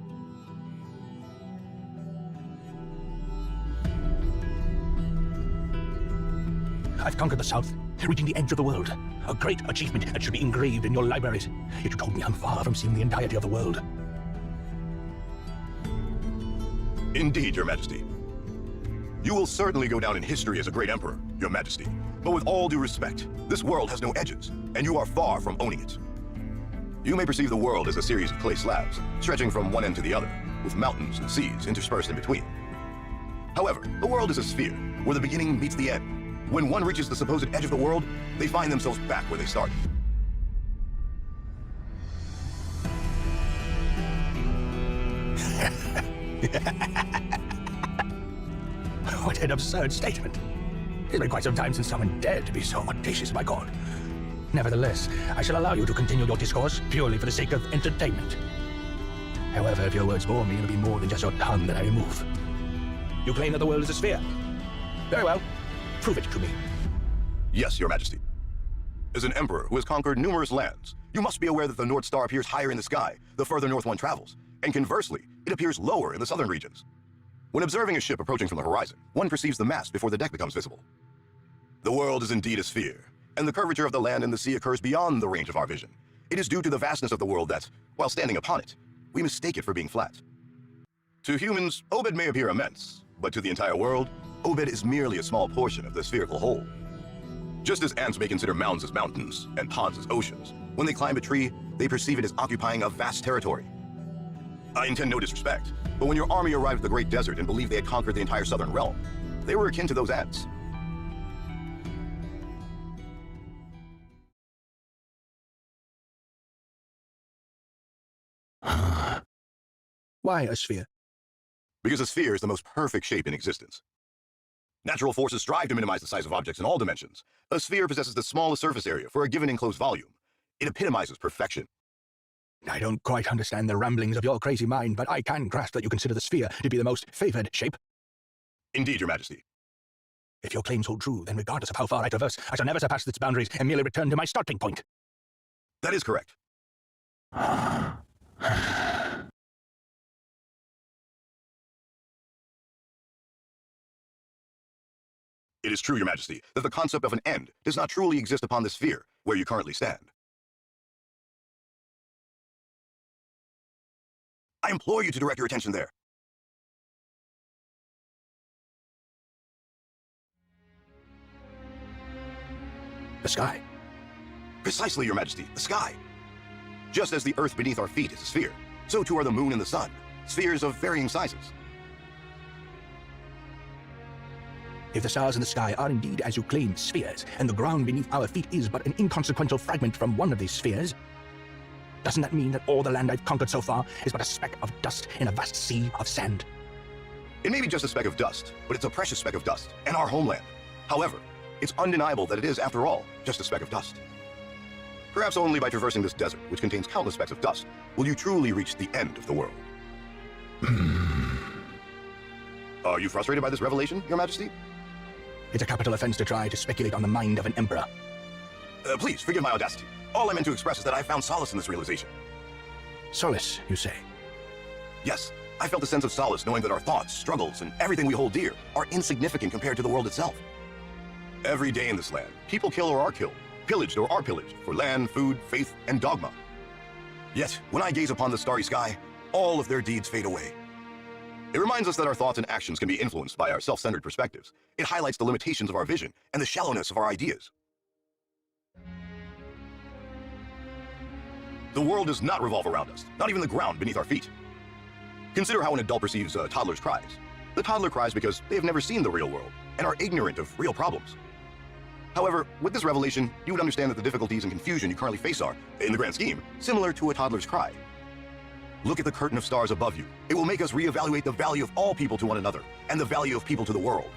I've conquered the South, reaching the edge of the world. A great achievement that should be engraved in your libraries. Yet you told me I'm far from seeing the entirety of the world. Indeed, Your Majesty. You will certainly go down in history as a great emperor, Your Majesty. But with all due respect, this world has no edges, and you are far from owning it. You may perceive the world as a series of clay slabs, stretching from one end to the other, with mountains and seas interspersed in between. However, the world is a sphere, where the beginning meets the end. When one reaches the supposed edge of the world, they find themselves back where they started. What an absurd statement. It's been quite some time since someone dared to be so audacious, my god. Nevertheless, I shall allow you to continue your discourse purely for the sake of entertainment. However, if your words bore me, it'll be more than just your tongue that I remove. You claim that the world is a sphere. Very well. Prove it to me. Yes, Your Majesty. As an emperor who has conquered numerous lands, you must be aware that the North Star appears higher in the sky the further north one travels, and conversely, it appears lower in the southern regions. When observing a ship approaching from the horizon, one perceives the mast before the deck becomes visible. The world is indeed a sphere, and the curvature of the land and the sea occurs beyond the range of our vision. It is due to the vastness of the world that, while standing upon it, we mistake it for being flat. To humans, Obed may appear immense, but to the entire world, Obed is merely a small portion of the spherical whole. Just as ants may consider mounds as mountains and ponds as oceans, when they climb a tree, they perceive it as occupying a vast territory. I intend no disrespect, but when your army arrived at the Great Desert and believed they had conquered the entire southern realm, They were akin to those ants. Why a sphere? Because a sphere is the most perfect shape in existence. Natural forces strive to minimize the size of objects in all dimensions. A sphere possesses the smallest surface area for a given enclosed volume. It epitomizes perfection. I don't quite understand the ramblings of your crazy mind, but I can grasp that you consider the sphere to be the most favored shape. Indeed, Your Majesty. If your claims hold true, then regardless of how far I traverse, I shall never surpass its boundaries and merely return to my starting point. That is correct. It is true, Your Majesty, that the concept of an end does not truly exist upon this sphere, where you currently stand. I implore you to direct your attention there. The sky. Precisely, Your Majesty, the sky. Just as the earth beneath our feet is a sphere, so too are the moon and the sun, spheres of varying sizes. If the stars in the sky are indeed, as you claim, spheres, and the ground beneath our feet is but an inconsequential fragment from one of these spheres, doesn't that mean that all the land I've conquered so far is but a speck of dust in a vast sea of sand? It may be just a speck of dust, but it's a precious speck of dust, and our homeland. However, it's undeniable that it is, after all, just a speck of dust. Perhaps only by traversing this desert, which contains countless specks of dust, will you truly reach the end of the world. Are you frustrated by this revelation, Your Majesty? It's a capital offense to try to speculate on the mind of an emperor. Please, forgive my audacity. All I meant to express is that I found solace in this realization. Solace, you say? Yes, I felt a sense of solace knowing that our thoughts, struggles, and everything we hold dear are insignificant compared to the world itself. Every day in this land, people kill or are killed, pillaged or are pillaged, for land, food, faith, and dogma. Yet, when I gaze upon the starry sky, all of their deeds fade away. It reminds us that our thoughts and actions can be influenced by our self-centered perspectives. It highlights the limitations of our vision and the shallowness of our ideas. The world does not revolve around us, not even the ground beneath our feet. Consider how an adult perceives a toddler's cries. The toddler cries because they have never seen the real world and are ignorant of real problems. However, with this revelation, you would understand that the difficulties and confusion you currently face are, in the grand scheme, similar to a toddler's cry. Look at the curtain of stars above you. It will make us reevaluate the value of all people to one another and the value of people to the world.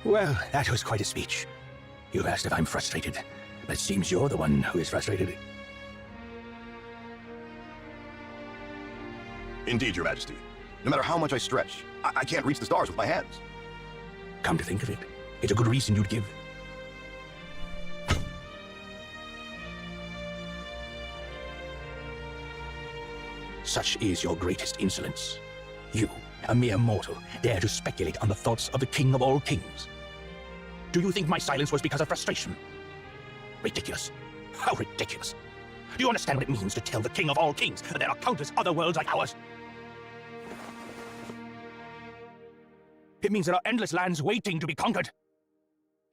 Well, that was quite a speech. You've asked if I'm frustrated, but it seems you're the one who is frustrated. Indeed, Your Majesty. No matter how much I stretch, I can't reach the stars with my hands. Come to think of it, it's a good reason you'd give. Such is your greatest insolence. You, a mere mortal, dare to speculate on the thoughts of the King of all kings. Do you think my silence was because of frustration? Ridiculous. How ridiculous. Do you understand what it means to tell the King of all kings that there are countless other worlds like ours? It means there are endless lands waiting to be conquered.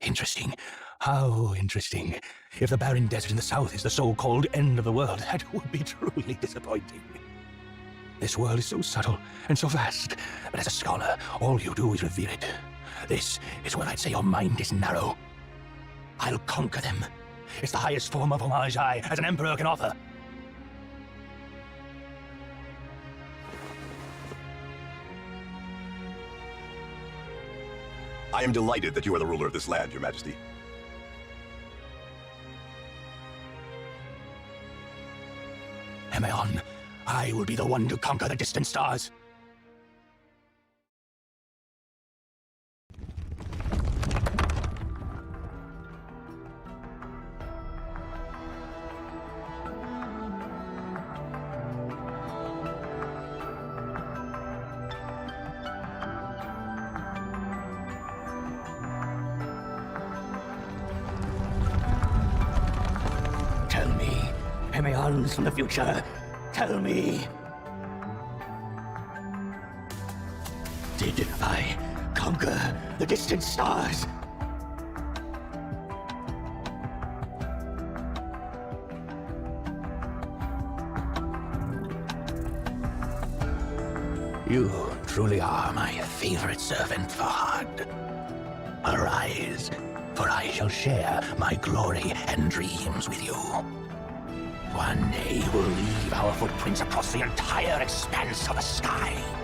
Interesting. How interesting. If the barren desert in the south is the so-called end of the world, that would be truly disappointing. This world is so subtle and so vast, but as a scholar, all you do is revere it. This is where I'd say your mind is narrow. I'll conquer them. It's the highest form of homage I, as an emperor, can offer. I am delighted that you are the ruler of this land, Your Majesty. Emeon, I will be the one to conquer the distant stars. Tell me, Emeons from the future, tell me. Did I conquer the distant stars? You truly are my favorite servant, Fahad. Arise, for I shall share my glory and dreams with you. One day we'll leave our footprints across the entire expanse of the sky.